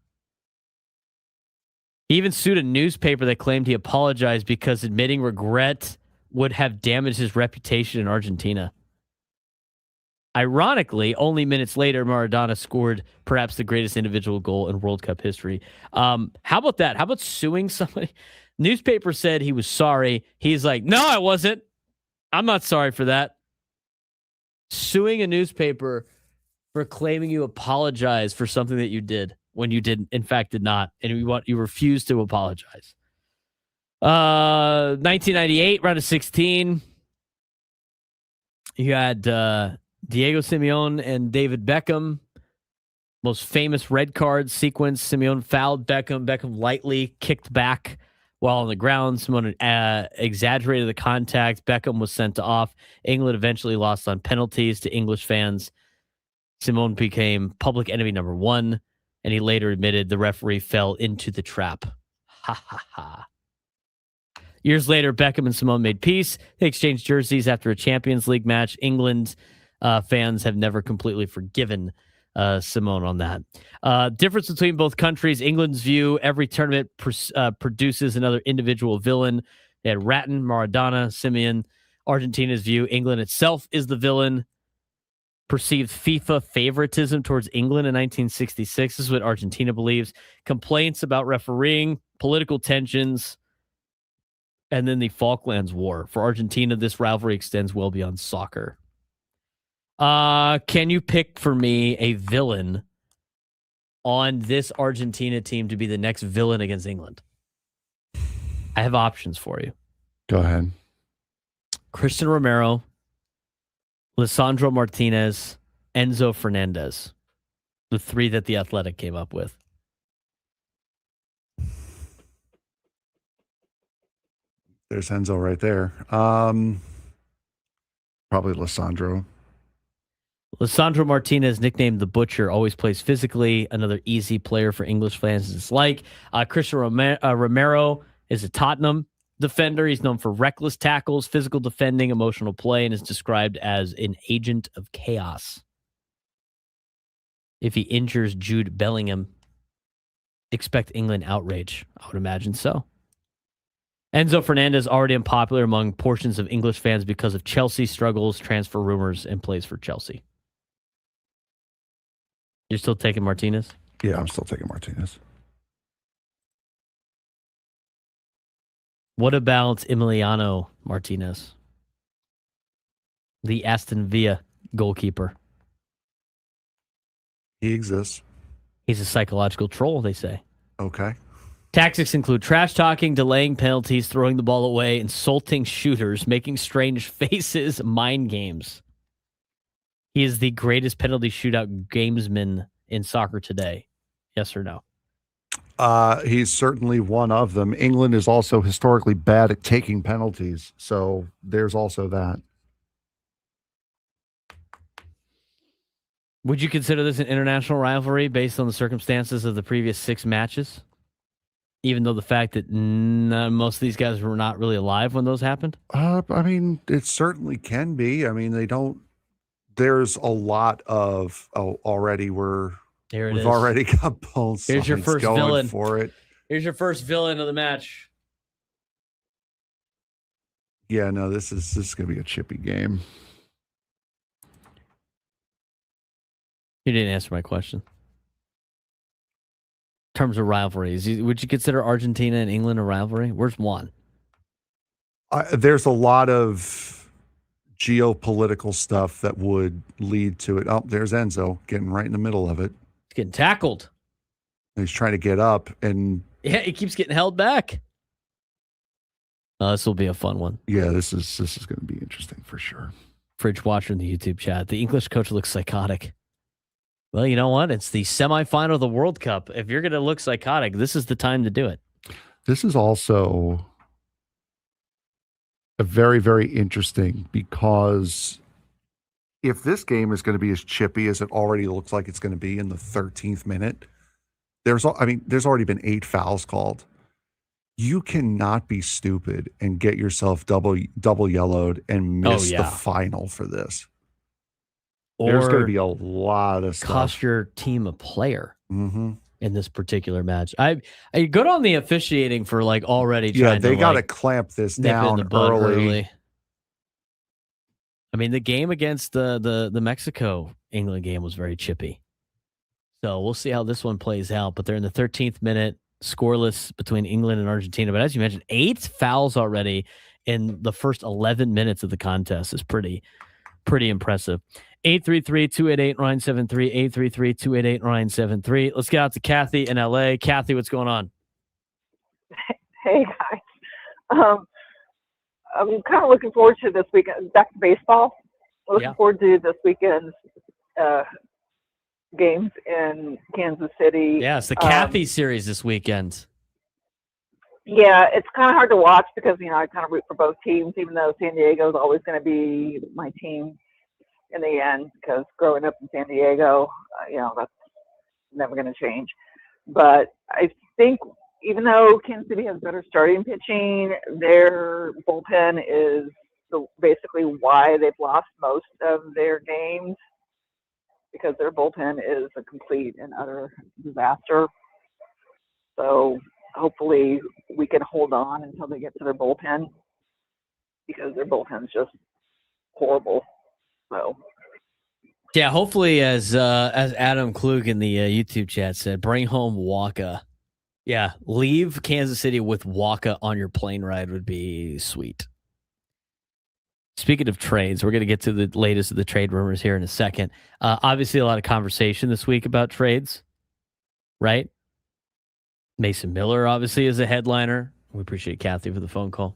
He even sued a newspaper that claimed he apologized because admitting regret would have damaged his reputation in Argentina. Ironically, only minutes later, Maradona scored perhaps the greatest individual goal in World Cup history. How about that? How about suing somebody? Newspaper said he was sorry. He's like, no, I wasn't. I'm not sorry for that. Suing a newspaper for claiming you apologize for something that you did when you did not, and you refused to apologize. 1998, round of 16. You had Diego Simeone and David Beckham. Most famous red card sequence. Simeone fouled Beckham. Beckham lightly kicked back while on the ground. Simeone exaggerated the contact. Beckham was sent off. England eventually lost on penalties to English fans. Simeone became public enemy number 1, and he later admitted the referee fell into the trap. Ha ha ha. Years later, Beckham and Simeone made peace. They exchanged jerseys after a Champions League match. England fans have never completely forgiven Simeone on that. Difference between both countries. England's view, every tournament produces another individual villain. They had Ratton, Maradona, Simeone. Argentina's view, England itself is the villain. Perceived FIFA favoritism towards England in 1966. This is what Argentina believes. Complaints about refereeing, political tensions, and then the Falklands War. For Argentina, this rivalry extends well beyond soccer. Can you pick for me a villain on this Argentina team to be the next villain against England? I have options for you. Go ahead. Christian Romero, Lisandro Martinez, Enzo Fernandez. The three that The Athletic came up with. There's Enzo right there. Probably Lisandro. Lisandro Martinez, nicknamed the Butcher, always plays physically. Another easy player for English fans to dislike. Christian Romero is a Tottenham defender. He's known for reckless tackles, physical defending, emotional play, and is described as an agent of chaos. If he injures Jude Bellingham, expect England outrage. I would imagine so. Enzo Fernandez, already unpopular among portions of English fans because of Chelsea struggles, transfer rumors, and plays for Chelsea. You're still taking Martinez? Yeah, I'm still taking Martinez. What about Emiliano Martinez? The Aston Villa goalkeeper. He exists. He's a psychological troll, they say. Okay. Tactics include trash talking, delaying penalties, throwing the ball away, insulting shooters, making strange faces, mind games. He is the greatest penalty shootout gamesman in soccer today. Yes or no? He's certainly one of them. England is also historically bad at taking penalties, so there's also that. Would you consider this an international rivalry based on the circumstances of the previous 6 matches? Even though the fact that most of these guys were not really alive when those happened? I mean, it certainly can be. I mean, there's a lot of, already we've already got both sides Here's your first going villain for it. Here's your first villain of the match. Yeah, no, this is going to be a chippy game. You didn't answer my question. In terms of rivalries, would you consider Argentina and England a rivalry? Where's one? There's a lot of geopolitical stuff that would lead to it. Oh, there's Enzo getting right in the middle of it. He's getting tackled. He's trying to get up, and yeah, he keeps getting held back. This will be a fun one. Yeah, this is going to be interesting for sure. Fridge Watcher in the YouTube chat. The English coach looks psychotic. Well, you know what? It's the semifinal of the World Cup. If you're going to look psychotic, this is the time to do it. This is also a very, very interesting because if this game is going to be as chippy as it already looks like it's going to be in the 13th minute, there's already been 8 fouls called. You cannot be stupid and get yourself double yellowed and miss the final for this. There's going to be a lot of stuff. Cost your team a player in this particular match. I good on the officiating for already trying they got to clamp this down early. I mean, the game against the Mexico England game was very chippy. So we'll see how this one plays out. But they're in the 13th minute, scoreless between England and Argentina. But as you mentioned, 8 fouls already in the first 11 minutes of the contest is pretty impressive. 833-288-973, 833-288-973. Let's get out to Kathy in LA. Kathy, what's going on? Hey, guys. I'm kind of looking forward to this weekend. Back to baseball. Looking forward to this weekend's games in Kansas City. Yeah, it's the Kathy series this weekend. Yeah, it's kind of hard to watch because, I kind of root for both teams, even though San Diego is always going to be my team in the end, because growing up in San Diego, that's never going to change. But I think even though Kansas City has better starting pitching, their bullpen is basically why they've lost most of their games, because their bullpen is a complete and utter disaster. So hopefully we can hold on until they get to their bullpen, because their bullpen's just horrible. So, yeah, hopefully, as Adam Klug in the YouTube chat said, bring home Waka. Yeah, leave Kansas City with Waka on your plane ride would be sweet. Speaking of trades, we're going to get to the latest of the trade rumors here in a second. Obviously, a lot of conversation this week about trades, right? Mason Miller, obviously, is a headliner. We appreciate Kathy for the phone call.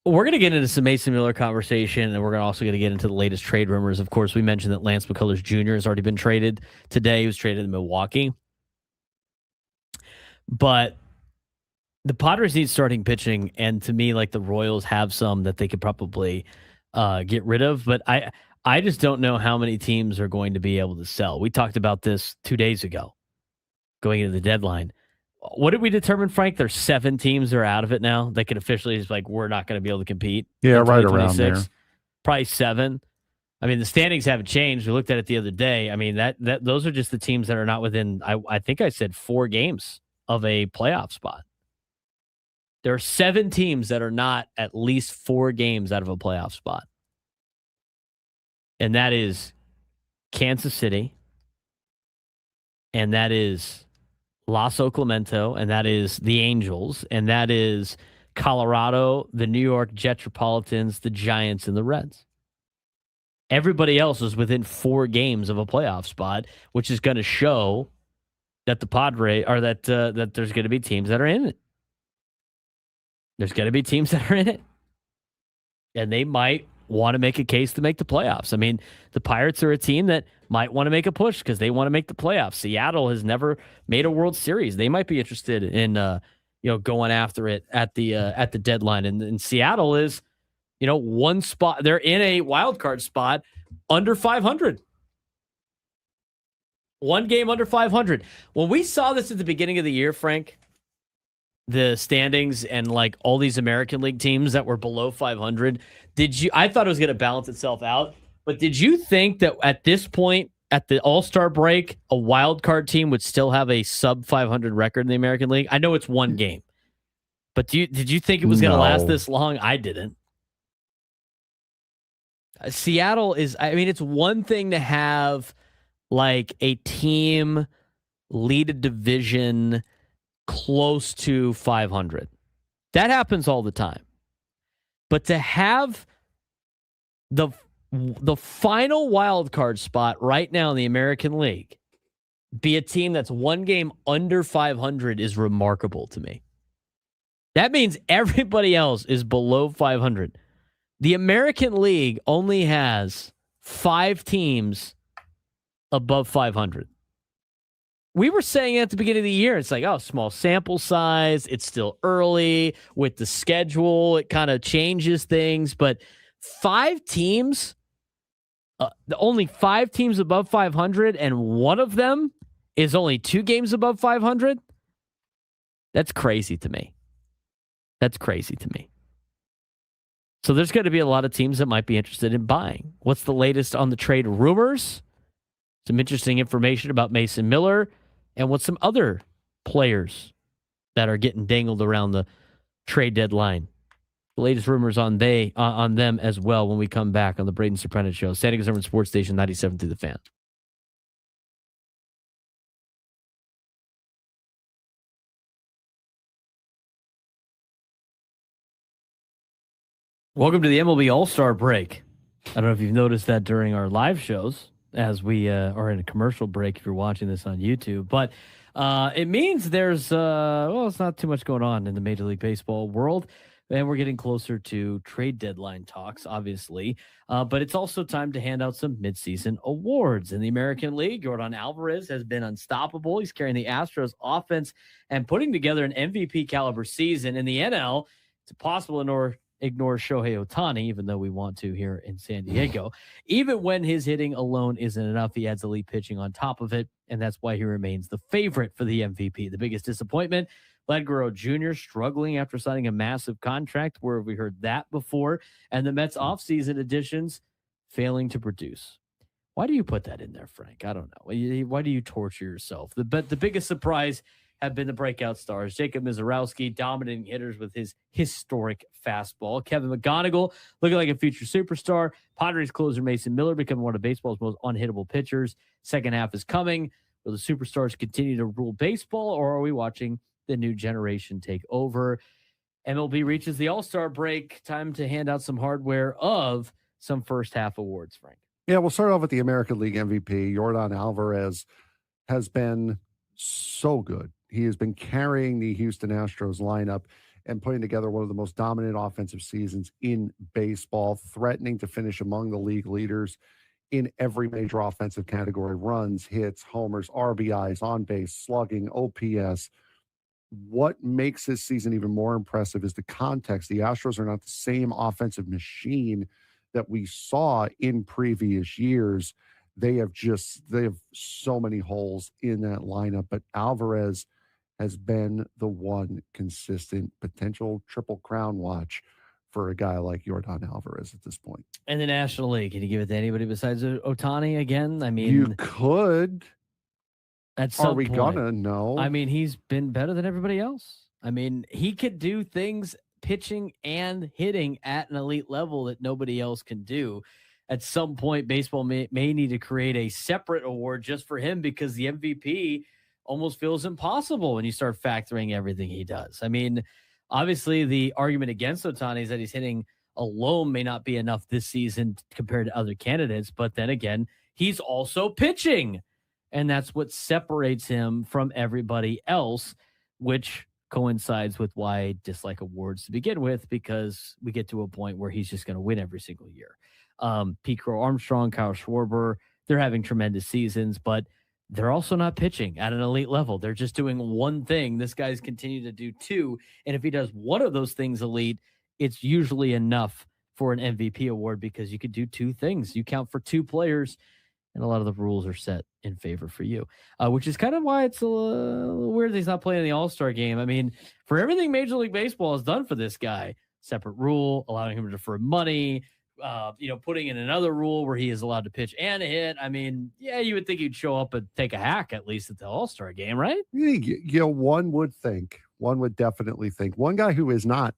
We're going to get into some Mason Miller conversation, and we're also going to get into the latest trade rumors. Of course, we mentioned that Lance McCullers Jr. has already been traded today. He was traded in Milwaukee. But the Padres need starting pitching, and to me, like, the Royals have some that they could probably get rid of. But I just don't know how many teams are going to be able to sell. We talked about this 2 days ago, going into the deadline. What did we determine, Frank? There's 7 teams that are out of it now. They can officially just like, we're not going to be able to compete. Yeah, right around there. Probably 7. I mean, the standings haven't changed. We looked at it the other day. I mean, that those are just the teams that are not within, I think I said 4 games of a playoff spot. There are 7 teams that are not at least 4 games out of a playoff spot. And that is Kansas City. And that is Los Clemente, and that is the Angels, and that is Colorado, the New York Jetropolitans, the Giants, and the Reds. Everybody else is within 4 games of a playoff spot, which is going to show that the Padres or that there's going to be teams that are in it. There's going to be teams that are in it, and they might want to make a case to make the playoffs. I mean, the Pirates are a team that might want to make a push because they want to make the playoffs. Seattle has never made a World Series. They might be interested in going after it at the deadline. And Seattle is, one spot. They're in a wild card spot under 500. 1 game under 500. When we saw this at the beginning of the year, Frank, the standings and like all these American League teams that were below 500, I thought it was going to balance itself out, but did you think that at this point, at the All-Star break, a wild card team would still have a sub 500 record in the American League? I know it's 1 game, but did you think it was going to last this long? I didn't. Seattle is, I mean, it's one thing to have like a team lead a division close to 500. That happens all the time. But to have the final wild card spot right now in the American League be a team that's 1 game under 500 is remarkable to me. That means everybody else is below 500. The American League only has 5 teams above 500. We were saying at the beginning of the year, it's like, small sample size. It's still early with the schedule. It kind of changes things. But 5 teams, only 5 teams above 500, and one of them is only 2 games above 500. That's crazy to me. So there's going to be a lot of teams that might be interested in buying. What's the latest on the trade rumors? Some interesting information about Mason Miller. And what's some other players that are getting dangled around the trade deadline? The latest rumors on them as well when we come back on the Braden Surprenant Show. San Diego Sports Station 97 through the Fan. Welcome to the MLB All-Star break. I don't know if you've noticed that during our live shows, as we are in a commercial break if you're watching this on YouTube. But it means there's, it's not too much going on in the Major League Baseball world. And we're getting closer to trade deadline talks, obviously. But it's also time to hand out some midseason awards. In the American League, Yordan Alvarez has been unstoppable. He's carrying the Astros offense and putting together an MVP caliber season. In the NL, it's impossible to ignore Shohei Ohtani, even though we want to here in San Diego. Even when his hitting alone isn't enough, he adds elite pitching on top of it, and that's why he remains the favorite for the MVP. The biggest disappointment, Vlad Guerrero Jr. struggling after signing a massive contract. Where have we heard that before? And the Mets offseason additions failing to produce. Why do you put that in there, Frank? I don't know. Why do you torture yourself? The biggest surprise have been the breakout stars. Jacob Mizorowski dominating hitters with his historic fastball. Kevin McGonigal looking like a future superstar. Padres closer Mason Miller becoming one of baseball's most unhittable pitchers. Second half is coming. Will the superstars continue to rule baseball, or are we watching the new generation take over? MLB reaches the All-Star break. Time to hand out some hardware of some first half awards, Frank. Yeah, we'll start off with the American League MVP. Yordan Alvarez has been so good. He has been carrying the Houston Astros lineup and putting together one of the most dominant offensive seasons in baseball, threatening to finish among the league leaders in every major offensive category: runs, hits, homers, RBIs, on base, slugging, OPS. What makes this season even more impressive is the context. The Astros are not the same offensive machine that we saw in previous years. They have so many holes in that lineup, but Alvarez has been the one consistent potential Triple Crown watch for a guy like Yordan Alvarez at this point. In the National League, can you give it to anybody besides Ohtani again? I mean, you could. At some Are we point, gonna? No. I mean, he's been better than everybody else. I mean, he could do things pitching and hitting at an elite level that nobody else can do. At some point, baseball may need to create a separate award just for him, because the MVP almost feels impossible when you start factoring everything he does. I mean, obviously, the argument against Ohtani is that he's hitting alone may not be enough this season compared to other candidates. But then again, he's also pitching. And that's what separates him from everybody else, which coincides with why I dislike awards to begin with, because we get to a point where he's just going to win every single year. Pete Crow Armstrong, Kyle Schwarber, they're having tremendous seasons, but they're also not pitching at an elite level. They're just doing one thing. This guy's continued to do two. And if he does one of those things elite, it's usually enough for an MVP award, because you could do two things. You count for two players, and a lot of the rules are set in favor for you, which is kind of why it's a little weird that he's not playing in the All-Star game. I mean, for everything Major League Baseball has done for this guy, separate rule, allowing him to defer money, putting in another rule where he is allowed to pitch and hit. I mean, yeah, you would think he'd show up and take a hack at least at the All-Star game, right? Yeah, one would definitely think. One guy who is not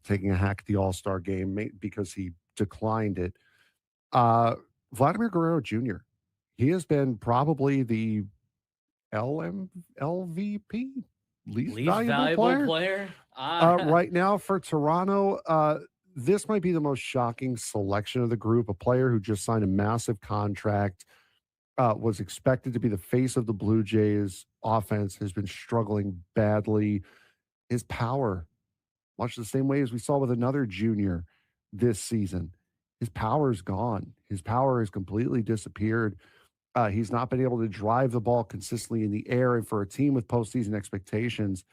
taking a hack at the All-Star game because he declined it, Vladimir Guerrero Jr. He has been probably the LVP, least valuable player. Right now for Toronto. This might be the most shocking selection of the group. A player who just signed a massive contract, was expected to be the face of the Blue Jays offense, has been struggling badly. His power, much the same way as we saw with another junior this season, his power is gone. His power has completely disappeared. He's not been able to drive the ball consistently in the air. And for a team with postseason expectations,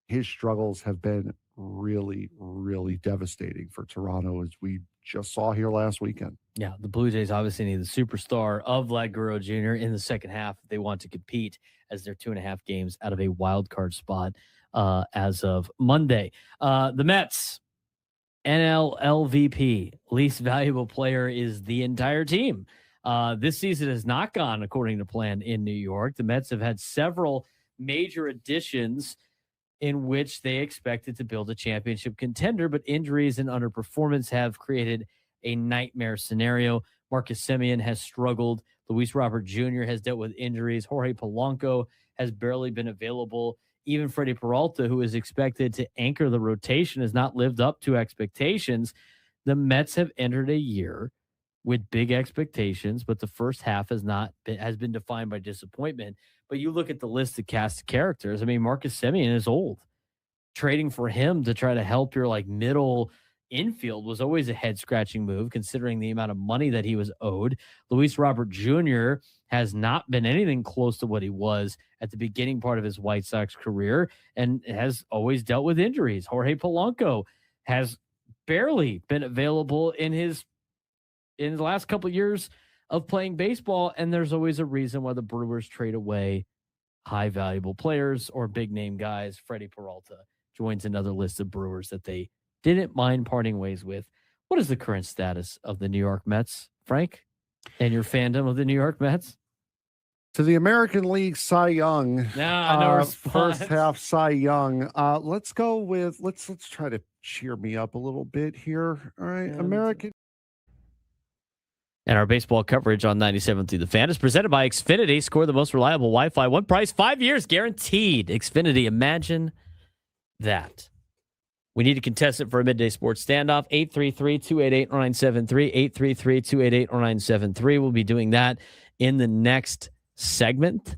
his struggles have been really, really devastating for Toronto, as we just saw here last weekend. Yeah, the Blue Jays obviously need the superstar of Vlad Guerrero Jr. in the second half if they want to compete, as they're 2.5 games out of a wild card spot as of Monday. The Mets, NL-LVP, least valuable player, is the entire team. This season has not gone according to plan in New York. The Mets have had several major additions in which they expected to build a championship contender, but injuries and underperformance have created a nightmare scenario. Marcus Semien has struggled. Luis Robert Jr. has dealt with injuries. Jorge Polanco has barely been available. Even Freddie Peralta, who is expected to anchor the rotation, has not lived up to expectations. The Mets have entered a year with big expectations, but the first half has been defined by disappointment. But you look at the list of cast of characters. I mean, Marcus Semien is old. Trading for him to try to help your middle infield was always a head-scratching move, considering the amount of money that he was owed. Luis Robert Jr. has not been anything close to what he was at the beginning part of his White Sox career, and has always dealt with injuries. Jorge Polanco has barely been available in the last couple of years of playing baseball, and there's always a reason why the Brewers trade away high valuable players or big name guys. Freddie Peralta joins another list of Brewers that they didn't mind parting ways with. What is the current status of the New York Mets, Frank, and your fandom of the New York Mets? To the American League Cy Young, first half Cy Young. Let's go with let's try to cheer me up a little bit here. All right, American. And our baseball coverage on 97 through the Fan is presented by Xfinity. Score the most reliable Wi-Fi. One price, 5 years guaranteed. Xfinity, imagine that. We need a contestant for a midday sports standoff. 833-288-0973. 833-288-0973. We'll be doing that in the next segment.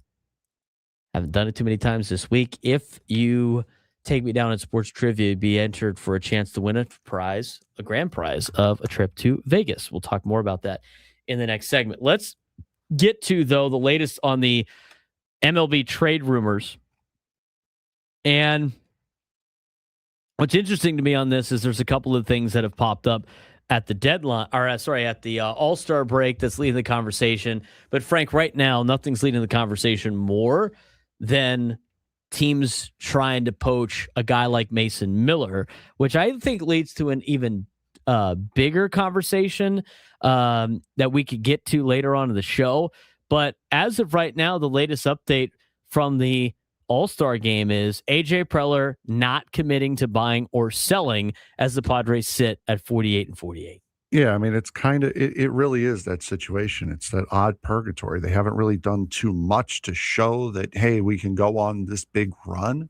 Haven't done it too many times this week. If you take me down in sports trivia, you'd be entered for a chance to win a grand prize of a trip to Vegas. We'll talk more about that in the next segment. Let's get to, though, the latest on the MLB trade rumors. And what's interesting to me on this is there's a couple of things that have popped up at the deadline, at the All-Star break that's leading the conversation. But Frank, right now, nothing's leading the conversation more than teams trying to poach a guy like Mason Miller, which I think leads to an even bigger conversation that we could get to later on in the show. But as of right now, the latest update from the All-Star game is AJ Preller not committing to buying or selling as the Padres sit at 48-48. Yeah, I mean, it's kind of, it really is that situation. It's that odd purgatory. They haven't really done too much to show that, hey, we can go on this big run.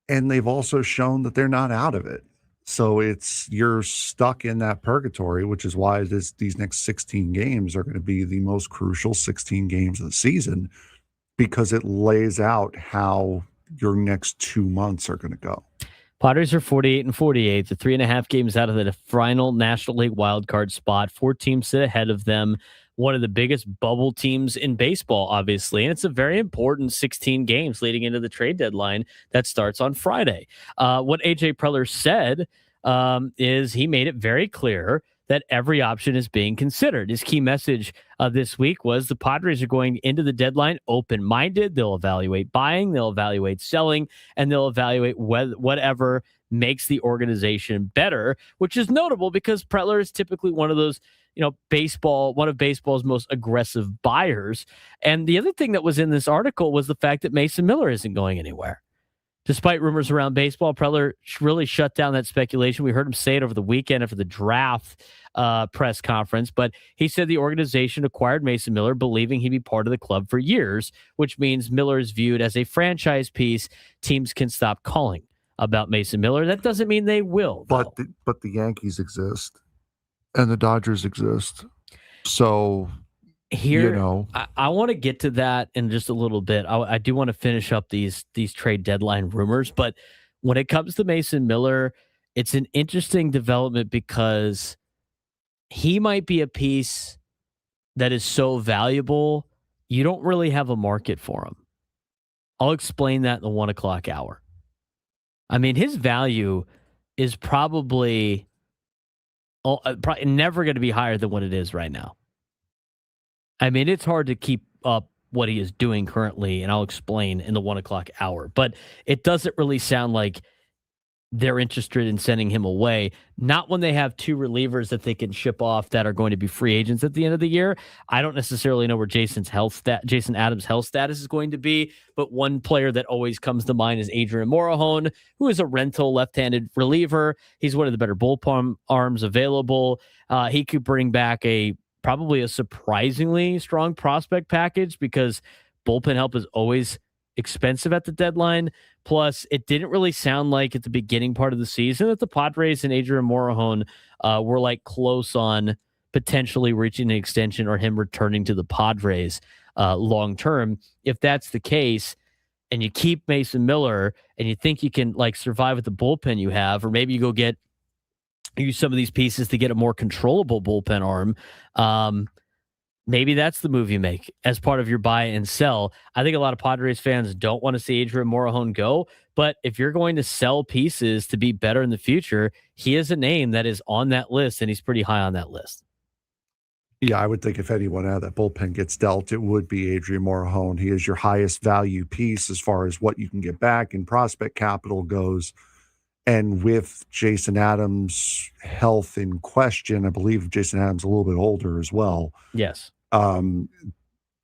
And they've also shown that they're not out of it. So you're stuck in that purgatory, which is why these next 16 games are going to be the most crucial 16 games of the season, because it lays out how your next 2 months are going to go. Padres are 48-48. They're 3.5 games out of the final National League wildcard spot. 4 teams sit ahead of them. One of the biggest bubble teams in baseball, obviously. And it's a very important 16 games leading into the trade deadline that starts on Friday. What AJ Preller said is he made it very clear that every option is being considered. His key message this week was the Padres are going into the deadline open-minded. They'll evaluate buying, they'll evaluate selling, and they'll evaluate whatever makes the organization better, which is notable because Preller is typically one of those, one of baseball's most aggressive buyers. And the other thing that was in this article was the fact that Mason Miller isn't going anywhere. Despite rumors around baseball, Preller really shut down that speculation. We heard him say it over the weekend after the draft press conference, but he said the organization acquired Mason Miller believing he'd be part of the club for years, which means Miller is viewed as a franchise piece. Teams can stop calling about Mason Miller. That doesn't mean they will. But the Yankees exist and the Dodgers exist. So here, I want to get to that in just a little bit. I do want to finish up these trade deadline rumors, but when it comes to Mason Miller, it's an interesting development because he might be a piece that is so valuable, you don't really have a market for him. I'll explain that in the 1 o'clock hour. I mean, his value is probably never going to be higher than what it is right now. I mean, it's hard to keep up what he is doing currently, and I'll explain in the 1 o'clock hour. But it doesn't really sound like they're interested in sending him away. Not when they have 2 relievers that they can ship off that are going to be free agents at the end of the year. I don't necessarily know where Jason Adams' health status is going to be, but one player that always comes to mind is Adrian Morejon, who is a rental left-handed reliever. He's one of the better bullpen arms available. He could bring back probably a surprisingly strong prospect package because bullpen help is always expensive at the deadline. Plus, it didn't really sound like at the beginning part of the season that the Padres and Adrian Morejon were like close on potentially reaching an extension or him returning to the Padres long term. If that's the case, and you keep Mason Miller and you think you can like survive with the bullpen you have, or maybe you go use some of these pieces to get a more controllable bullpen arm. Maybe that's the move you make as part of your buy and sell. I think a lot of Padres fans don't want to see Adrian Morejon go, but if you're going to sell pieces to be better in the future, he is a name that is on that list, and he's pretty high on that list. Yeah, I would think if anyone out of that bullpen gets dealt, it would be Adrian Morejon. He is your highest value piece as far as what you can get back in prospect capital goes. And with Jason Adams' health in question, I believe Jason Adams a little bit older as well. Yes.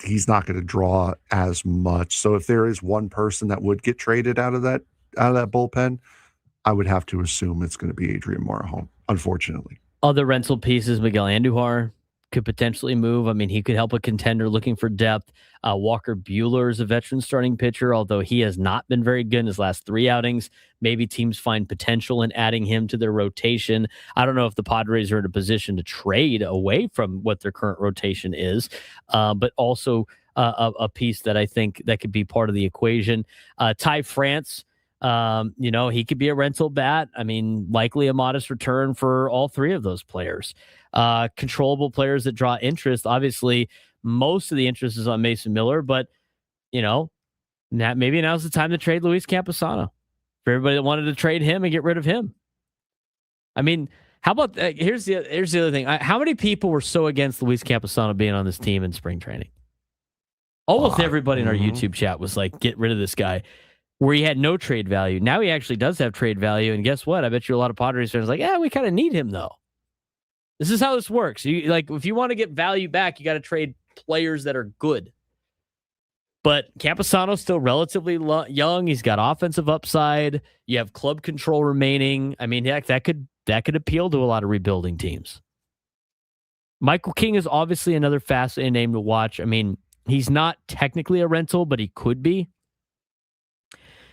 He's not going to draw as much. So if there is one person that would get traded out of that bullpen, I would have to assume it's going to be Adrian Morejon, unfortunately. Other rental pieces, Miguel Andujar could potentially move. I mean, he could help a contender looking for depth. Walker Buehler is a veteran starting pitcher, although he has not been very good in his last 3 outings. Maybe teams find potential in adding him to their rotation. I don't know if the Padres are in a position to trade away from what their current rotation is, but also a piece that I think that could be part of the equation. Ty France, he could be a rental bat. I mean, likely a modest return for all three of those players. Controllable players that draw interest. Obviously, most of the interest is on Mason Miller, but maybe now's the time to trade Luis Campusano for everybody that wanted to trade him and get rid of him. I mean, how about here's the other thing. How many people were so against Luis Campusano being on this team in spring training? Almost everybody in our YouTube chat was like, get rid of this guy, where he had no trade value. Now he actually does have trade value. And guess what? I bet you a lot of Padres fans are like, we kind of need him though. This is how this works. If you want to get value back, you got to trade players that are good. But Campusano's still relatively young. He's got offensive upside. You have club control remaining. I mean, that could appeal to a lot of rebuilding teams. Michael King is obviously another fascinating name to watch. I mean, he's not technically a rental, but he could be.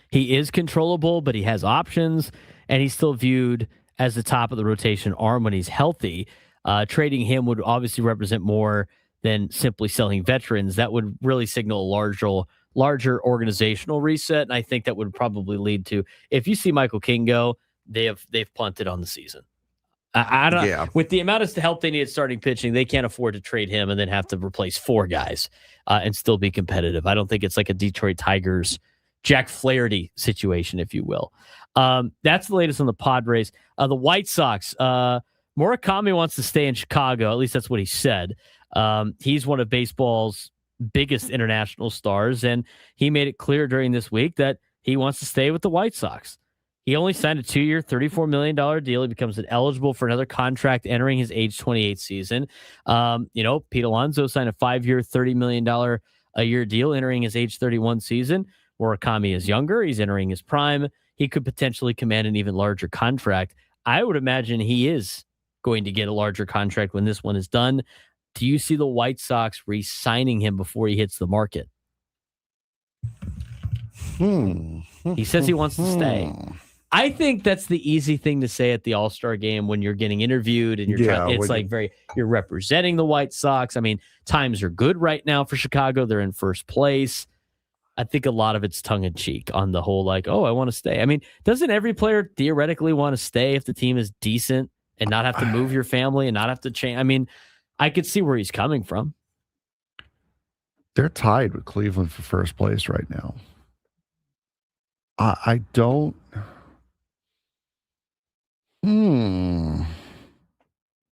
He is controllable, but he has options, and he's still viewed as the top of the rotation arm when he's healthy. Trading him would obviously represent more than simply selling veterans. That would really signal a larger organizational reset, and I think that would probably lead to, if you see Michael King go, they've punted on the season. I don't. With the amount of help they need at starting pitching, they can't afford to trade him and then have to replace four guys and still be competitive. I don't think it's like a Detroit Tigers, Jack Flaherty situation, if you will. That's the latest on the Padres. The White Sox. Murakami wants to stay in Chicago. At least that's what he said. He's one of baseball's biggest international stars, and he made it clear during this week that he wants to stay with the White Sox. He only signed a 2-year, $34 million deal. He becomes eligible for another contract entering his age 28 season. Pete Alonso signed a 5-year, $30 million a year deal entering his age 31 season. Murakami is younger. He's entering his prime. He could potentially command an even larger contract. I would imagine he is going to get a larger contract when this one is done. Do you see the White Sox re-signing him before he hits the market? He says he wants to stay. I think that's the easy thing to say at the All-Star game when you're getting interviewed and you're representing the White Sox. I mean, times are good right now for Chicago. They're in first place. I think a lot of it's tongue in cheek on the whole, I want to stay. I mean, doesn't every player theoretically want to stay if the team is decent and not have to move your family and not have to change? I mean, I could see where he's coming from. They're tied with Cleveland for first place right now. I don't.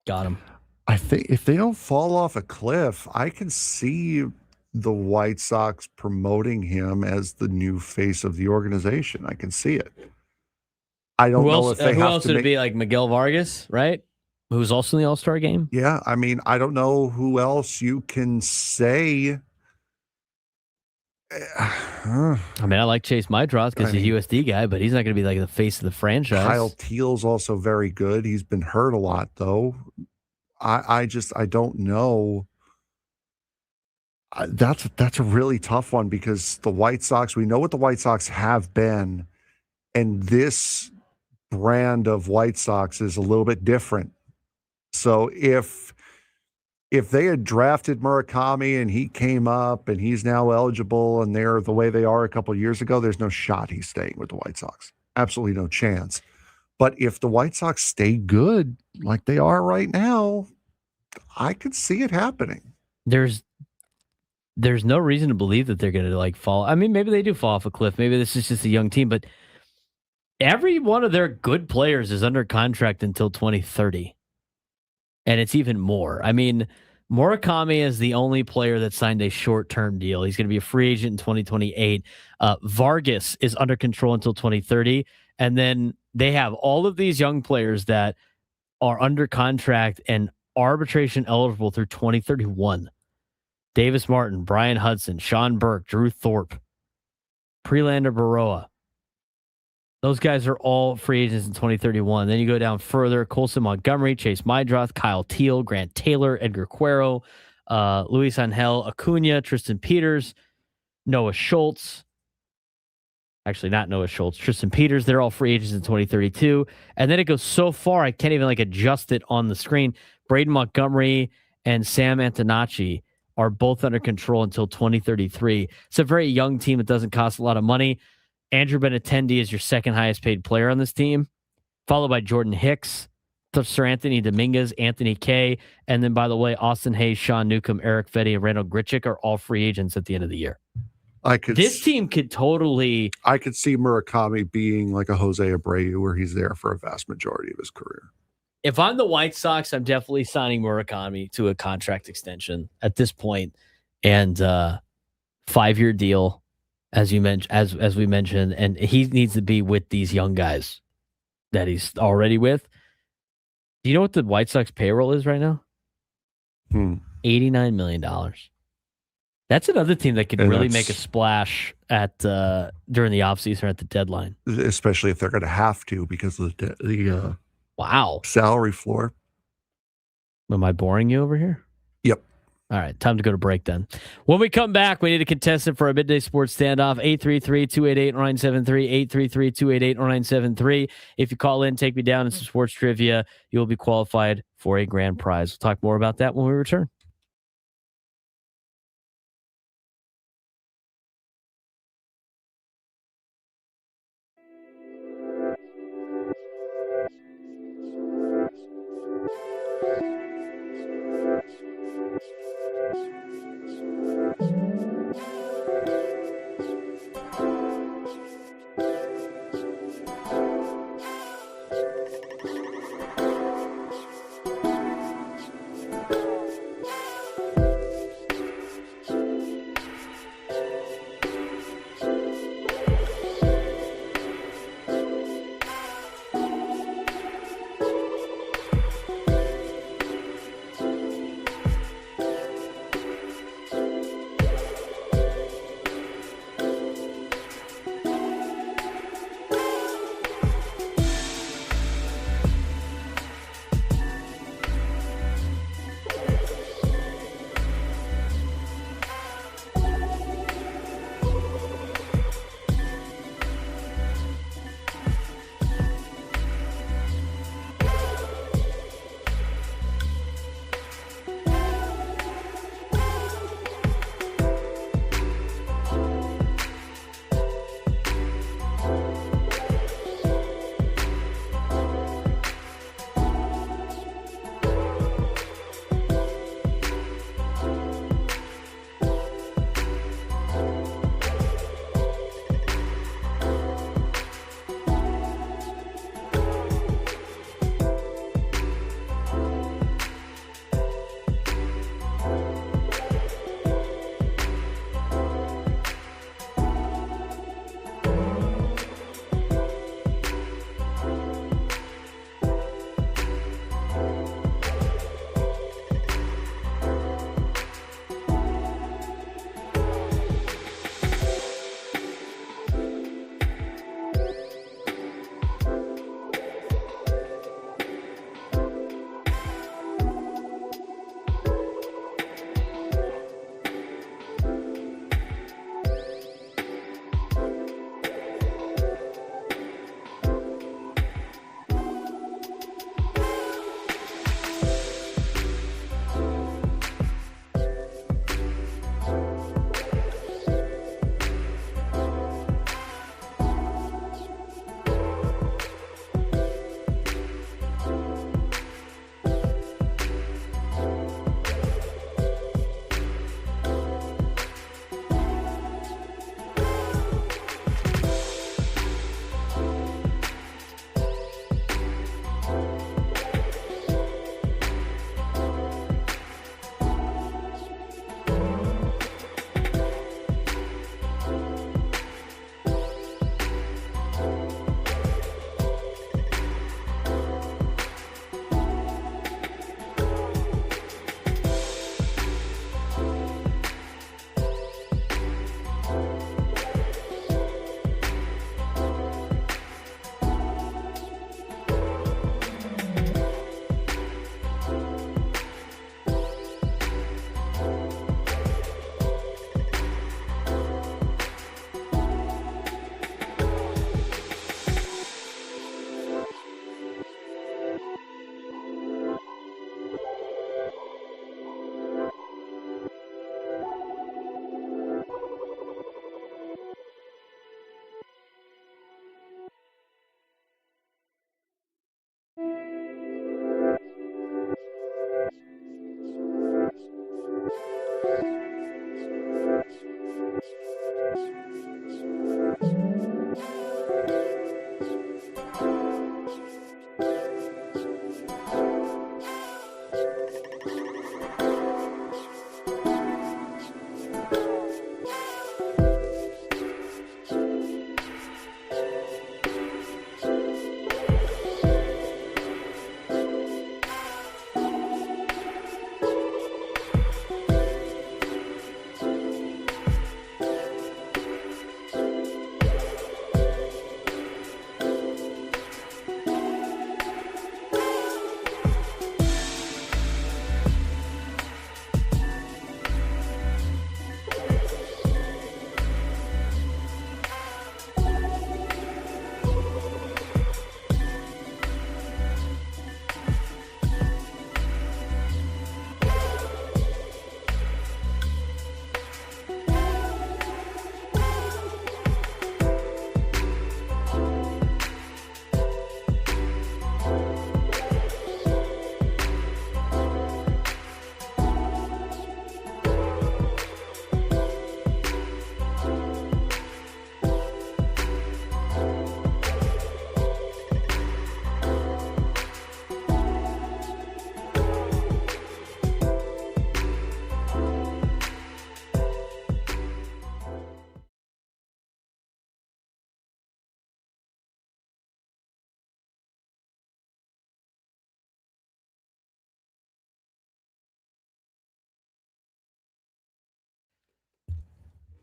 Got him. I think if they don't fall off a cliff, I can see the White Sox promoting him as the new face of the organization. I can see it. I don't know if they have to. Who else would it be? Like Miguel Vargas, right? Who's also in the All-Star game? Yeah, I mean, I don't know who else you can say. I mean, I like Chase Maedroth because he's a USD guy, but he's not going to be like the face of the franchise. Kyle Teal's also very good. He's been hurt a lot, though. I don't know. That's a really tough one because the White Sox, we know what the White Sox have been, and this brand of White Sox is a little bit different. So if they had drafted Murakami and he came up and he's now eligible and they're the way they are a couple of years ago, there's no shot he's staying with the White Sox. Absolutely no chance. But if the White Sox stay good like they are right now, I could see it happening. There's no reason to believe that they're going to fall. I mean, maybe they do fall off a cliff. Maybe this is just a young team, but every one of their good players is under contract until 2030. And it's even more. I mean, Murakami is the only player that signed a short-term deal. He's going to be a free agent in 2028. Vargas is under control until 2030. And then they have all of these young players that are under contract and arbitration eligible through 2031. Davis Martin, Brian Hudson, Sean Burke, Drew Thorpe, Prelander Baroa. Those guys are all free agents in 2031. Then you go down further, Colson Montgomery, Chase Maedroth, Kyle Teal, Grant Taylor, Edgar Cuero, Luis Angel Acuna, Tristan Peters, Noah Schultz. Actually, not Noah Schultz, Tristan Peters. They're all free agents in 2032. And then it goes so far, I can't even adjust it on the screen. Braden Montgomery and Sam Antonacci are both under control until 2033. It's a very young team that doesn't cost a lot of money. Andrew Benintendi is your second highest paid player on this team, followed by Jordan Hicks, Sir Anthony Dominguez, Anthony Kay, and then, by the way, Austin Hayes, Sean Newcomb, Eric Fetty, and Randall Grichuk are all free agents at the end of the year. This team could totally... I could see Murakami being like a Jose Abreu, where he's there for a vast majority of his career. If I'm the White Sox, I'm definitely signing Murakami to a contract extension at this point, and 5-year deal, as you mentioned, as we mentioned, and he needs to be with these young guys that he's already with. Do you know what the White Sox payroll is right now? $89 million. That's another team that could really make a splash at during the offseason or at the deadline. Especially if they're going to have to because of the salary floor. Am I boring you over here? Yep. All right, time to go to break then. When we come back, we need a contestant for a midday sports standoff. 833-288-0973, 833-288-0973. If you call in, take me down in some sports trivia, you'll be qualified for a grand prize. We'll talk more about that when we return.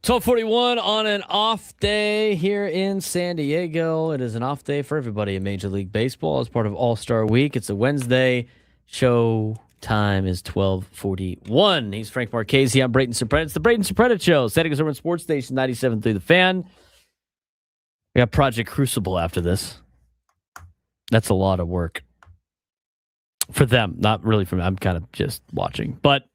12:41 on an off day here in San Diego. It is an off day for everybody in Major League Baseball as part of All-Star Week. It's a Wednesday. Show time is 12:41. He's Frank Marchese. I'm Braden Surprenant. It's the Braden Surprenant Show. San Diego's Urban Sports Station 97.3 The Fan. We got Project Crucible after this. That's a lot of work for them. Not really for me. I'm kind of just watching. But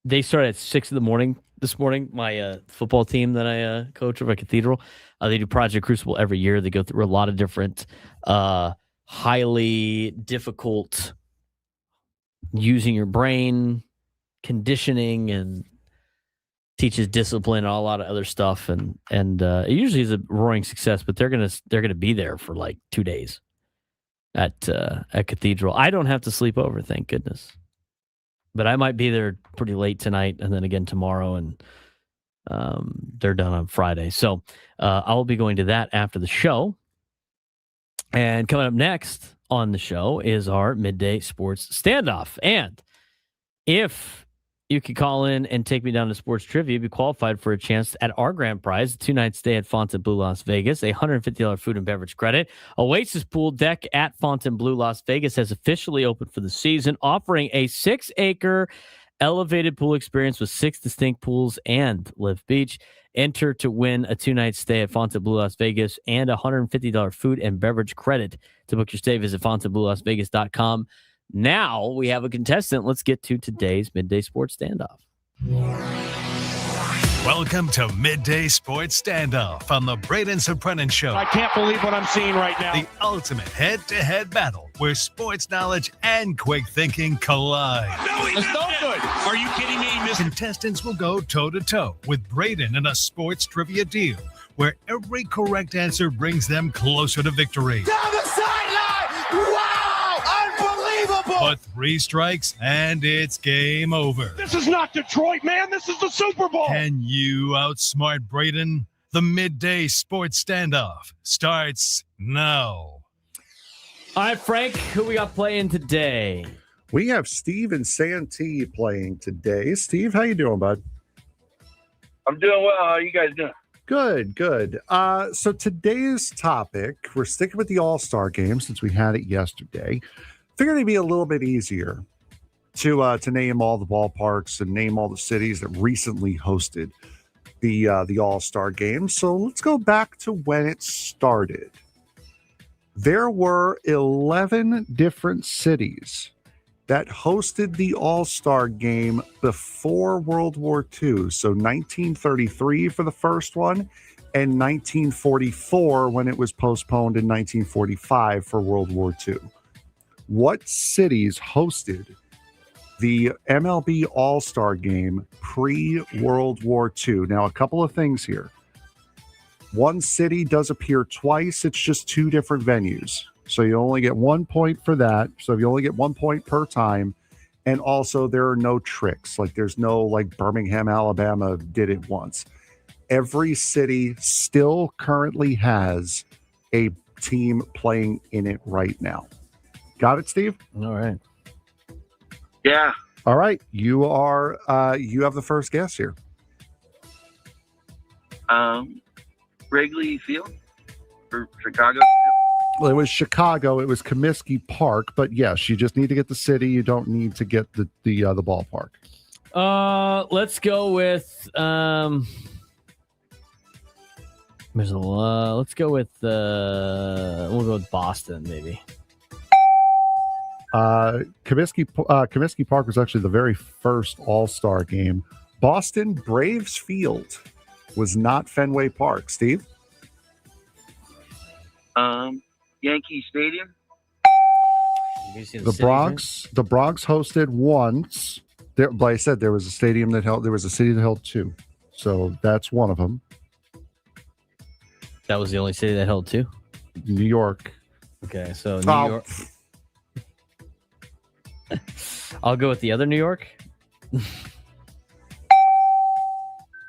they started at 6 in the morning. This morning, my football team that I coach over at Cathedral, they do Project Crucible every year. They go through a lot of different highly difficult using your brain, conditioning, and teaches discipline and a lot of other stuff. And it usually is a roaring success, but they're gonna be there for like 2 days at Cathedral. I don't have to sleep over, thank goodness. But I might be there pretty late tonight and then again tomorrow, and they're done on Friday. So I'll be going to that after the show. And coming up next on the show is our midday sports standoff. And if you could call in and take me down to sports trivia, you'd be qualified for a chance at our grand prize, a 2-night stay at Fontainebleau, Las Vegas, a $150 food and beverage credit. Oasis Pool Deck at Fontainebleau, Las Vegas has officially opened for the season, offering a 6-acre elevated pool experience with 6 distinct pools and Live Beach. Enter to win a 2-night stay at Fontainebleau, Las Vegas, and a $150 food and beverage credit. To book your stay, visit FontainebleauLasVegas.com. Now we have a contestant. Let's get to today's Midday Sports Standoff. Welcome to Midday Sports Standoff on the Braden Surprenant Show. I can't believe what I'm seeing right now. The ultimate head-to-head battle where sports knowledge and quick thinking collide. No, it's no good. Are you kidding me? Contestants will go toe-to-toe with Braden in a sports trivia deal where every correct answer brings them closer to victory. Down the sideline! Wow! Unbelievable! But 3 strikes and it's game over. This is not Detroit, man. This is the Super Bowl. Can you outsmart Braden? The Midday Sports Standoff starts now. All right, Frank, who we got playing today? We have Steve and Santee playing today. Steve, how you doing, bud? I'm doing well. How are you guys doing? Good. So today's topic, we're sticking with the All-Star game since we had it yesterday. Figured it'd be a little bit easier to name all the ballparks and name all the cities that recently hosted the All-Star game. So let's go back to when it started. There were 11 different cities that hosted the All-Star game before World War II. So 1933 for the first one, and 1944 when it was postponed in 1945 for World War II. What cities hosted the MLB All-Star game pre-World War II? Now, a couple of things here. One city does appear twice. It's just 2 different venues. So you only get 1 point for that. So you only get 1 point per time. And also there are no tricks. Like there's no like Birmingham, Alabama did it once. Every city still currently has a team playing in it right now. Got it, Steve? All right. Yeah. All right. You have the first guess here. Wrigley Field or Chicago? Well, it was Chicago. It was Comiskey Park, but yes, you just need to get the city. You don't need to get the ballpark. Let's go with there's a lot. Let's go with we'll go with Boston maybe. Comiskey Park was actually the very first All-Star game. Boston Braves Field was not Fenway Park. Steve? Yankee Stadium. The Bronx hosted once. There, like I said, there was a city that held 2. So that's one of them. That was the only city that held 2? New York. Okay, so New York. I'll go with the other New York.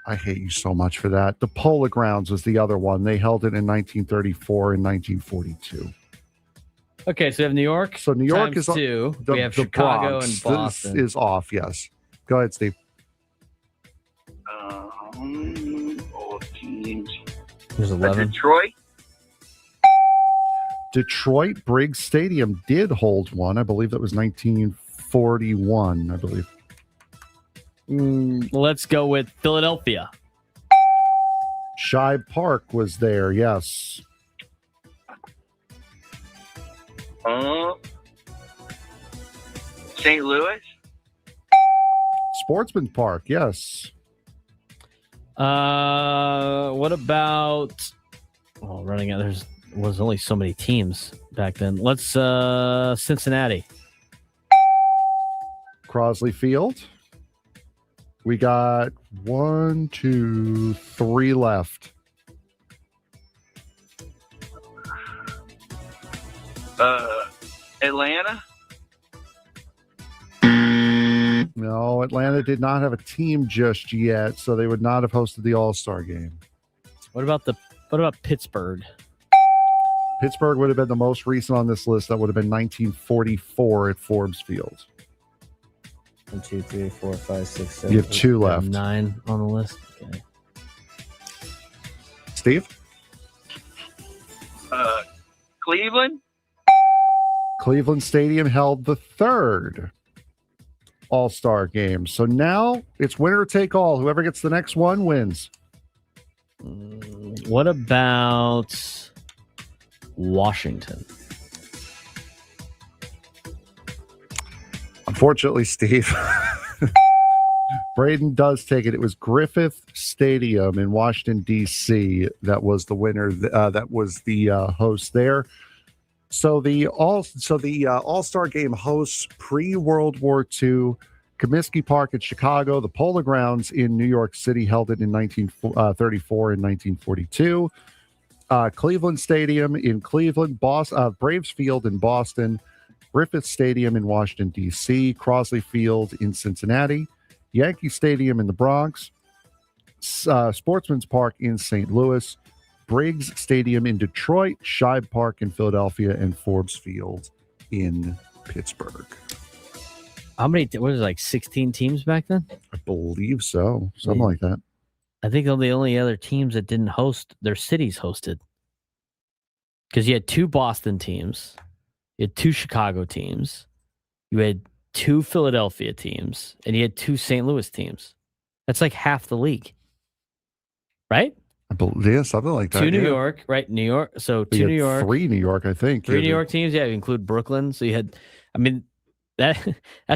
I hate you so much for that. The Polo Grounds was the other one. They held it in 1934 and 1942. Okay, so we have New York. So New York times is 2. The, we have the Chicago Bronx. and Boston. This is off, yes. Go ahead, Steve. There's 11. Detroit. Detroit Briggs Stadium did hold one. I believe that was 1941, I believe. Let's go with Philadelphia. Shibe Park was there, yes. St. Louis. Sportsman's Park, yes. What about... Oh, running out. There was only so many teams back then. Let's Cincinnati. Crosley Field. We got 1, 2, 3 left. Atlanta. No, Atlanta did not have a team just yet, so they would not have hosted the All-Star game. What about Pittsburgh? Pittsburgh would have been the most recent on this list. That would have been 1944 at Forbes Field. 1, 2, 3, 4, 5, 6, 7. You have 2 left. 9 on the list. Okay. Steve? Cleveland. Cleveland Stadium held the 3rd All-Star game. So now it's winner take all. Whoever gets the next one wins. What about Washington? Unfortunately, Steve, Braden does take it. It was Griffith Stadium in Washington, D.C. that was the winner. That was the host there. So the All-Star Game hosts pre-World War II. Comiskey Park in Chicago, the Polo Grounds in New York City held it in 1934 and 1942. Cleveland Stadium in Cleveland, Braves Field in Boston, Griffith Stadium in Washington, D.C., Crosley Field in Cincinnati, Yankee Stadium in the Bronx, Sportsman's Park in St. Louis, Briggs Stadium in Detroit, Shibe Park in Philadelphia, and Forbes Field in Pittsburgh. How many? What was it, like 16 teams back then? I believe so. Something like that. I think the only other teams that didn't host, their cities hosted. Because you had 2 Boston teams, you had 2 Chicago teams, you had 2 Philadelphia teams, and you had 2 St. Louis teams. That's like half the league. Right? I believe something like that. 2 New York, right? New York. So 2 New York. 3 New York, I think. 3 New York teams. Yeah, you include Brooklyn. So you had, I mean, that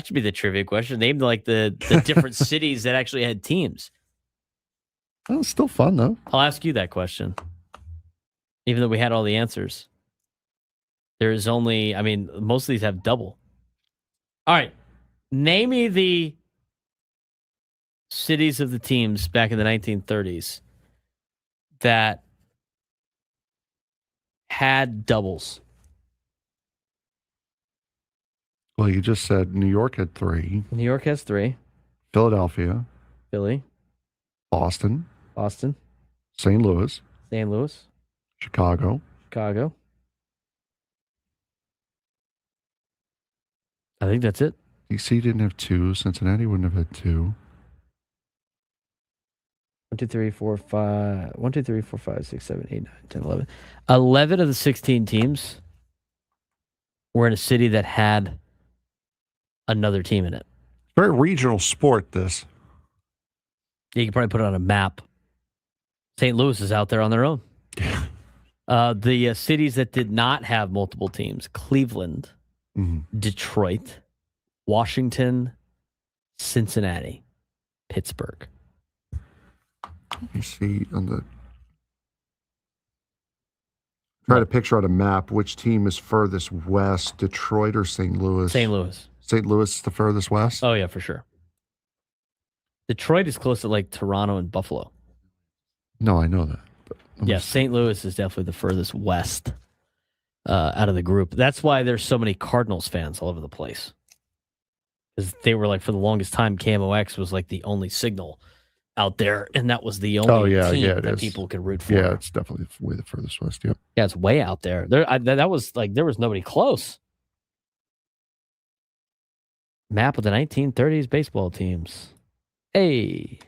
should be the trivia question. Name like the different cities that actually had teams. Oh, it's still fun though. I'll ask you that question. Even though we had all the answers. There's only, I mean, most of these have double. All right. Name me the cities of the teams back in the 1930s that had doubles. Well, you just said New York had 3. New York has 3. Philadelphia. Philly. Boston. St. Louis. Chicago. I think that's it. DC didn't have 2. Cincinnati wouldn't have had 2. 1, 2, 3, 4, 5. 1, 2, 3, 4, 5, 6, 7, 8, 9, 10, 11. 11 of the 16 teams were in a city that had another team in it. Very regional sport, this. You can probably put it on a map. St. Louis is out there on their own. The cities that did not have multiple teams: Cleveland, Detroit, Washington, Cincinnati, Pittsburgh. You see on the try to picture on a map which team is furthest west, Detroit or St. Louis? St. Louis. St. Louis is the furthest west? Oh, yeah, for sure. Detroit is close to like Toronto and Buffalo. No, I know that. Yeah, St. Louis is definitely the furthest west out of the group. That's why there's so many Cardinals fans all over the place. Because they were like, for the longest time, KMOX was like the only signal out there, and that was the only team that people could root for. Yeah, it's definitely way the furthest west. Yep. Yeah, it's way out there. That was like there was nobody close. Map of the 1930s baseball teams. Hey.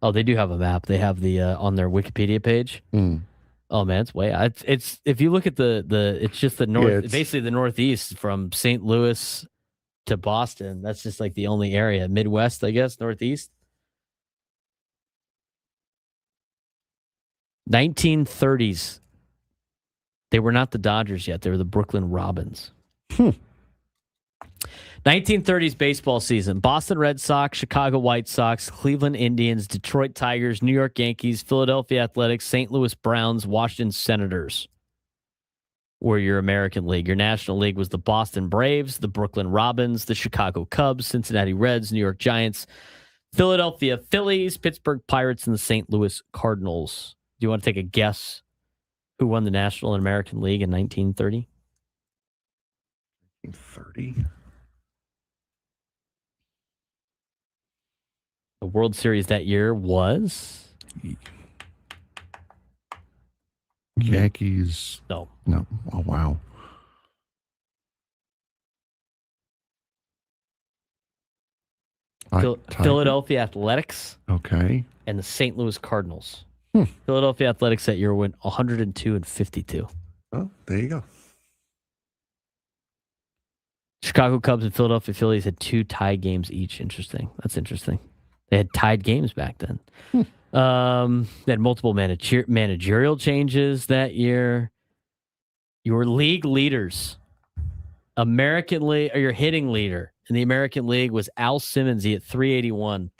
Oh, they do have a map. They have the on their Wikipedia page. Mm. Oh man, it's way. It's if you look at the it's just the north, Yeah, basically the Northeast from St. Louis to Boston. That's just like the only area. Midwest, I guess, Northeast. 1930s. They were not the Dodgers yet. They were the Brooklyn Robins. 1930s baseball season. Boston Red Sox, Chicago White Sox, Cleveland Indians, Detroit Tigers, New York Yankees, Philadelphia Athletics, St. Louis Browns, Washington Senators were your American League. Your National League was the Boston Braves, the Brooklyn Robins, the Chicago Cubs, Cincinnati Reds, New York Giants, Philadelphia Phillies, Pittsburgh Pirates, and the St. Louis Cardinals. Do you want to take a guess who won the National and American League in 1930? 1930? The World Series that year was? Yankees. No. No. Oh, wow. Philadelphia Athletics. Okay. And the St. Louis Cardinals. Philadelphia Athletics that year went 102-52. Oh, there you go. Chicago Cubs and Philadelphia Phillies had 2 tie games each. Interesting. That's interesting. They had tied games back then. They had multiple managerial changes that year. Your league leaders, American League, or your hitting leader in the American League was Al Simmons. He hit 381.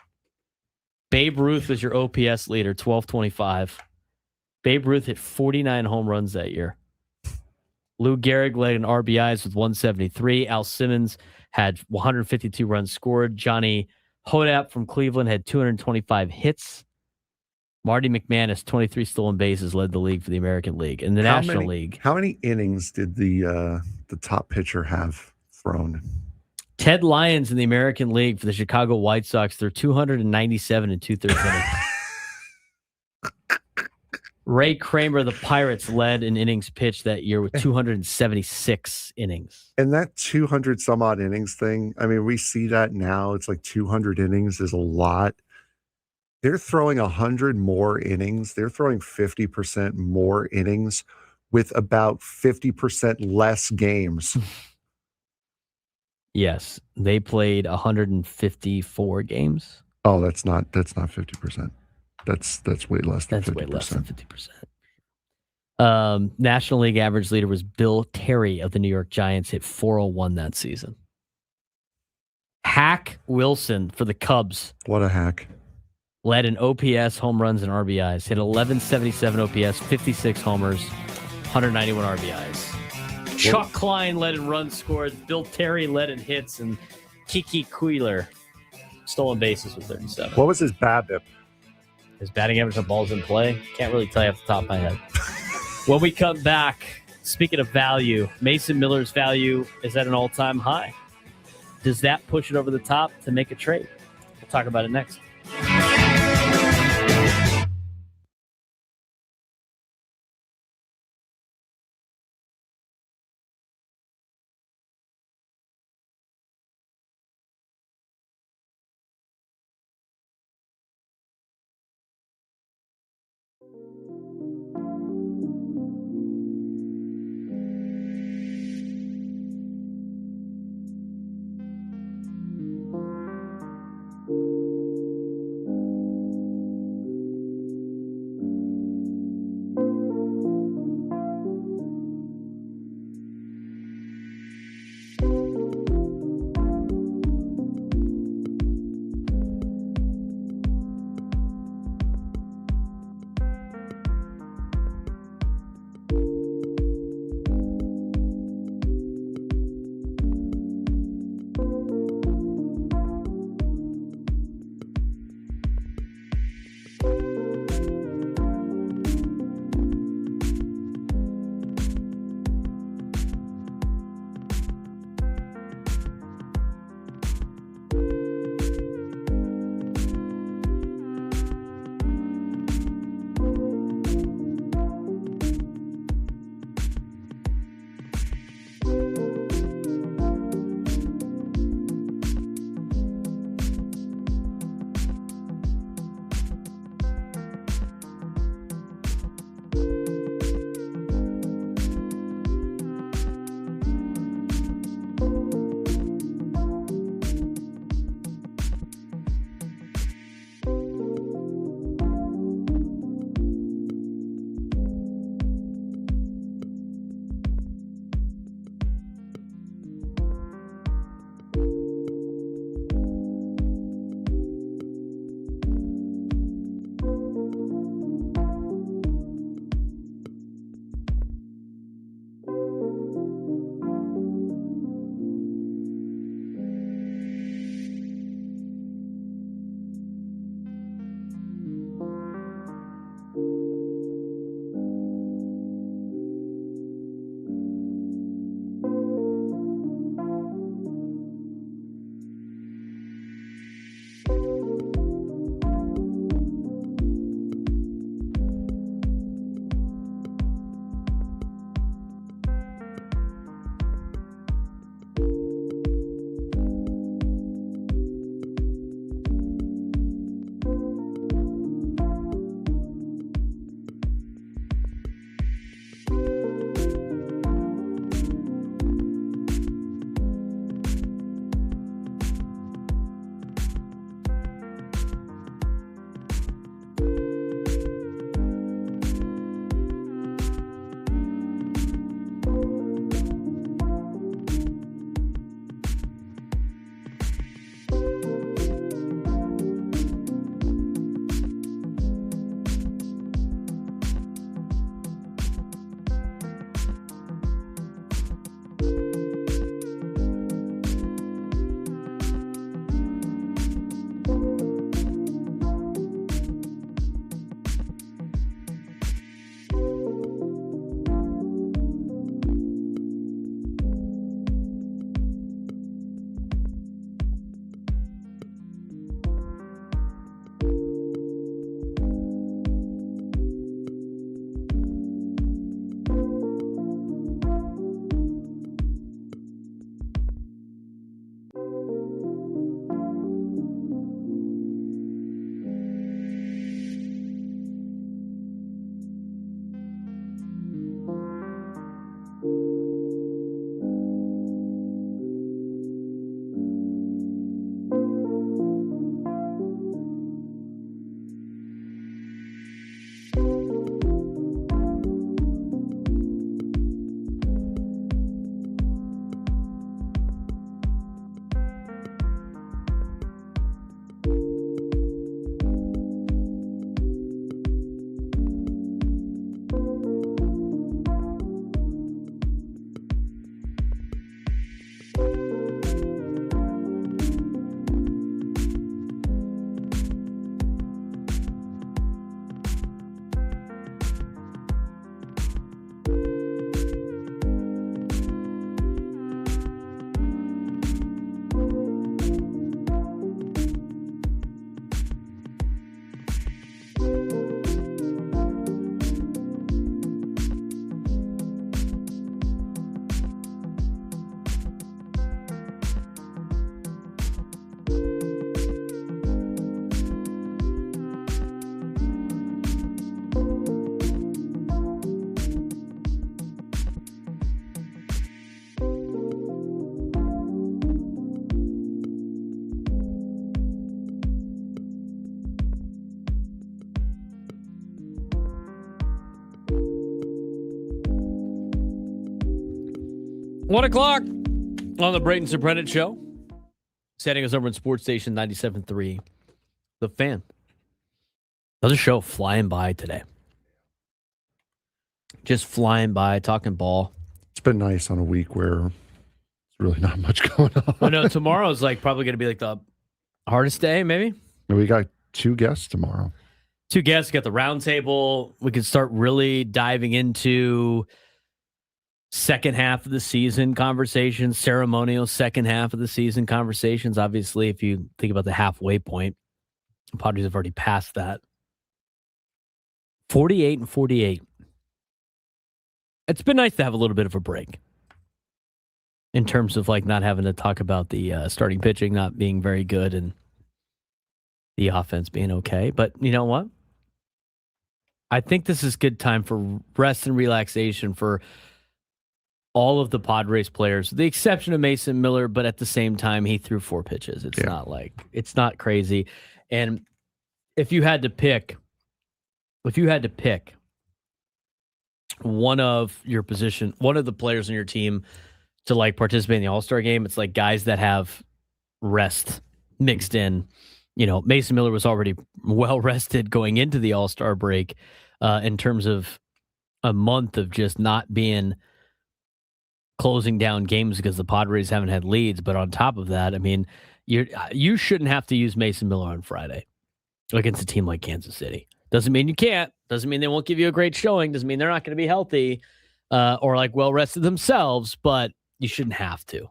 Babe Ruth was your OPS leader, 1225. Babe Ruth hit 49 home runs that year. Lou Gehrig led in RBIs with 173. Al Simmons had 152 runs scored. Johnny Hodap from Cleveland had 225 hits. Marty McManus, 23 stolen bases, led the league for the American League. In the National League, how many innings did the top pitcher have thrown? Ted Lyons in the American League for the Chicago White Sox, they're 297 and 2/3 innings. Ray Kramer, the Pirates, led in innings pitched that year with 276 innings. And that 200 some odd innings thing, I mean, we see that now. It's like 200 innings is a lot. They're throwing 100 more innings. They're throwing 50% more innings with about 50% less games. Yes, they played 154 games. Oh, that's not 50%. That's way less than 50%. That's way less than 50%. National League average leader was Bill Terry of the New York Giants, hit 401 that season. Hack Wilson for the Cubs. What a hack. Led in OPS, home runs, and RBIs. Hit 1177 OPS, 56 homers, 191 RBIs. Chuck Klein led in runs scored. Bill Terry led in hits, and Kiki Kuehler stolen bases with 37. What was his BABIP? His batting average on balls in play? Can't really tell you off the top of my head. When we come back, speaking of value, Mason Miller's value is at an all-time high. Does that push it over the top to make a trade? We'll talk about it next. 1 o'clock on the Braden Surprenant Show. Setting us over in Sports Station 97.3. The Fan. Another show flying by today. Just flying by, talking ball. It's been nice on a week where there's really not much going on. Oh, no, tomorrow's like probably going to be like the hardest day, maybe. We got 2 guests tomorrow. 2 guests, got the round table. We can start really diving into second half of the season conversations, ceremonial second half of the season conversations. Obviously, if you think about the halfway point, the Padres have already passed that. 48-48. It's been nice to have a little bit of a break in terms of like not having to talk about the starting pitching not being very good and the offense being okay. But you know what? I think this is good time for rest and relaxation for all of the Padres players, with the exception of Mason Miller, but at the same time, he threw 4 pitches. It's not crazy. And if you had to pick one of your position, one of the players on your team to like participate in the All-Star game, it's like guys that have rest mixed in. You know, Mason Miller was already well rested going into the All-Star break in terms of a month of just not being closing down games because the Padres haven't had leads. But on top of that, I mean, you shouldn't have to use Mason Miller on Friday against a team like Kansas City. Doesn't mean you can't. Doesn't mean they won't give you a great showing. Doesn't mean they're not going to be healthy or like well rested themselves, but you shouldn't have to.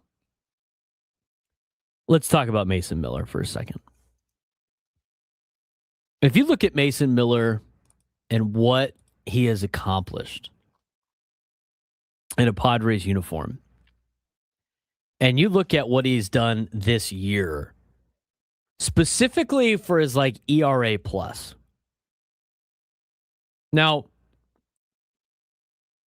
Let's talk about Mason Miller for a second. If you look at Mason Miller and what he has accomplished in a Padres uniform, and you look at what he's done this year, specifically for his like ERA plus. Now,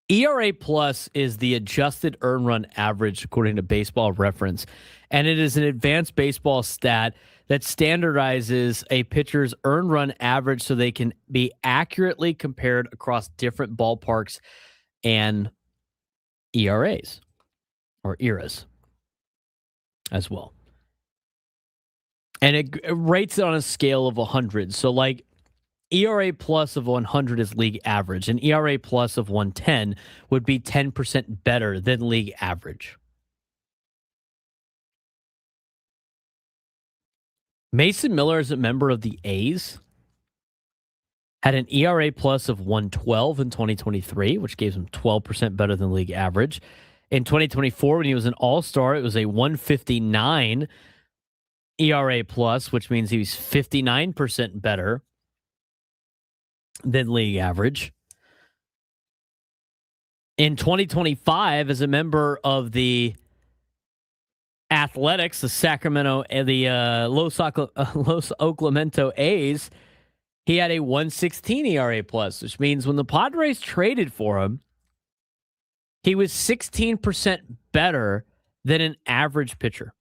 ERA plus is the adjusted earned run average according to Baseball Reference, and it is an advanced baseball stat that standardizes a pitcher's earned run average so they can be accurately compared across different ballparks and ERAs or eras as well. And it rates it on a scale of 100. So like ERA plus of 100 is league average, and ERA plus of 110 would be 10% better than league average. Mason Miller, as a member of the A's, had an ERA plus of 112 in 2023, which gave him 12% better than league average. In 2024, when he was an All-Star, it was a 159 ERA plus, which means he was 59% better than league average. In 2025, as a member of the Athletics, the Sacramento, the Los Oklahoma A's, he had a 116 ERA plus, which means when the Padres traded for him, he was 16% better than an average pitcher.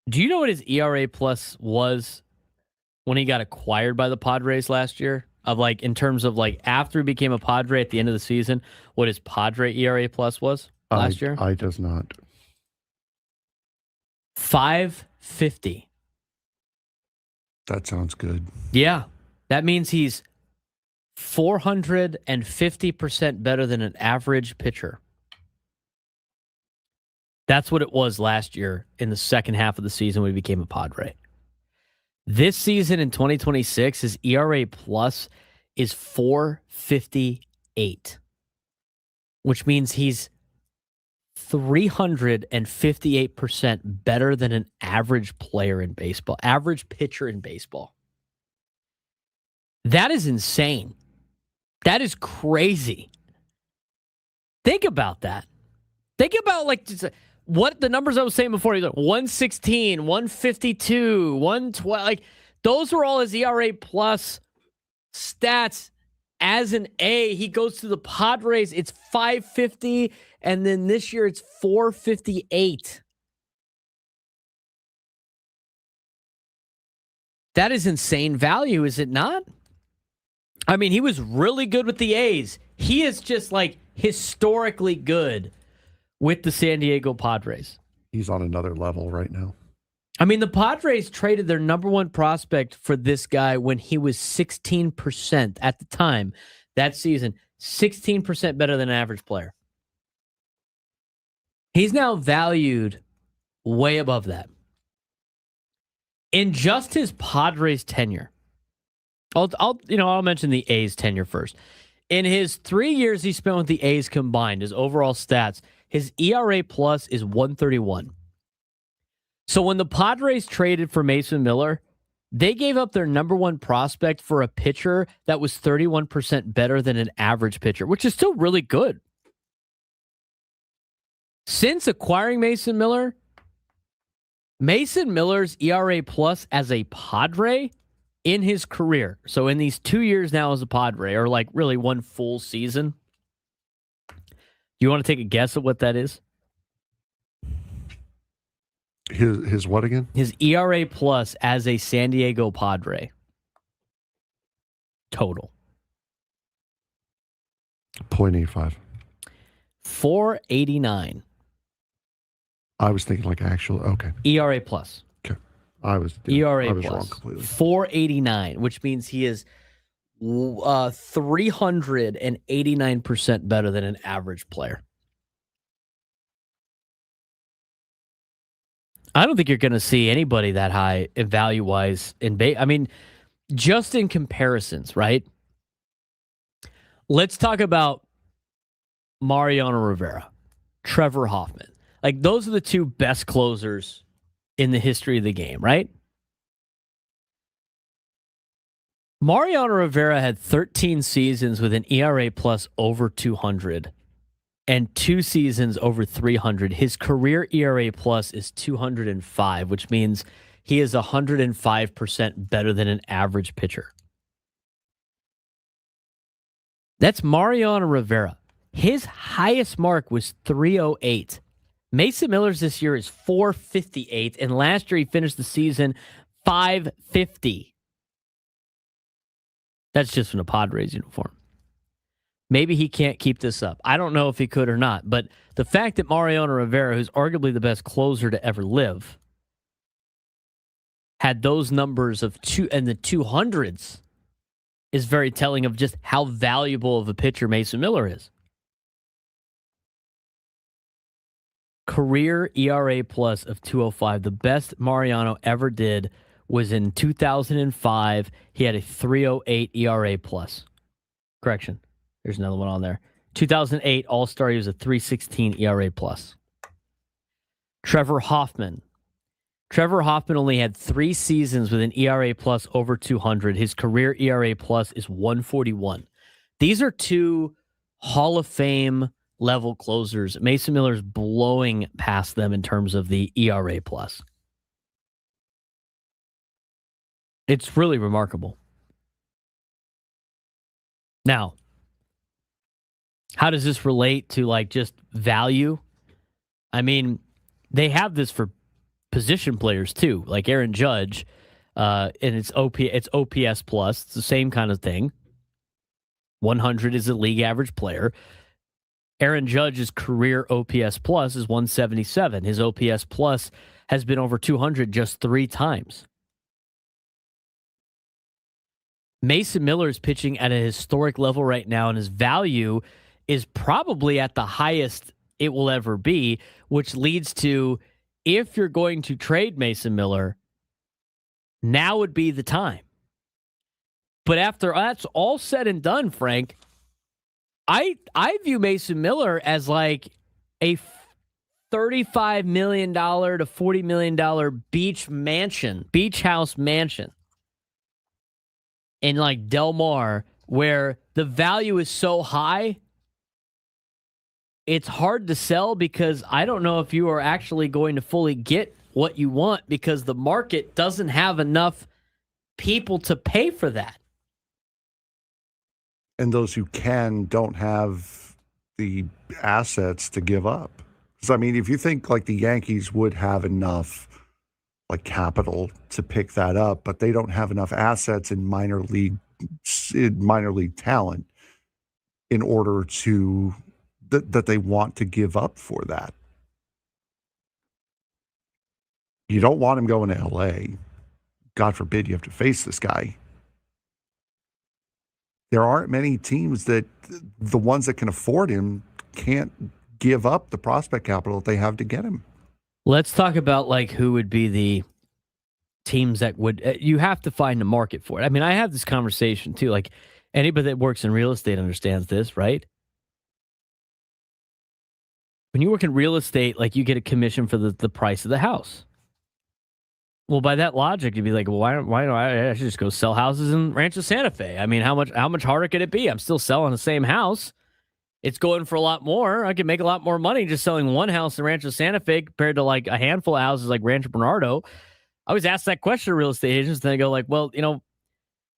Do you know what his ERA plus was when he got acquired by the Padres last year? Of like, in terms of like after he became a Padre at the end of the season, what his Padre ERA plus was last year? I does not. 550. That sounds good. Yeah. That means he's 450% better than an average pitcher. That's what it was last year in the second half of the season when he became a Padre. This season in 2026, his ERA plus is 458, which means he's 358% better than an average player in baseball, average pitcher in baseball. That is insane. That is crazy. Think about that. Think about like just what the numbers I was saying before, 116, 152, 112, like those were all his ERA plus stats as an A. He goes to the Padres, it's 550, and then this year it's 458. That is insane value, is it not? I mean, he was really good with the A's. He is just like historically good with the San Diego Padres. He's on another level right now. I mean, the Padres traded their number one prospect for this guy when he was 16% at the time that season, 16% better than an average player. He's now valued way above that. In just his Padres tenure, I'll mention the A's tenure first. In his 3 years he spent with the A's combined, his overall stats, his ERA plus is 131. So when the Padres traded for Mason Miller, they gave up their number one prospect for a pitcher that was 31% better than an average pitcher, which is still really good. Since acquiring Mason Miller's ERA plus as a Padre in his career, so in these 2 years now as a Padre, or like really one full season, you want to take a guess at what that is? His what again? His ERA plus as a San Diego Padre. Total. 0.85. 489. I was thinking like actual, okay. ERA plus. Okay. I was ERA plus. plus. Wrong completely. 489, which means he is 389% better than an average player. I don't think you're going to see anybody that high value-wise I mean, just in comparisons, right? Let's talk about Mariano Rivera, Trevor Hoffman. Like, those are the two best closers in the history of the game, right? Mariano Rivera had 13 seasons with an ERA plus over 200 and 2 seasons over 300. His career ERA plus is 205, which means he is 105% better than an average pitcher. That's Mariano Rivera. His highest mark was 308. Mason Miller's this year is 458, and last year he finished the season 550. That's just from the Padres uniform. Maybe he can't keep this up. I don't know if he could or not, but the fact that Mariano Rivera, who's arguably the best closer to ever live, had those numbers of the 200s is very telling of just how valuable of a pitcher Mason Miller is. Career ERA plus of 205. The best Mariano ever did was in 2005. He had a 308 ERA plus. Correction. There's another one on there. 2008 All-Star, he was a 316 ERA plus. Trevor Hoffman. Trevor Hoffman only had 3 seasons with an ERA plus over 200. His career ERA plus is 141. These are two Hall of Fame level closers. Mason Miller's blowing past them in terms of the ERA plus. It's really remarkable. Now, how does this relate to like just value? I mean, they have this for position players too, like Aaron Judge, and it's OPS plus. It's the same kind of thing. 100 is a league average player. Aaron Judge's career OPS plus is 177. His OPS plus has been over 200 just 3 times. Mason Miller is pitching at a historic level right now, and his value is probably at the highest it will ever be, which leads to, if you're going to trade Mason Miller, now would be the time. But after that's all said and done, Frank, I view Mason Miller as like a $35 million to $40 million beach house mansion in like Del Mar, where the value is so high it's hard to sell because I don't know if you are actually going to fully get what you want because the market doesn't have enough people to pay for that. And those who can don't have the assets to give up. So, I mean, if you think like the Yankees would have enough like capital to pick that up, but they don't have enough assets in minor league talent in order to that they want to give up for that. You don't want him going to LA. God forbid you have to face this guy. There aren't many teams that the ones that can afford him can't give up the prospect capital that they have to get him. Let's talk about like who would be the teams that would, you have to find a market for it. I mean, I have this conversation too. Like anybody that works in real estate understands this, right? When you work in real estate, like you get a commission for the price of the house. Well, by that logic, you'd be like, well, why don't I should just go sell houses in Rancho Santa Fe? I mean, how much harder could it be? I'm still selling the same house. It's going for a lot more. I could make a lot more money just selling one house in Rancho Santa Fe compared to like a handful of houses like Rancho Bernardo. I always ask that question to real estate agents, and they go like, well,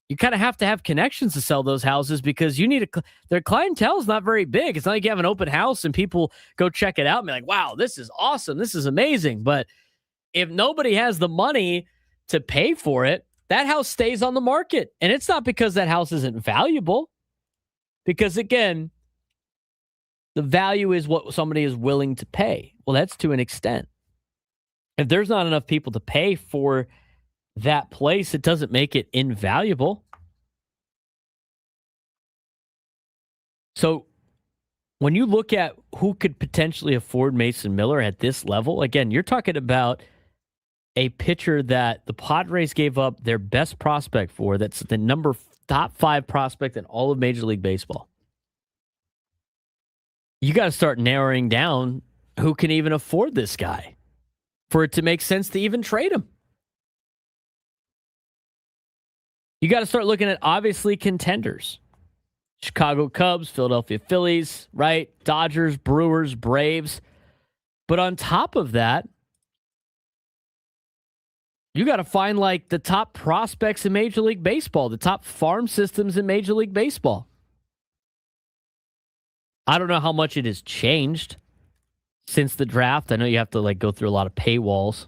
you kind of have to have connections to sell those houses because you need their clientele is not very big. It's not like you have an open house and people go check it out and be like, wow, this is awesome. This is amazing. But if nobody has the money to pay for it, that house stays on the market. And it's not because that house isn't valuable. Because again, the value is what somebody is willing to pay. Well, that's to an extent. If there's not enough people to pay for that place, it doesn't make it invaluable. So when you look at who could potentially afford Mason Miller at this level, again, you're talking about a pitcher that the Padres gave up their best prospect for. That's the top 5 prospect in all of Major League Baseball. You got to start narrowing down who can even afford this guy for it to make sense to even trade him. You got to start looking at obviously contenders. Chicago Cubs, Philadelphia Phillies, right? Dodgers, Brewers, Braves. But on top of that, you got to find like the top prospects in Major League Baseball, the top farm systems in Major League Baseball. I don't know how much it has changed since the draft. I know you have to like go through a lot of paywalls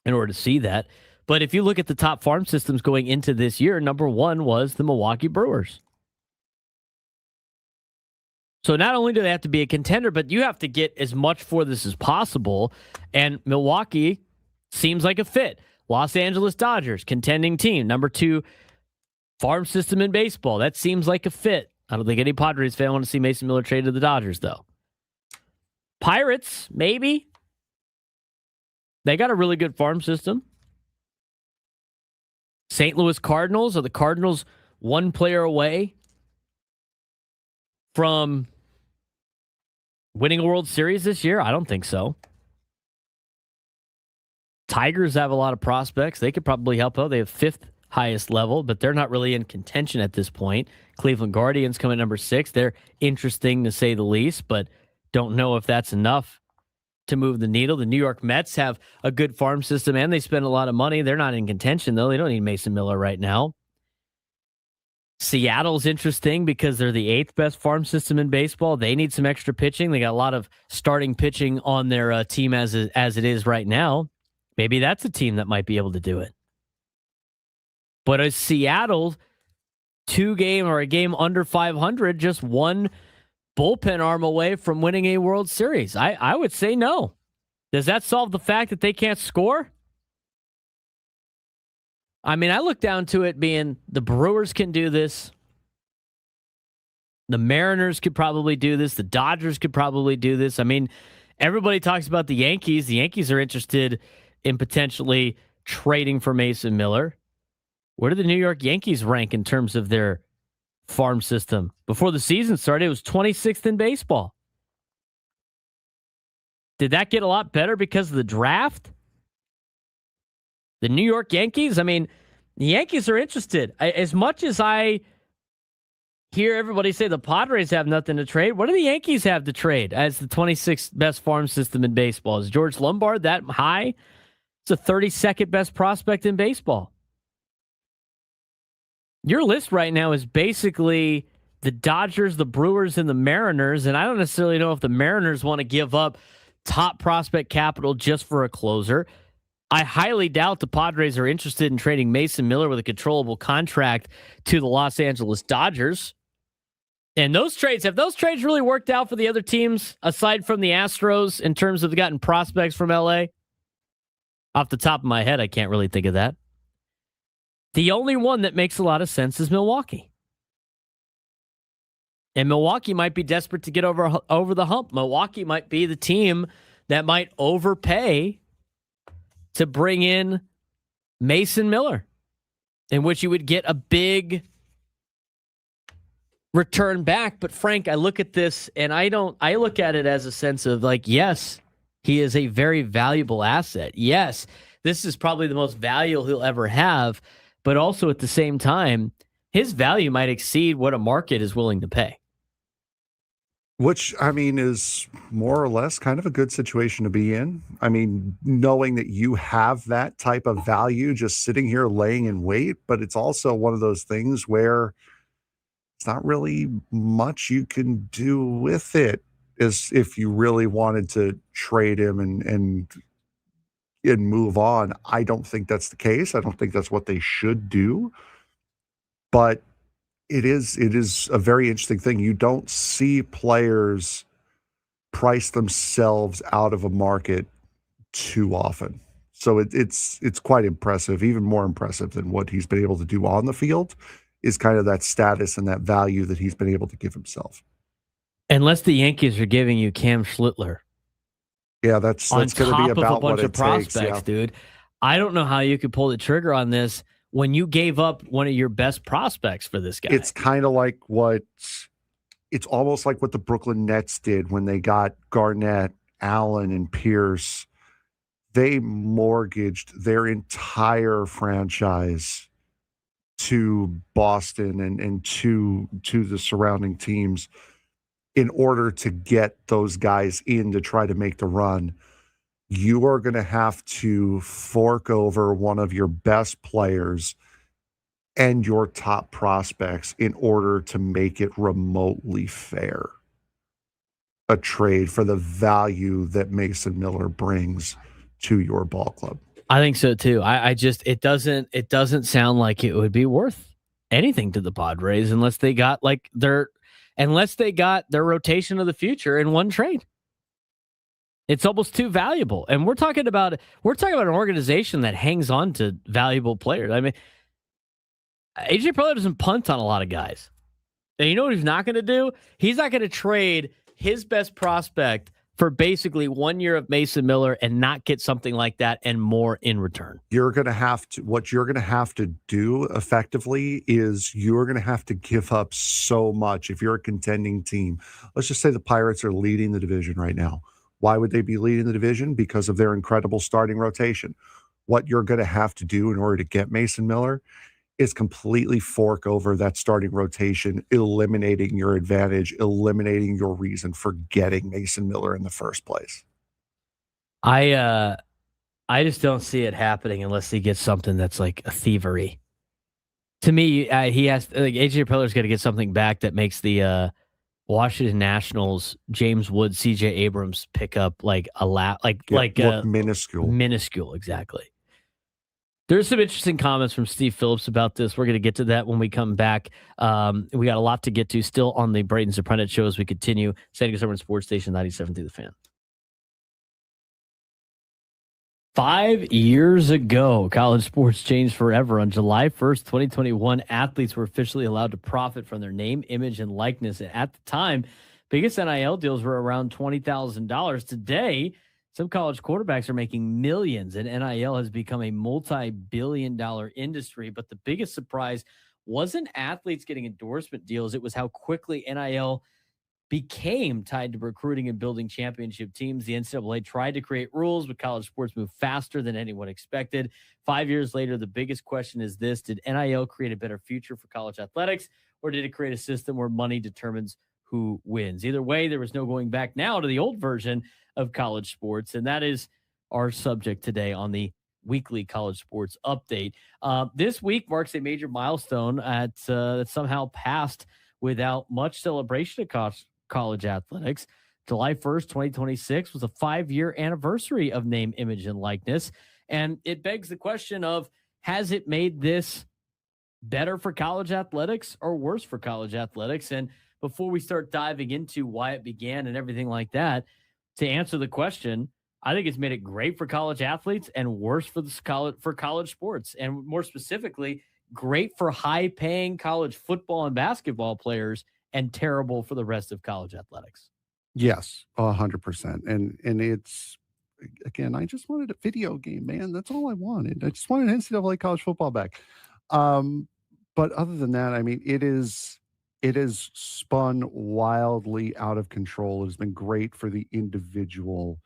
in order to see that. But if you look at the top farm systems going into this year, number 1 was the Milwaukee Brewers. So not only do they have to be a contender, but you have to get as much for this as possible. And Milwaukee seems like a fit. Los Angeles Dodgers, contending team. Number 2 farm system in baseball. That seems like a fit. I don't think any Padres fan want to see Mason Miller trade to the Dodgers, though. Pirates, maybe. They got a really good farm system. St. Louis Cardinals, are the Cardinals one player away from winning a World Series this year? I don't think so. Tigers have a lot of prospects. They could probably help out. They have 5th highest level, but they're not really in contention at this point. Cleveland Guardians come at number 6. They're interesting to say the least, but don't know if that's enough to move the needle. The New York Mets have a good farm system and they spend a lot of money. They're not in contention, though. They don't need Mason Miller right now. Seattle's interesting because they're the 8th best farm system in baseball. They need some extra pitching. They got a lot of starting pitching on their team as it is right now. Maybe that's a team that might be able to do it. But is Seattle a game under 500, just one bullpen arm away from winning a World Series? I would say no. Does that solve the fact that they can't score? I mean, I look down to it being the Brewers can do this. The Mariners could probably do this. The Dodgers could probably do this. I mean, everybody talks about the Yankees. The Yankees are interested in potentially trading for Mason Miller. Where do the New York Yankees rank in terms of their farm system? Before the season started, it was 26th in baseball. Did that get a lot better because of the draft? The New York Yankees, I mean, the Yankees are interested. As much as I hear everybody say the Padres have nothing to trade. What do the Yankees have to trade as the 26th best farm system in baseball? Is George Lombard that high? It's the 32nd best prospect in baseball. Your list right now is basically the Dodgers, the Brewers, and the Mariners, and I don't necessarily know if the Mariners want to give up top prospect capital just for a closer. I highly doubt the Padres are interested in trading Mason Miller with a controllable contract to the Los Angeles Dodgers. And have those trades really worked out for the other teams aside from the Astros in terms of gotten prospects from LA? Off the top of my head, I can't really think of that. The only one that makes a lot of sense is Milwaukee. And Milwaukee might be desperate to get over the hump. Milwaukee might be the team that might overpay to bring in Mason Miller, in which you would get a big return back. But Frank, I look at this and I look at it as a sense of like, yes, he is a very valuable asset. Yes, this is probably the most value he'll ever have. But also at the same time, his value might exceed what a market is willing to pay. Which, I mean, is more or less kind of a good situation to be in. I mean, knowing that you have that type of value just sitting here laying in wait, but it's also one of those things where it's not really much you can do with it as if you really wanted to trade him and move on. I don't think that's the case. I don't think that's what they should do. But it is a very interesting thing. You don't see players price themselves out of a market too often. So it's quite impressive, even more impressive than what he's been able to do on the field is kind of that status and that value that he's been able to give himself. Unless the Yankees are giving you Cam Schlittler. Yeah, that's going to be about a bunch of prospects, takes, dude. I don't know how you could pull the trigger on this when you gave up one of your best prospects for this guy. It's kind of like it's almost like what the Brooklyn Nets did when they got Garnett, Allen, and Pierce. They mortgaged their entire franchise to Boston and to the surrounding teams in order to get those guys in to try to make the run. You are going to have to fork over one of your best players and your top prospects in order to make it remotely fair. A trade for the value that Mason Miller brings to your ball club. I think so too. It doesn't sound like it would be worth anything to the Padres unless they got their rotation of the future in one trade. It's almost too valuable. And we're talking about an organization that hangs on to valuable players. I mean, AJ Preller doesn't punt on a lot of guys. And you know what he's not going to do? He's not going to trade his best prospect for basically 1 year of Mason Miller and not get something like that and more in return. What you're going to have to do effectively is you're going to have to give up so much. If you're a contending team, let's just say the Pirates are leading the division right now. Why would they be leading the division? Because of their incredible starting rotation. What you're going to have to do in order to get Mason Miller is completely fork over that starting rotation, eliminating your advantage, eliminating your reason for getting Mason Miller in the first place. I just don't see it happening unless he gets something that's like a thievery. To me, he has AJ Preller's got to get something back that makes the Washington Nationals James Wood, CJ Abrams pick up minuscule, exactly. There's some interesting comments from Steve Phillips about this. We're going to get to that when we come back. We got a lot to get to still on the Braden Surprenant show as we continue. San Diego Sports Station 97 through the Fan. 5 years ago, college sports changed forever. On July 1st, 2021, athletes were officially allowed to profit from their name, image, and likeness. At the time, biggest NIL deals were around $20,000. Today, some college quarterbacks are making millions, and NIL has become a multi-billion-dollar industry. But the biggest surprise wasn't athletes getting endorsement deals. It was how quickly NIL became tied to recruiting and building championship teams. The NCAA tried to create rules, but college sports moved faster than anyone expected. 5 years later, the biggest question is this: did NIL create a better future for college athletics, or did it create a system where money determines who wins? Either way, there was no going back now to the old version of college sports, and that is our subject today on the weekly college sports update. This week marks a major milestone that somehow passed without much celebration across college athletics. July 1st, 2026 was a 5-year anniversary of name, image, and likeness. And it begs the question of, has it made this better for college athletics or worse for college athletics? And before we start diving into why it began and everything like that, to answer the question, I think it's made it great for college athletes and worse for college sports. And more specifically, great for high-paying college football and basketball players and terrible for the rest of college athletics. Yes, 100%. And it's, again, I just wanted a video game, man. That's all I wanted. I just wanted NCAA college football back. But other than that, I mean, it is spun wildly out of control. It has been great for the individual.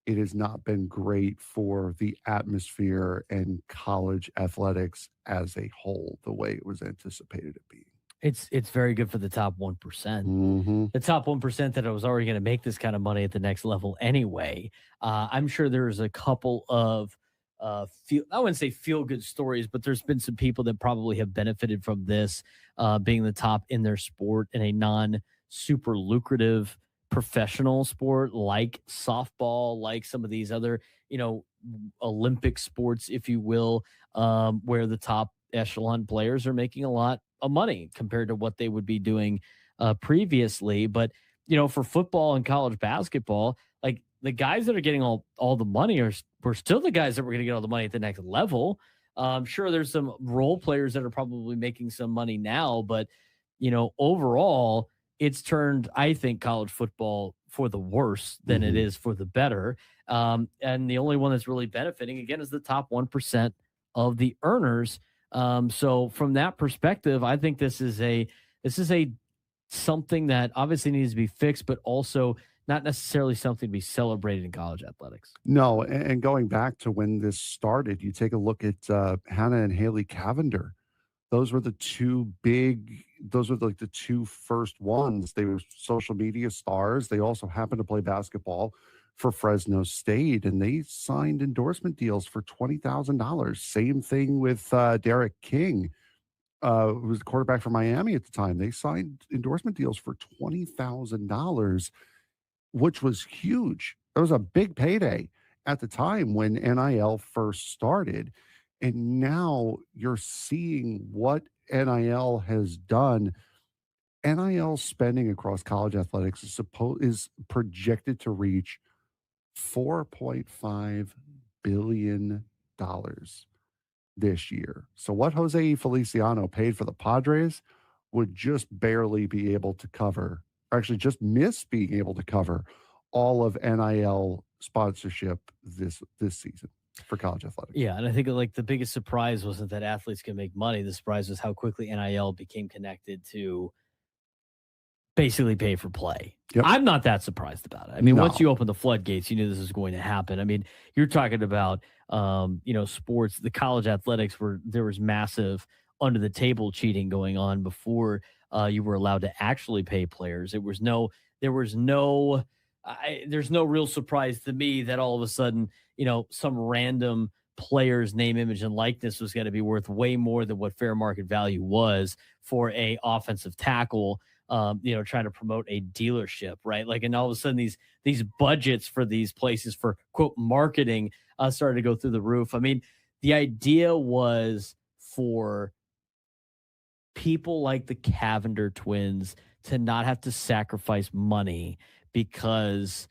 It has not been great for the atmosphere and college athletics as a whole, the way it was anticipated to be. It's very good for the top 1%. The top 1% that was already going to make this kind of money at the next level anyway. I'm sure there's a couple of I wouldn't say feel good stories, but there's been some people that probably have benefited from this being the top in their sport in a non super lucrative professional sport like softball, like some of these other, Olympic sports, if you will, where the top echelon players are making a lot of money compared to what they would be doing previously. But, for football and college basketball, like the guys that are getting all the money were still the guys that were going to get all the money at the next level. Sure, there's some role players that are probably making some money now, but, overall, it's turned, I think, college football for the worse than it is for the better. And the only one that's really benefiting, again, is the top 1% of the earners. So from that perspective, I think this is a something that obviously needs to be fixed, but also not necessarily something to be celebrated in college athletics. No, and going back to when this started, you take a look at Hannah and Haley Cavender. Those were the two first ones. They were social media stars. They also happened to play basketball for Fresno State, and they signed endorsement deals for $20,000. Same thing with Derek King, who was the quarterback for Miami at the time. They signed endorsement deals for $20,000, which was huge. It was a big payday at the time when NIL first started. And now you're seeing what NIL has done. NIL spending across college athletics is projected to reach $4.5 billion this year. So what Jose Feliciano paid for the Padres would just barely be able to cover, or actually just miss being able to cover all of NIL sponsorship this season for college athletics. Yeah, and I think like the biggest surprise wasn't that athletes can make money. The surprise was how quickly NIL became connected to basically pay for play. Yep. I'm not that surprised about it. I mean, once you open the floodgates, you knew this was going to happen. I mean, you're talking about sports, the college athletics where there was massive under the table cheating going on before you were allowed to actually pay players. There's no real surprise to me that all of a sudden, some random player's name, image, and likeness was going to be worth way more than what fair market value was for a offensive tackle, trying to promote a dealership, right? Like, and all of a sudden these budgets for these places for quote marketing started to go through the roof. I mean, the idea was for people like the Cavender twins to not have to sacrifice money because,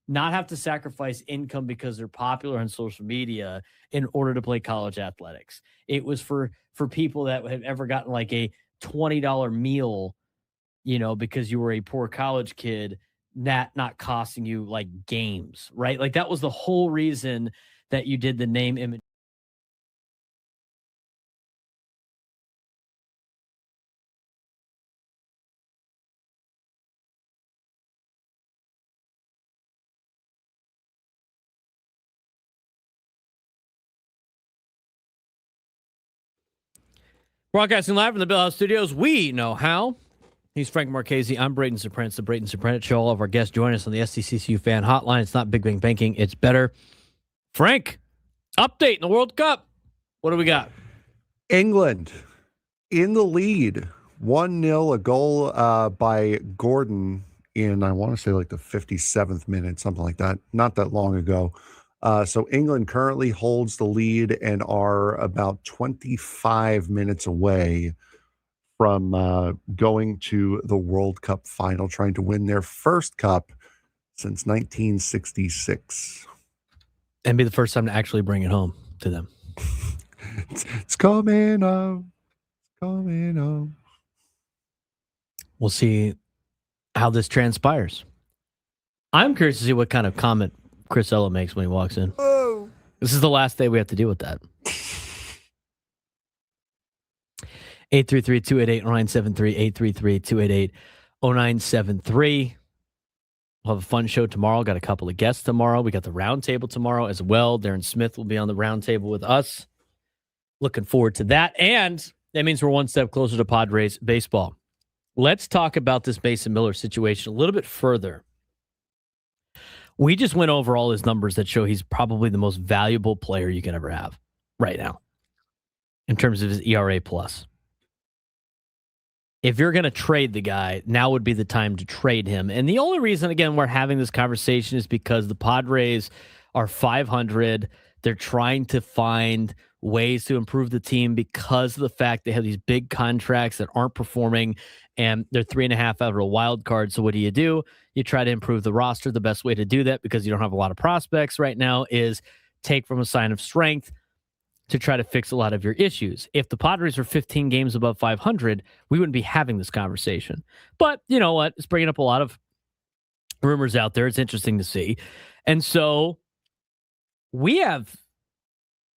not have to sacrifice income because they're popular on social media in order to play college athletics. It was for people that have ever gotten like a $20 meal, because you were a poor college kid, that not costing you like games, right? Like that was the whole reason that you did the name, image. Broadcasting live from the Bill House Studios, we know how. He's Frank Marchese. I'm Braden Surprenant. The Braden Surprenant Show. All of our guests join us on the SDCCU fan hotline. It's not Big Bang Banking. It's better. Frank, update in the World Cup. What do we got? England in the lead. 1-0, a goal by Gordon in, I want to say, like the 57th minute, something like that. Not that long ago. So England currently holds the lead and are about 25 minutes away from going to the World Cup final, trying to win their first cup since 1966. And be the first time to actually bring it home to them. It's coming home. It's coming home. We'll see how this transpires. I'm curious to see what kind of comment Chris Ella makes when he walks in. Oh. This is the last day we have to deal with that. 833-288-0973, 833-288-0973. We'll have a fun show tomorrow. Got a couple of guests tomorrow. We got the round table tomorrow as well. Darren Smith will be on the round table with us. Looking forward to that. And that means we're one step closer to Padres baseball. Let's talk about this Mason Miller situation a little bit further. We just went over all his numbers that show he's probably the most valuable player you can ever have right now in terms of his ERA plus. If you're going to trade the guy, now would be the time to trade him. And the only reason, again, we're having this conversation is because the Padres are 500. They're trying to find ways to improve the team because of the fact they have these big contracts that aren't performing, and they're 3.5 out of a wild card. So what do? You try to improve the roster. The best way to do that, because you don't have a lot of prospects right now, is take from a sign of strength to try to fix a lot of your issues. If the Padres were 15 games above 500, we wouldn't be having this conversation. But you know what? It's bringing up a lot of rumors out there. It's interesting to see. And so we have,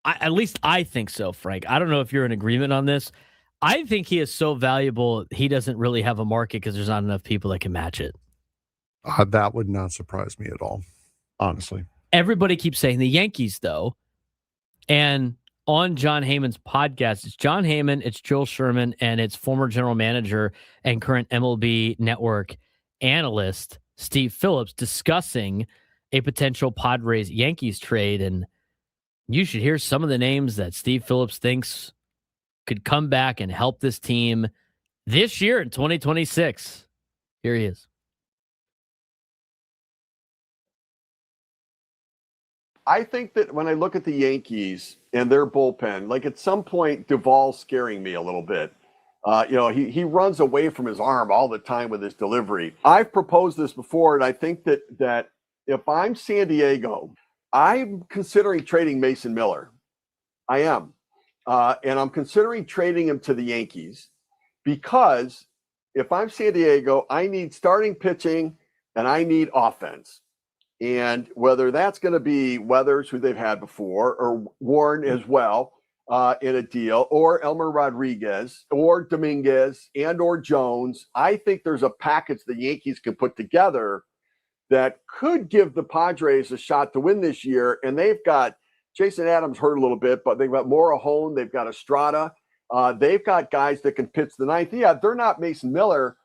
at least I think so, Frank. I don't know if you're in agreement on this. I think he is so valuable, he doesn't really have a market because there's not enough people that can match it. That would not surprise me at all, honestly. Everybody keeps saying the Yankees, though. And on John Heyman's podcast, it's John Heyman, it's Joel Sherman, and it's former general manager and current MLB Network analyst Steve Phillips discussing a potential Padres-Yankees trade. And you should hear some of the names that Steve Phillips thinks could come back and help this team this year in 2026. Here he is. I think that when I look at the Yankees and their bullpen, like at some point, Duvall's scaring me a little bit. He runs away from his arm all the time with his delivery. I've proposed this before, and I think that if I'm San Diego, I'm considering trading Mason Miller. I am. And I'm considering trading him to the Yankees because if I'm San Diego, I need starting pitching and I need offense. And whether that's going to be Weathers, who they've had before, or Warren as well in a deal, or Elmer Rodriguez, or Dominguez, and or Jones, I think there's a package the Yankees can put together that could give the Padres a shot to win this year. And they've got Jason Adams hurt a little bit, but they've got Morahone, they've got Estrada. They've got guys that can pitch the ninth. Yeah, they're not Mason Miller,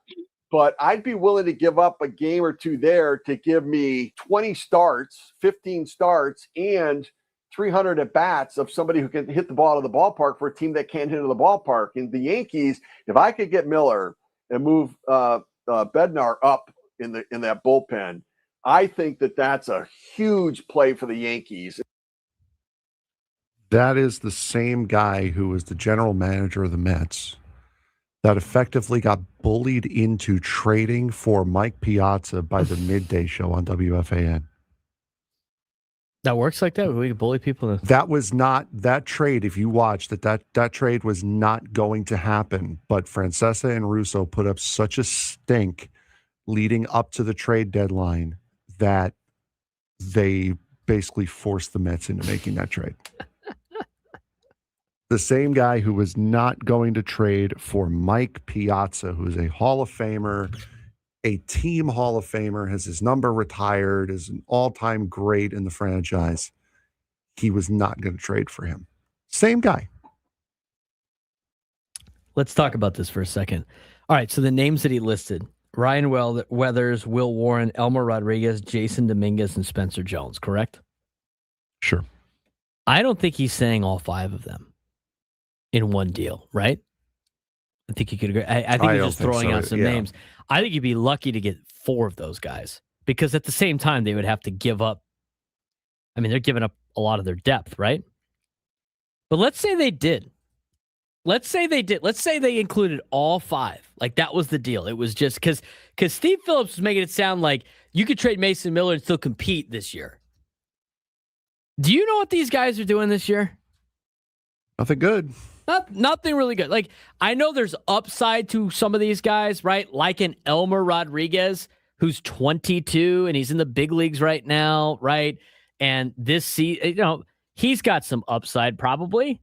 but I'd be willing to give up a game or two there to give me 20 starts, 15 starts, and 300 at-bats of somebody who can hit the ball out of the ballpark for a team that can't hit in the ballpark. And the Yankees, if I could get Miller and move Bednar up in that bullpen, I think that's a huge play for the Yankees. That is the same guy who was the general manager of the Mets that effectively got bullied into trading for Mike Piazza by the midday show on WFAN. That works like that? We bully people? That was not that trade. If you watched that trade was not going to happen. But Francesa and Russo put up such a stink leading up to the trade deadline that they basically forced the Mets into making that trade. The same guy who was not going to trade for Mike Piazza, who is a Hall of Famer, a team Hall of Famer, has his number retired, is an all-time great in the franchise. He was not going to trade for him. Same guy. Let's talk about this for a second. All right, so the names that he listed: Ryan Weathers, Will Warren, Elmer Rodriguez, Jason Dominguez, and Spencer Jones, correct? Sure. I don't think he's saying all 5 of them in one deal, right? I think you could agree. I think he's just throwing out some names. I think you'd be lucky to get 4 of those guys, because at the same time, they would have to give up. I mean, they're giving up a lot of their depth, right? But let's say they did. Let's say they included all 5. Like, that was the deal. It was just because Steve Phillips was making it sound like you could trade Mason Miller and still compete this year. Do you know what these guys are doing this year? Nothing good. Nothing really good. Like, I know there's upside to some of these guys, right? Like an Elmer Rodriguez, who's 22 and he's in the big leagues right now, right? And this season, he's got some upside probably.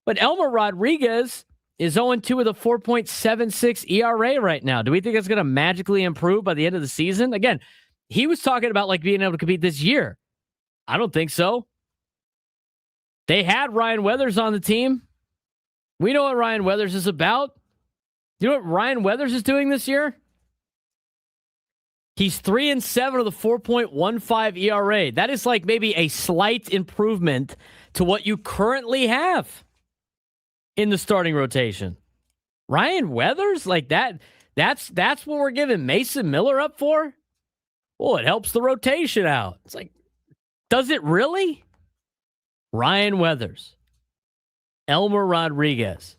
But Elmer Rodriguez is 0-2 with a 4.76 ERA right now. Do we think it's going to magically improve by the end of the season? Again, he was talking about like being able to compete this year. I don't think so. They had Ryan Weathers on the team. We know what Ryan Weathers is about. You know what Ryan Weathers is doing this year? He's 3-7 with a 4.15 ERA. That is like maybe a slight improvement to what you currently have in the starting rotation. Ryan Weathers, like that's what we're giving Mason Miller up for? Well, it helps the rotation out. It's like, does it really? Ryan Weathers, Elmer Rodriguez.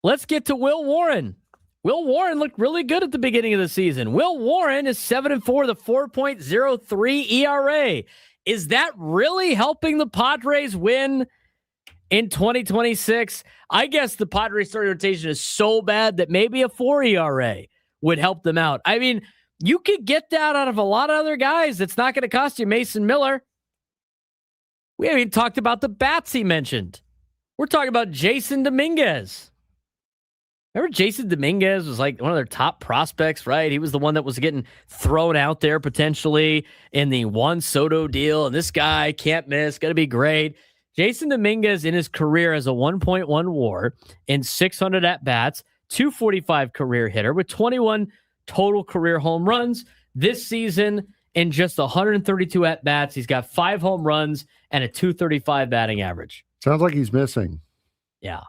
Let's get to Will Warren. Will Warren looked really good at the beginning of the season. Will Warren is 7-4 with a 4.03 ERA. Is that really helping the Padres win in 2026? I guess the Padres starting rotation is so bad that maybe a 4 ERA would help them out. I mean, you could get that out of a lot of other guys. That's not going to cost you Mason Miller. We haven't even talked about the bats he mentioned. We're talking about Jason Dominguez. Remember Jason Dominguez was like one of their top prospects, right? He was the one that was getting thrown out there potentially in the Juan Soto deal. And this guy can't miss, going to be great. Jason Dominguez in his career has a 1.1 WAR in 600 at-bats, 245 career hitter with 21 total career home runs. This season, in just 132 at-bats, he's got 5 home runs and a 235 batting average. Sounds like he's missing. Yeah.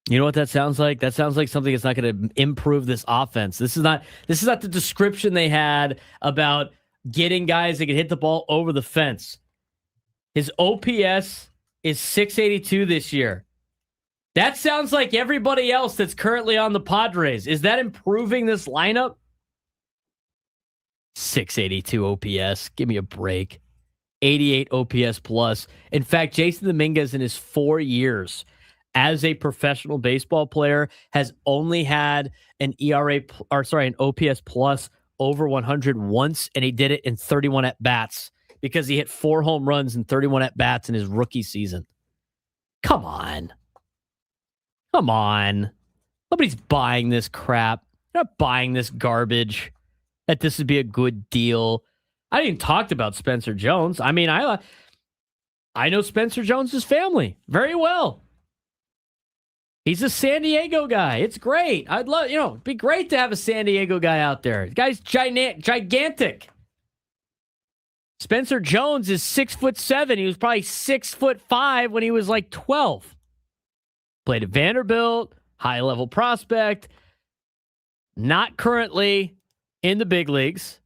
You know what that sounds like? That sounds like something that's not going to improve this offense. This is not the description they had about getting guys that can hit the ball over the fence. His OPS is 682 this year. That sounds like everybody else that's currently on the Padres. Is that improving this lineup? 682 OPS. Give me a break. 88 OPS plus. In fact, Jason Dominguez in his 4 years as a professional baseball player has only had an OPS plus over 100 once, and he did it in 31 at-bats because he hit 4 home runs in 31 at-bats in his rookie season. Come on. Nobody's buying this crap. They're not buying this garbage that this would be a good deal. I didn't even talk about Spencer Jones. I mean, I know Spencer Jones's family very well. He's a San Diego guy. It's great. I'd love, it'd be great to have a San Diego guy out there. The guy's gigantic. Spencer Jones is 6'7". He was probably 6'5" when he was like 12. Played at Vanderbilt, high-level prospect. Not currently in the big leagues.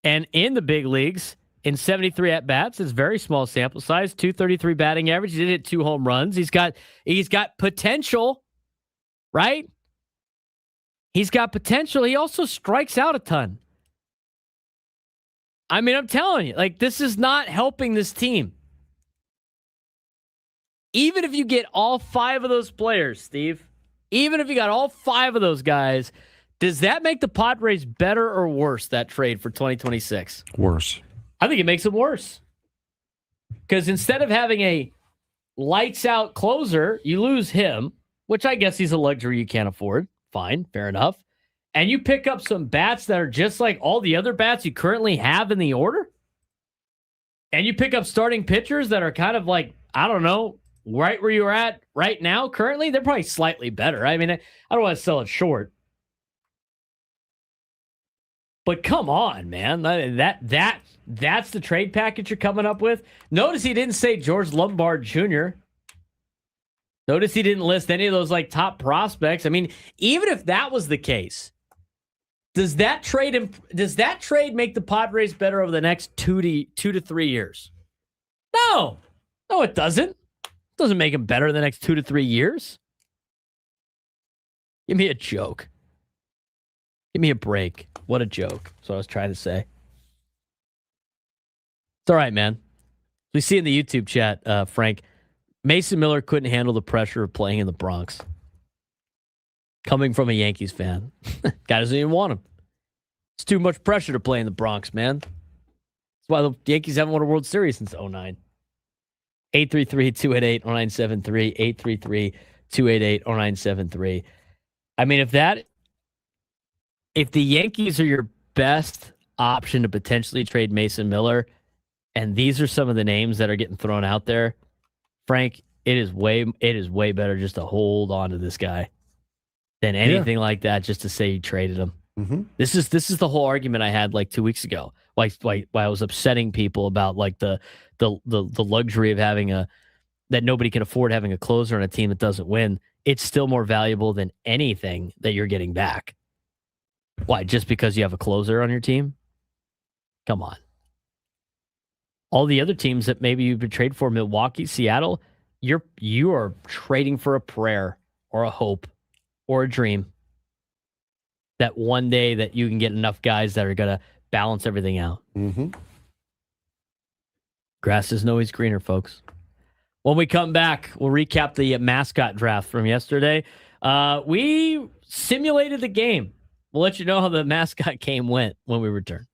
And in the big leagues, in 73 at-bats, it's very small sample size, 233 batting average. He did hit 2 home runs. He's got potential, right? He's got potential. He also strikes out a ton. I mean, I'm telling you, like, this is not helping this team. Even if you get all 5 of those players, Steve, even if you got all 5 of those guys, does that make the Padres better or worse, that trade for 2026? Worse. I think it makes them worse. Because instead of having a lights-out closer, you lose him, which I guess he's a luxury you can't afford. Fine, fair enough. And you pick up some bats that are just like all the other bats you currently have in the order. And you pick up starting pitchers that are kind of like, I don't know, right where you're at right now, currently, they're probably slightly better. I mean, I don't want to sell it short. But come on, man. That's the trade package you're coming up with. Notice he didn't say George Lombard Jr. Notice he didn't list any of those like top prospects. I mean, even if that was the case, does that trade make the Padres better over the next 2 to 3 years? No, it doesn't. It doesn't make them better in the next 2 to 3 years. Give me a joke. Give me a break. What a joke. That's what I was trying to say. It's all right, man. We see in the YouTube chat, Frank, Mason Miller couldn't handle the pressure of playing in the Bronx. Coming from a Yankees fan. Guy doesn't even want him. It's too much pressure to play in the Bronx, man. That's why the Yankees haven't won a World Series since 2009. 833-288-0973. 833-288-0973. I mean, if the Yankees are your best option to potentially trade Mason Miller, and these are some of the names that are getting thrown out there, Frank, it is way better just to hold on to this guy than anything like that just to say you traded him. Mm-hmm. This is the whole argument I had like 2 weeks ago. Why I was upsetting people about like the luxury of having that nobody can afford having a closer on a team that doesn't win. It's still more valuable than anything that you're getting back. Why? Just because you have a closer on your team? Come on. All the other teams that maybe you've been traded for, Milwaukee, Seattle, you are trading for a prayer or a hope or a dream that one day that you can get enough guys that are going to balance everything out. Mm-hmm. Grass isn't always greener, folks. When we come back, we'll recap the mascot draft from yesterday. We simulated the game. We'll let you know how the mascot game went when we return.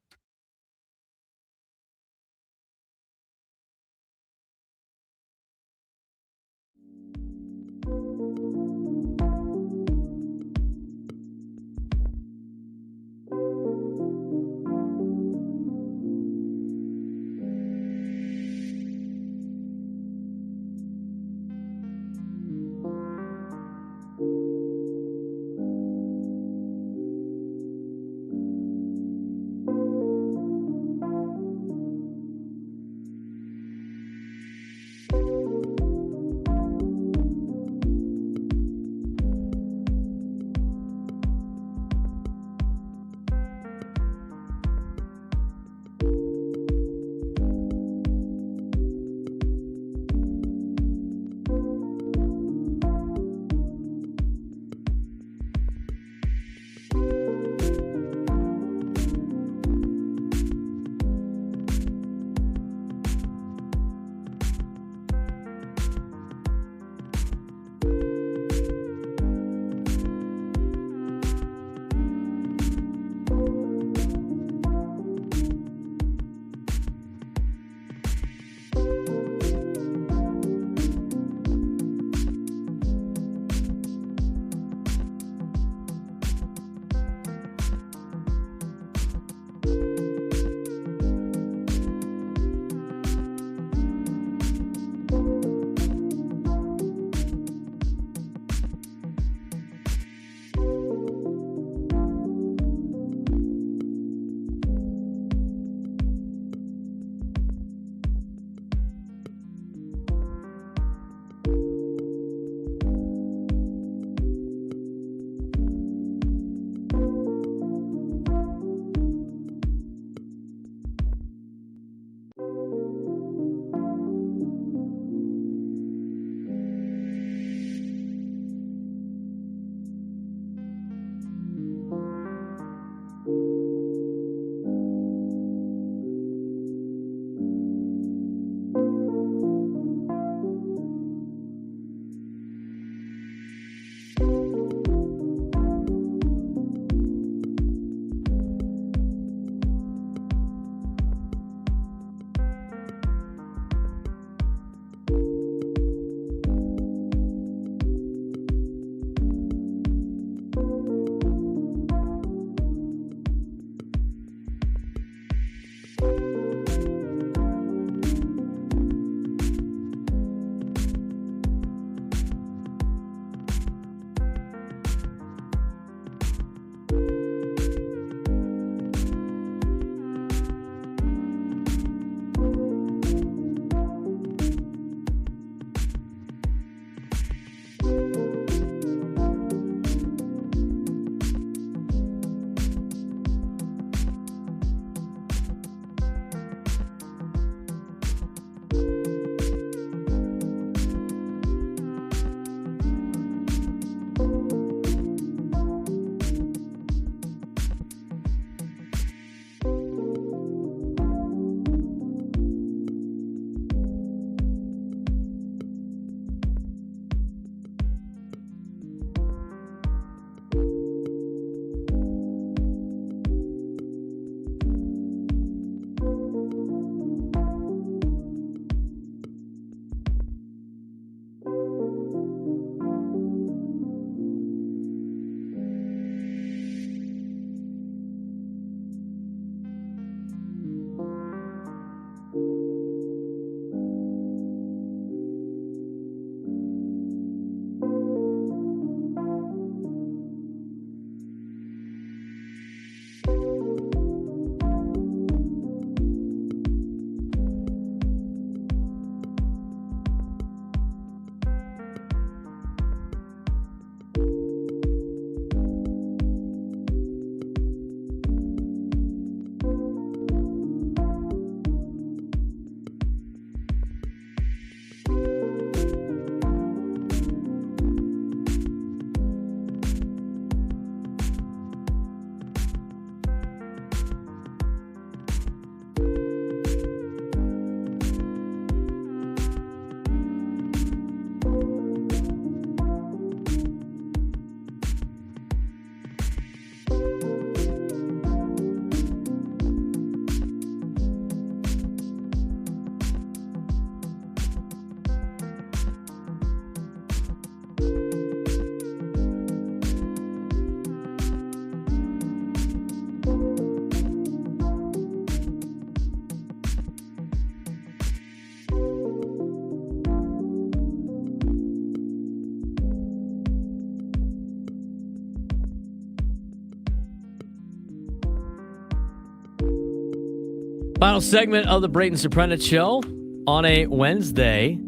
Final segment of the Braden Surprenant show on a Wednesday.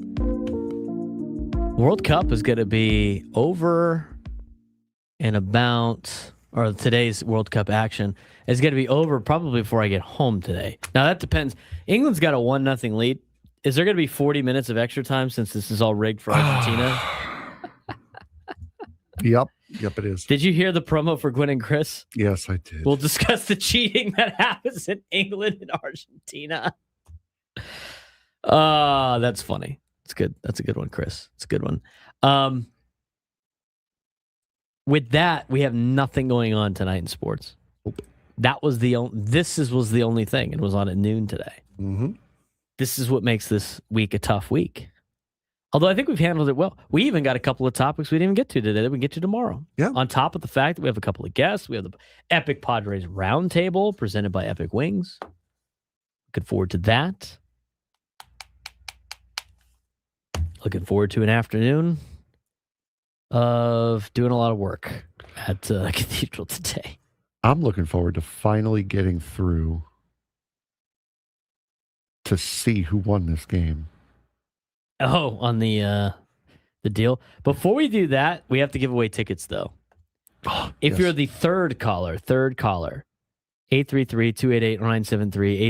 World Cup is going to be over in about, or today's World Cup action is going to be over probably before I get home today. Now that depends. England's got a 1-0 lead. Is there going to be 40 minutes of extra time since this is all rigged for Argentina? Yep, it is. Did you hear the promo for Gwen and Chris? Yes, I did. We'll discuss the cheating that happens in England and Argentina. That's funny. It's good. That's a good one, Chris. It's a good one. With that, we have nothing going on tonight in sports. That was the was the only thing. It was on at noon today. Mm-hmm. This is what makes this week a tough week. Although I think we've handled it well. We even got a couple of topics we didn't even get to today that we can get to tomorrow. Yeah. On top of the fact that we have a couple of guests, we have the Epic Padres Roundtable presented by Epic Wings. Looking forward to that. Looking forward to an afternoon of doing a lot of work at Cathedral today. I'm looking forward to finally getting through to see who won this game. Oh, on the deal. Before we do that, we have to give away tickets, though. If you're the third caller, 833-288-973,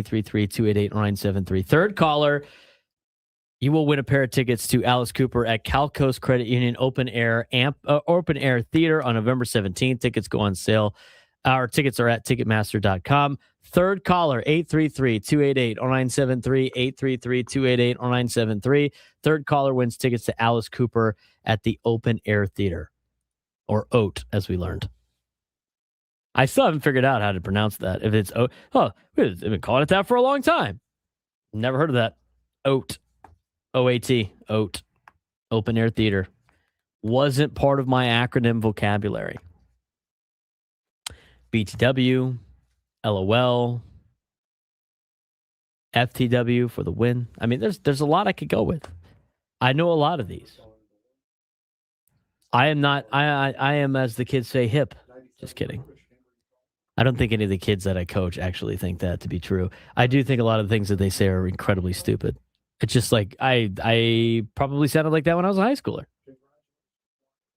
833-288-973. Third caller, you will win a pair of tickets to Alice Cooper at Cal Coast Credit Union Open Air Theater on November 17th. Tickets go on sale. Our tickets are at Ticketmaster.com. Third caller, 833-288-0973, 833-288-0973. Third caller wins tickets to Alice Cooper at the Open Air Theater, or OAT, as we learned. I still haven't figured out how to pronounce that. If it's OAT, we've been calling it that for a long time. Never heard of that. OAT, OAT, OAT, Open Air Theater. Wasn't part of my acronym vocabulary. BTW, LOL, FTW for the win. I mean, there's a lot I could go with. I know a lot of these. I am not, I am, as the kids say, hip. Just kidding. I don't think any of the kids that I coach actually think that to be true. I do think a lot of the things that they say are incredibly stupid. It's just like, I probably sounded like that when I was a high schooler.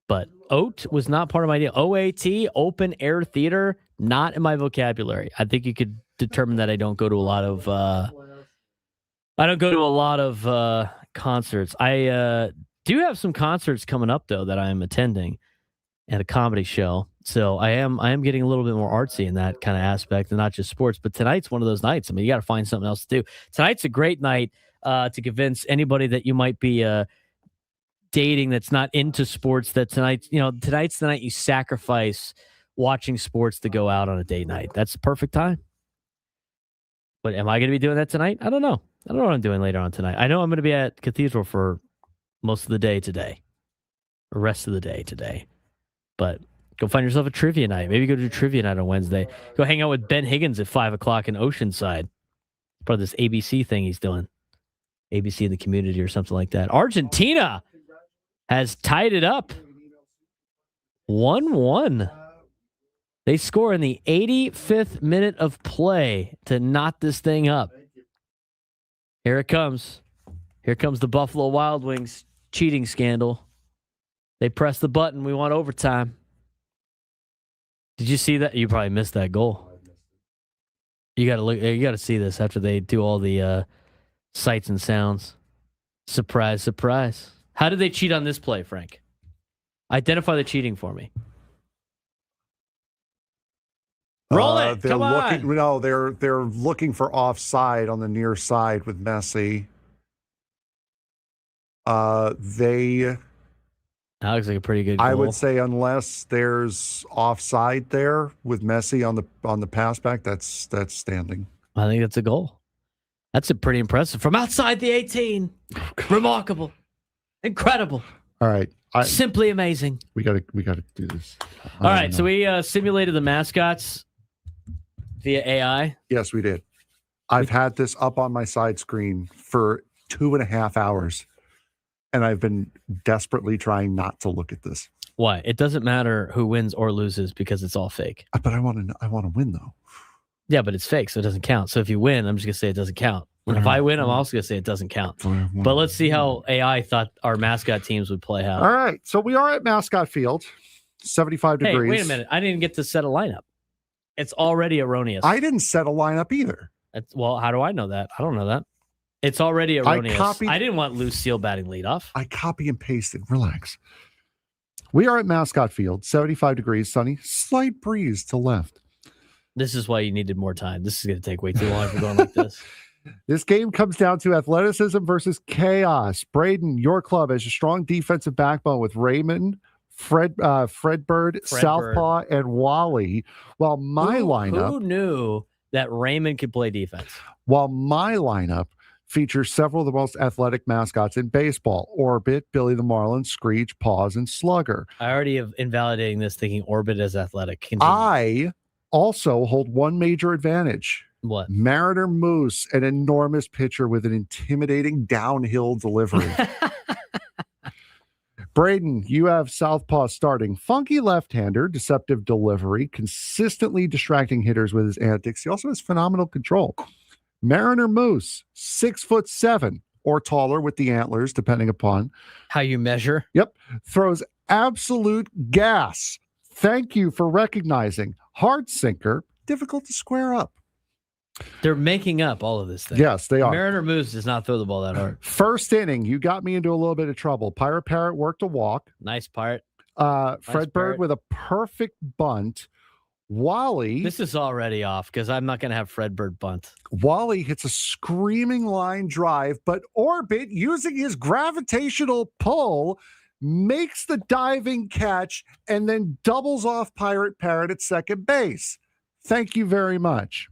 But OAT was not part of my deal. OAT, Open Air Theater, not in my vocabulary. I think you could determine that I don't go to a lot of concerts. I do have some concerts coming up though that I am attending at a comedy show. So I am getting a little bit more artsy in that kind of aspect and not just sports. But tonight's one of those nights. I mean, you got to find something else to do. Tonight's a great night to convince anybody that you might be dating that's not into sports, that tonight's the night you sacrifice watching sports to go out on a date night. That's the perfect time. But am I going to be doing that tonight? I don't know. I don't know what I'm doing later on tonight. I know I'm going to be at Cathedral for most of the day today, or rest of the day today. But go find yourself a trivia night. Maybe go to trivia night on Wednesday. Go hang out with Ben Higgins at 5:00 in Oceanside. Part of this ABC thing he's doing. ABC in the community or something like that. Argentina has tied it up 1-1. They score in the 85th minute of play to knot this thing up. Here it comes. Here comes the Buffalo Wild Wings cheating scandal. They press the button. We want overtime. Did you see that? You probably missed that goal. You got to look. You got to see this after they do all the sights and sounds. Surprise, surprise. How did they cheat on this play, Frank? Identify the cheating for me. Roll it. Come on. No, they're looking for offside on the near side with Messi. That looks like a pretty good goal. I would say unless there's offside there with Messi on the pass back, that's standing. I think that's a goal. That's a pretty impressive from outside the 18. Remarkable. Incredible. All right. Simply amazing. We got to do this. All right, so we simulated the mascots via AI. Yes, we did. I've had this up on my side screen for 2.5 hours, and I've been desperately trying not to look at this. Why? It doesn't matter who wins or loses because it's all fake. But I want to win though. Yeah, but it's fake, so it doesn't count. So if you win, I'm just going to say it doesn't count. And if I win, I'm also going to say it doesn't count. But let's see how AI thought our mascot teams would play out. All right. So we are at Mascot Field, 75 degrees. Hey, wait a minute. I didn't get to set a lineup. It's already erroneous. I didn't set a lineup either. Well, how do I know that? I don't know that. It's already erroneous. I didn't want Lucille batting leadoff. I copy and pasted. Relax. We are at Mascot Field, 75 degrees, sunny, slight breeze to left. This is why you needed more time. This is going to take way too long if we're going like this. This game comes down to athleticism versus chaos. Braden, your club has a strong defensive backbone with Raymond, Fredbird, Southpaw, and Wally. While my lineup... Who knew that Raymond could play defense? While my lineup features several of the most athletic mascots in baseball: Orbit, Billy the Marlin, Screech, Paws, and Slugger. I already have invalidating this, thinking Orbit is athletic. Continue. I also hold one major advantage. What? Mariner Moose, an enormous pitcher with an intimidating downhill delivery. Braden, you have Southpaw starting. Funky left-hander, deceptive delivery, consistently distracting hitters with his antics. He also has phenomenal control. Mariner Moose, 6'7" or taller with the antlers, depending upon how you measure. Yep. Throws absolute gas. Thank you for recognizing. Hard sinker, difficult to square up. They're making up all of this thing. Yes, they are. Mariner Moose does not throw the ball that hard. First inning, you got me into a little bit of trouble. Pirate Parrot worked a walk. Nice Pirate. Fredbird with a perfect bunt. Wally. This is already off because I'm not going to have Fredbird bunt. Wally hits a screaming line drive, but Orbit, using his gravitational pull, makes the diving catch and then doubles off Pirate Parrot at second base. Thank you very much.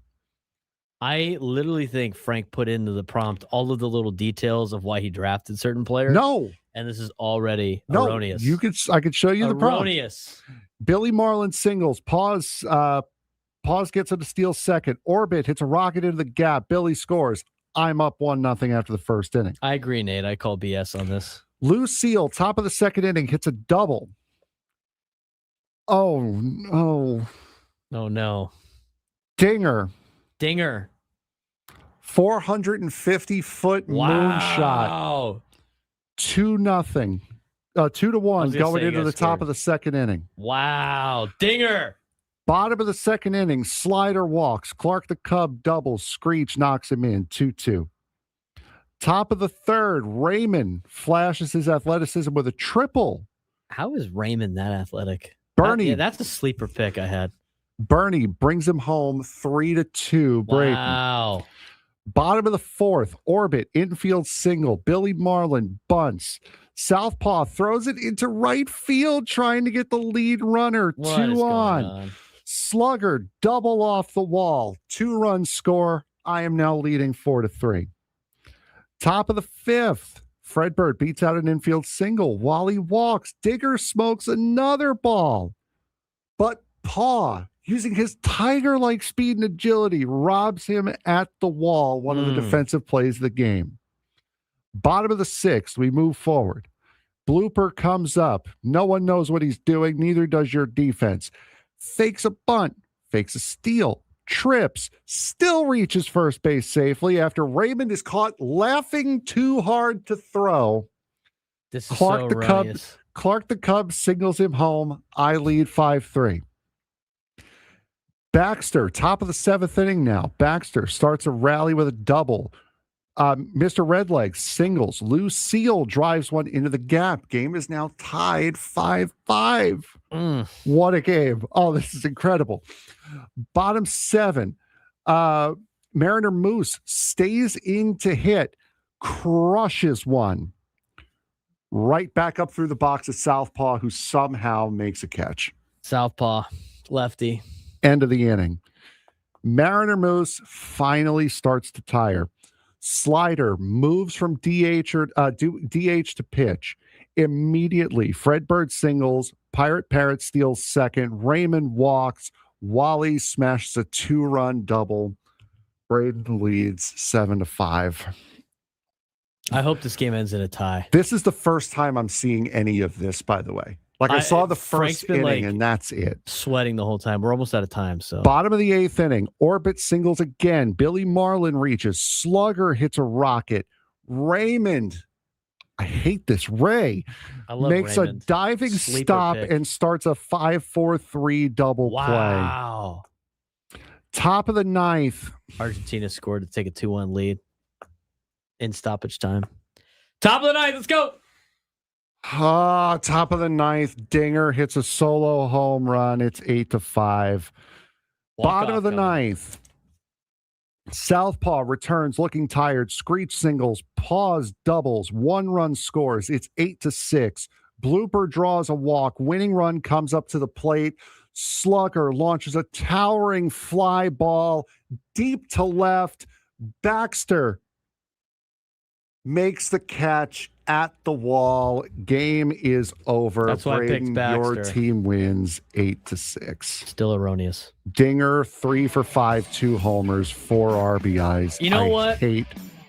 I literally think Frank put into the prompt all of the little details of why he drafted certain players. No. And this is already erroneous. I could show you the prompt. Erroneous. Billy Marlin singles. Pause gets it to steal second. Orbit hits a rocket into the gap. Billy scores. I'm up 1-0 after the first inning. I agree, Nate. I call BS on this. Lucille, top of the second inning, hits a double. Oh, no. Oh, no. Dinger. 450-foot moonshot. 2-0. 2-1 going into the top of the second inning. Wow. Dinger. Bottom of the second inning, Slider walks. Clark the Cub doubles. Screech knocks him in. 2-2. Top of the third, Raymond flashes his athleticism with a triple. How is Raymond that athletic? Bernie. That's a sleeper pick I had. Bernie brings him home 3-2. Braden. Wow. Bottom of the fourth, Orbit, infield single. Billy Marlin bunts. Southpaw throws it into right field, trying to get the lead runner. What 2 is going on. Slugger, double off the wall. 2-run score. I am now leading 4-3. Top of the fifth, Fredbird beats out an infield single. Wally walks. Digger smokes another ball. But Paw, using his tiger-like speed and agility, robs him at the wall, one of the defensive plays of the game. Bottom of the sixth, we move forward. Blooper comes up. No one knows what he's doing. Neither does your defense. Fakes a bunt. Fakes a steal. Trips. Still reaches first base safely after Raymond is caught laughing too hard to throw. This is Clark the Cub signals him home. I lead 5-3. Baxter, top of the seventh inning now. Baxter starts a rally with a double. Mr. Redleg singles. Lucille drives one into the gap. Game is now tied 5-5. What a game. Oh, this is incredible. Bottom seven. Mariner Moose stays in to hit. Crushes one. Right back up through the box at Southpaw, who somehow makes a catch. Southpaw. Lefty. End of the inning. Mariner Moose finally starts to tire. Slider moves from DH to pitch. Immediately, Fredbird singles. Pirate Parrot steals second. Raymond walks. Wally smashes a 2-run double. Braden leads 7-5. I hope this game ends in a tie. This is the first time I'm seeing any of this, by the way. Like I saw the Frank's first been, inning, like, and that's it. Sweating the whole time. We're almost out of time. So Bottom of the 8th inning, Orbit singles again. Billy Marlin reaches. Slugger hits a rocket. Raymond, I hate this. Ray makes Raymond. a diving Sleeper stop pick. and starts a 5-4-3 double play. Wow. Top of the 9th. Argentina scored to take a 2-1 lead in stoppage time. Top of the 9th. Let's go. Top of the 9th. Dinger hits a solo home run. It's 8-5. Bottom of the 9th. Southpaw returns looking tired. Screech singles, pause doubles, 1-run scores. It's 8-6. Blooper draws a walk. Winning run comes up to the plate. Slugger launches a towering fly ball deep to left. Baxter makes the catch at the wall. Game is over. That's why I picked Baxter. Your team wins 8-6. Still erroneous. Dinger, 3 for 5, 2 homers, 4 RBIs. You know I what? hate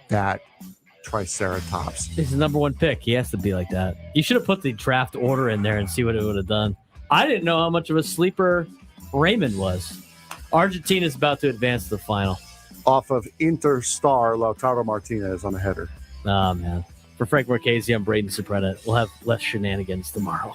that Triceratops. He's the number 1 pick. He has to be like that. You should have put the draft order in there and see what it would have done. I didn't know how much of a sleeper Raymond was. Argentina's about to advance to the final. Off of Interstar, Lautaro Martinez on a header. Oh, man. For Frank Marchese, I'm Braden Surprenant. We'll have less shenanigans tomorrow.